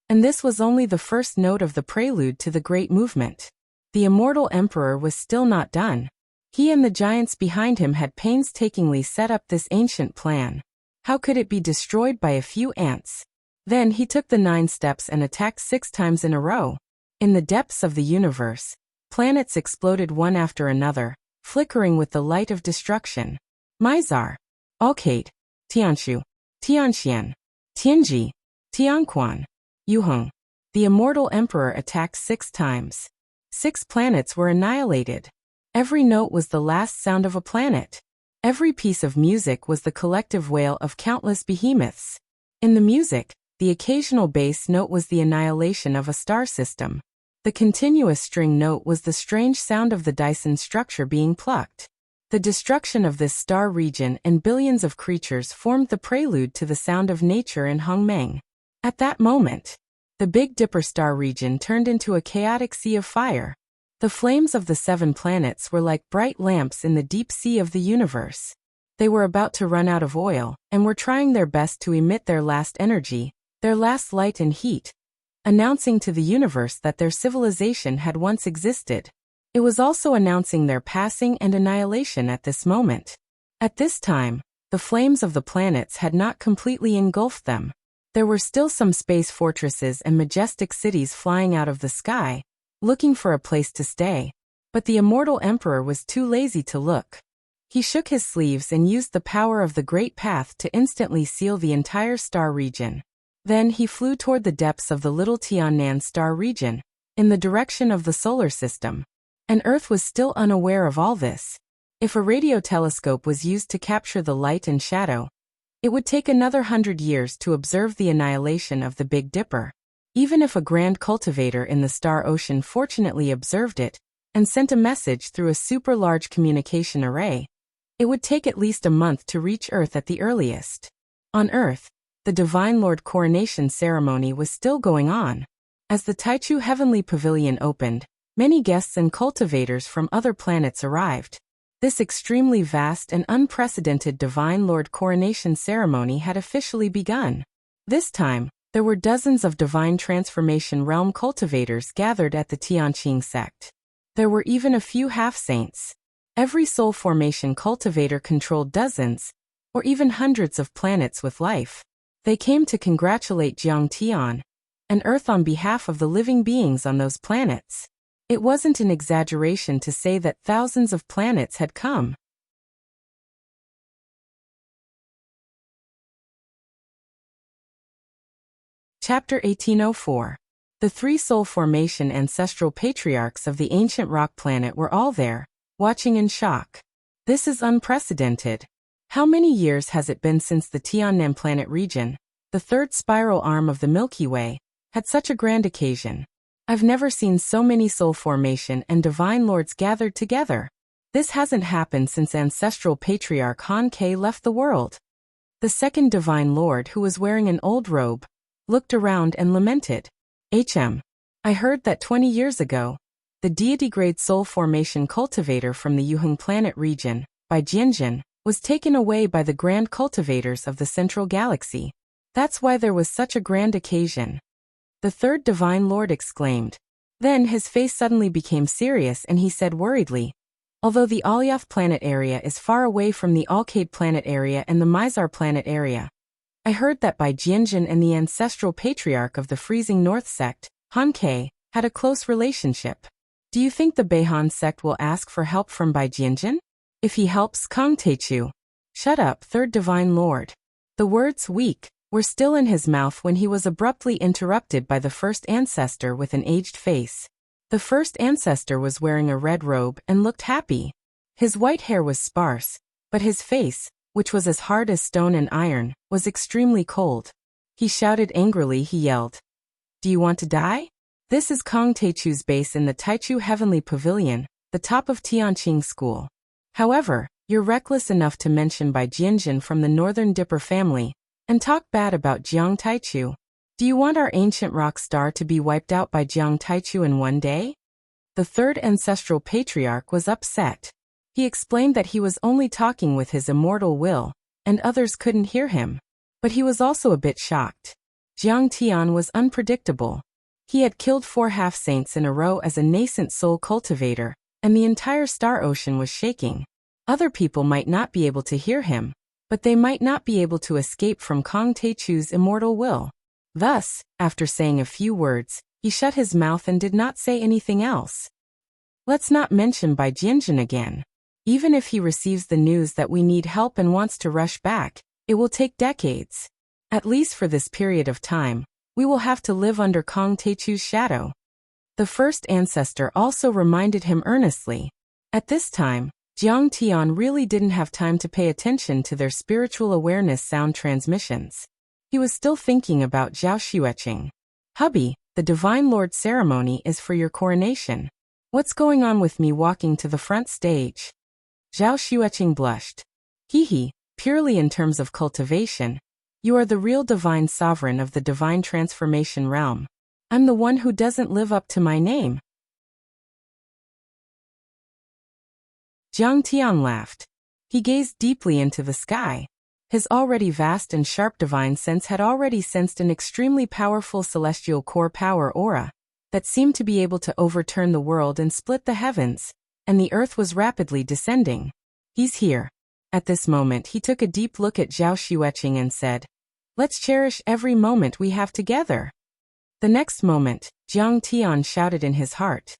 And this was only the first note of the prelude to the Great Movement. The immortal emperor was still not done. He and the giants behind him had painstakingly set up this ancient plan. How could it be destroyed by a few ants? Then he took the 9 steps and attacked 6 times in a row. In the depths of the universe, planets exploded one after another, flickering with the light of destruction. Mizar, Alkate, Tianshu, Tianxian, Tianji, Tianquan, Yuheng. The immortal emperor attacked 6 times. 6 planets were annihilated. Every note was the last sound of a planet. Every piece of music was the collective wail of countless behemoths. In the music, the occasional bass note was the annihilation of a star system. The continuous string note was the strange sound of the Dyson structure being plucked. The destruction of this star region and billions of creatures formed the prelude to the sound of nature in Hongmeng. At that moment, the Big Dipper star region turned into a chaotic sea of fire. The flames of the 7 planets were like bright lamps in the deep sea of the universe. They were about to run out of oil, and were trying their best to emit their last energy, their last light and heat, announcing to the universe that their civilization had once existed. It was also announcing their passing and annihilation at this moment. At this time, the flames of the planets had not completely engulfed them. There were still some space fortresses and majestic cities flying out of the sky, looking for a place to stay. But the immortal emperor was too lazy to look. He shook his sleeves and used the power of the Great Path to instantly seal the entire star region. Then he flew toward the depths of the Little Tiannan star region, in the direction of the solar system. And Earth was still unaware of all this. If a radio telescope was used to capture the light and shadow, it would take another 100 years to observe the annihilation of the Big Dipper. Even if a grand cultivator in the star ocean fortunately observed it, and sent a message through a super-large communication array, it would take at least a month to reach Earth at the earliest. On Earth, the Divine Lord coronation ceremony was still going on. As the Taichu Heavenly Pavilion opened, many guests and cultivators from other planets arrived. This extremely vast and unprecedented Divine Lord coronation ceremony had officially begun. This time, there were dozens of Divine Transformation Realm cultivators gathered at the Tianqing sect. There were even a few half-saints. Every soul formation cultivator controlled dozens, or even hundreds of planets with life. They came to congratulate Jiang Tian and Earth on behalf of the living beings on those planets. It wasn't an exaggeration to say that thousands of planets had come. Chapter 1804. The 3 soul formation ancestral patriarchs of the ancient rock planet were all there, watching in shock. This is unprecedented. How many years has it been since the Tiannan planet region, the 3rd spiral arm of the Milky Way, had such a grand occasion? I've never seen so many soul formation and divine lords gathered together. This hasn't happened since ancestral patriarch Han Ke left the world. The 2nd divine lord, who was wearing an old robe, looked around and lamented. I heard that 20 years ago, the deity-grade soul formation cultivator from the Yuheng planet region, Bai Jianjin, was taken away by the grand cultivators of the central galaxy. That's why there was such a grand occasion. The 3rd divine lord exclaimed. Then his face suddenly became serious and he said worriedly, although the Alyath planet area is far away from the Alkade planet area and the Mizar planet area, I heard that Bai Jianjin and the ancestral patriarch of the Freezing North sect, Han Ke, had a close relationship. Do you think the Beihan sect will ask for help from Bai Jianjin? If he helps Kang Teichu. Shut up, 3rd divine lord. The words weak were still in his mouth when he was abruptly interrupted by the 1st ancestor with an aged face. The 1st ancestor was wearing a red robe and looked happy. His white hair was sparse, but his face, which was as hard as stone and iron, was extremely cold. He shouted angrily, he yelled. Do you want to die? This is Kong Taichu's base in the Taichu Heavenly Pavilion, the top of Tianqing School. However, you're reckless enough to mention Bai Jianjin from the Northern Dipper family, and talk bad about Jiang Taichu. Do you want our ancient rock star to be wiped out by Jiang Taichu in one day? The third ancestral patriarch was upset. He explained that he was only talking with his immortal will, and others couldn't hear him. But he was also a bit shocked. Jiang Tian was unpredictable. He had killed 4 half-saints in a row as a nascent soul cultivator, and the entire star ocean was shaking. Other people might not be able to hear him, but they might not be able to escape from Kong Taichu's immortal will. Thus, after saying a few words, he shut his mouth and did not say anything else. Let's not mention Bai Jianjin again. Even if he receives the news that we need help and wants to rush back, it will take decades. At least for this period of time, we will have to live under Kong Taichu's shadow. The first ancestor also reminded him earnestly. At this time, Jiang Tian really didn't have time to pay attention to their spiritual awareness sound transmissions. He was still thinking about Zhao Xueqing. Hubby, the Divine Lord ceremony is for your coronation. What's going on with me walking to the front stage? Zhao Xueqing blushed. Hee, purely in terms of cultivation, you are the real divine sovereign of the divine transformation realm. I'm the one who doesn't live up to my name. Jiang Tian laughed. He gazed deeply into the sky. His already vast and sharp divine sense had already sensed an extremely powerful celestial core power aura that seemed to be able to overturn the world and split the heavens, and the earth was rapidly descending. He's here. At this moment he took a deep look at Zhao Xueqing and said, let's cherish every moment we have together. The next moment, Jiang Tian shouted in his heart.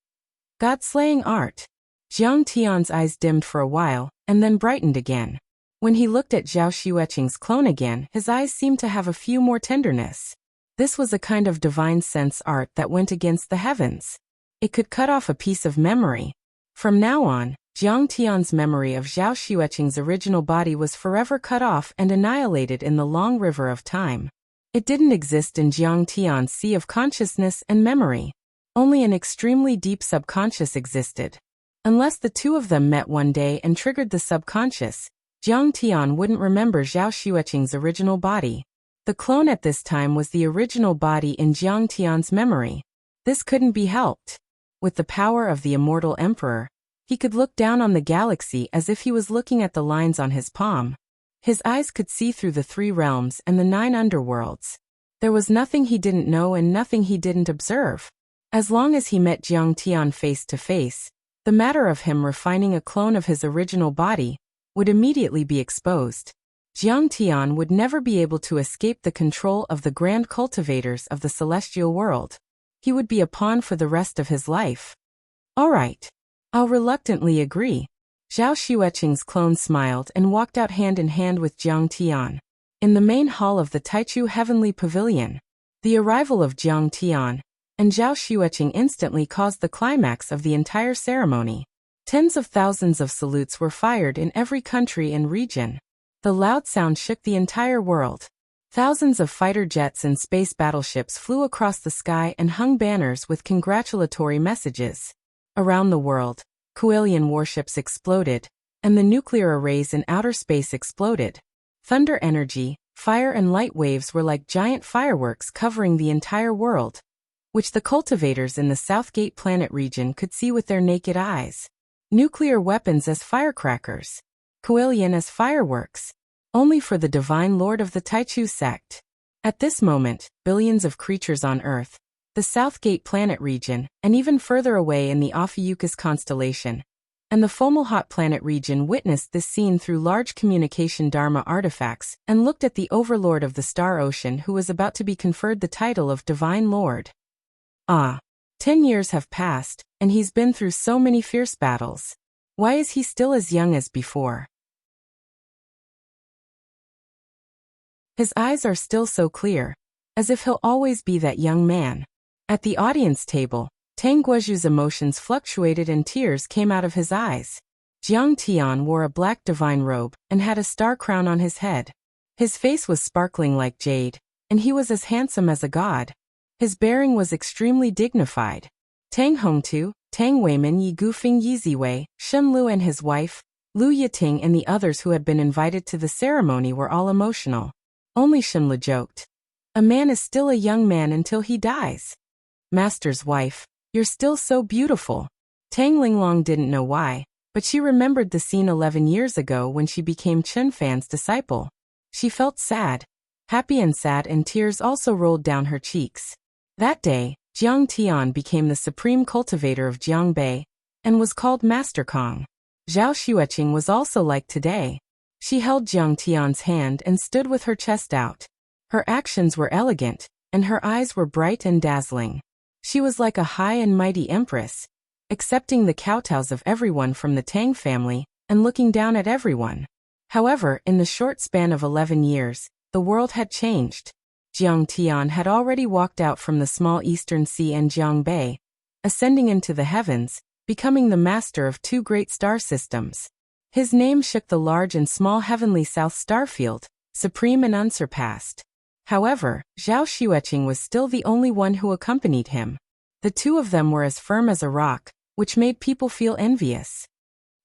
God-slaying art. Jiang Tian's eyes dimmed for a while, and then brightened again. When he looked at Zhao Xueqing's clone again, his eyes seemed to have a few more tenderness. This was a kind of divine sense art that went against the heavens. It could cut off a piece of memory. From now on, Jiang Tian's memory of Zhao Xueqing's original body was forever cut off and annihilated in the long river of time. It didn't exist in Jiang Tian's sea of consciousness and memory. Only an extremely deep subconscious existed. Unless the two of them met one day and triggered the subconscious, Jiang Tian wouldn't remember Zhao Xueqing's original body. The clone at this time was the original body in Jiang Tian's memory. This couldn't be helped. With the power of the immortal emperor, he could look down on the galaxy as if he was looking at the lines on his palm. His eyes could see through the 3 realms and the 9 underworlds. There was nothing he didn't know and nothing he didn't observe. As long as he met Jiang Tian face to face, the matter of him refining a clone of his original body would immediately be exposed. Jiang Tian would never be able to escape the control of the grand cultivators of the celestial world. He would be a pawn for the rest of his life. All right. I'll reluctantly agree. Zhao Xueqing's clone smiled and walked out hand in hand with Jiang Tian. In the main hall of the Taichu Heavenly Pavilion, the arrival of Jiang Tian and Zhao Xueqing instantly caused the climax of the entire ceremony. Tens of thousands of salutes were fired in every country and region. The loud sound shook the entire world. Thousands of fighter jets and space battleships flew across the sky and hung banners with congratulatory messages. Around the world, Kuelian warships exploded, and the nuclear arrays in outer space exploded. Thunder energy, fire and light waves were like giant fireworks covering the entire world, which the cultivators in the Southgate planet region could see with their naked eyes. Nuclear weapons as firecrackers. Kuelian as fireworks. Only for the Divine Lord of the Taichu sect. At this moment, billions of creatures on Earth, the Southgate planet region, and even further away in the Ophiuchus constellation, and the Fomalhaut planet region witnessed this scene through large communication Dharma artifacts and looked at the overlord of the Star Ocean who was about to be conferred the title of Divine Lord. 10 years have passed, and he's been through so many fierce battles. Why is he still as young as before? His eyes are still so clear, as if he'll always be that young man. At the audience table, Tang Guozhu's emotions fluctuated and tears came out of his eyes. Jiang Tian wore a black divine robe and had a star crown on his head. His face was sparkling like jade, and he was as handsome as a god. His bearing was extremely dignified. Tang Hongtu, Tang Weiman Yi Gufing Yi Ziwei, Shen Lu and his wife, Lu Yiting and the others who had been invited to the ceremony were all emotional. Only Shen Lu joked. A man is still a young man until he dies. Master's wife, you're still so beautiful. Tang Linglong didn't know why, but she remembered the scene 11 years ago when she became Chen Fan's disciple. She felt sad. Happy and sad, and tears also rolled down her cheeks. That day, Jiang Tian became the supreme cultivator of Jiangbei and was called Master Kong. Zhao Xueqing was also like today. She held Jiang Tian's hand and stood with her chest out. Her actions were elegant, and her eyes were bright and dazzling. She was like a high and mighty empress, accepting the kowtows of everyone from the Tang family and looking down at everyone. However, in the short span of 11 years, the world had changed. Jiang Tian had already walked out from the small Eastern Sea and Jiangbei, ascending into the heavens, becoming the master of 2 great star systems. His name shook the large and small heavenly south star field, supreme and unsurpassed. However, Zhao Xueqing was still the only one who accompanied him. The two of them were as firm as a rock, which made people feel envious.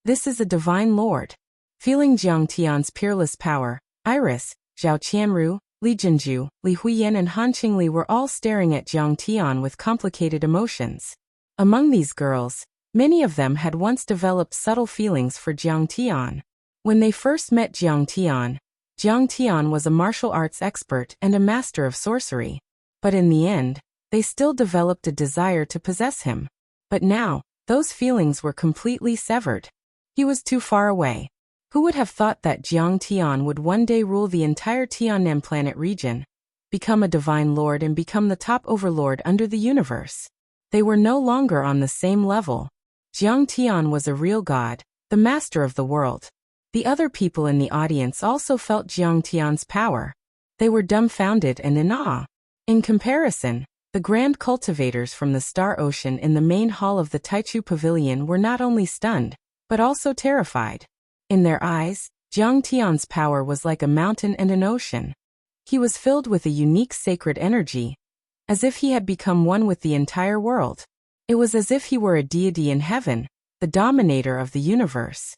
This is a divine lord. Feeling Jiang Tian's peerless power, Iris, Zhao Qianru, Li Jinju, Li Huiyan and Han Qingli were all staring at Jiang Tian with complicated emotions. Among these girls, many of them had once developed subtle feelings for Jiang Tian. When they first met Jiang Tian was a martial arts expert and a master of sorcery. But in the end, they still developed a desire to possess him. But now, those feelings were completely severed. He was too far away. Who would have thought that Jiang Tian would one day rule the entire Tiannan planet region, become a divine lord and become the top overlord under the universe? They were no longer on the same level. Jiang Tian was a real god, the master of the world. The other people in the audience also felt Jiang Tian's power. They were dumbfounded and in awe. In comparison, the grand cultivators from the Star Ocean in the main hall of the Taichu Pavilion were not only stunned, but also terrified. In their eyes, Jiang Tian's power was like a mountain and an ocean. He was filled with a unique sacred energy, as if he had become one with the entire world. It was as if he were a deity in heaven, the dominator of the universe.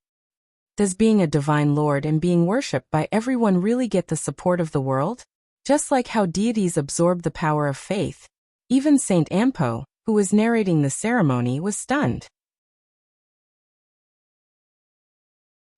Does being a divine lord and being worshipped by everyone really get the support of the world? Just like how deities absorb the power of faith. Even Saint Ampo, who was narrating the ceremony, was stunned.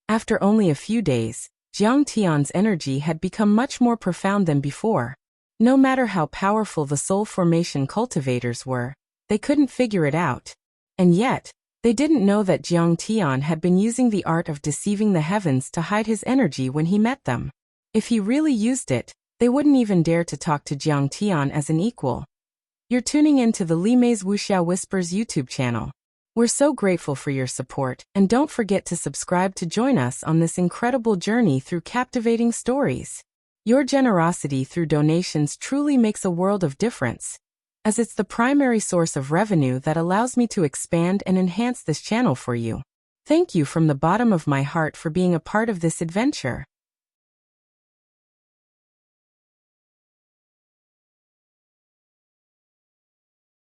After only a few days, Jiang Tian's energy had become much more profound than before. No matter how powerful the soul formation cultivators were, they couldn't figure it out. And yet, they didn't know that Jiang Tian had been using the art of deceiving the heavens to hide his energy when he met them. If he really used it, they wouldn't even dare to talk to Jiang Tian as an equal. You're tuning into the Li Mei's Wuxia Whispers YouTube channel. We're so grateful for your support, and don't forget to subscribe to join us on this incredible journey through captivating stories. Your generosity through donations truly makes a world of difference, as it's the primary source of revenue that allows me to expand and enhance this channel for you. Thank you from the bottom of my heart for being a part of this adventure.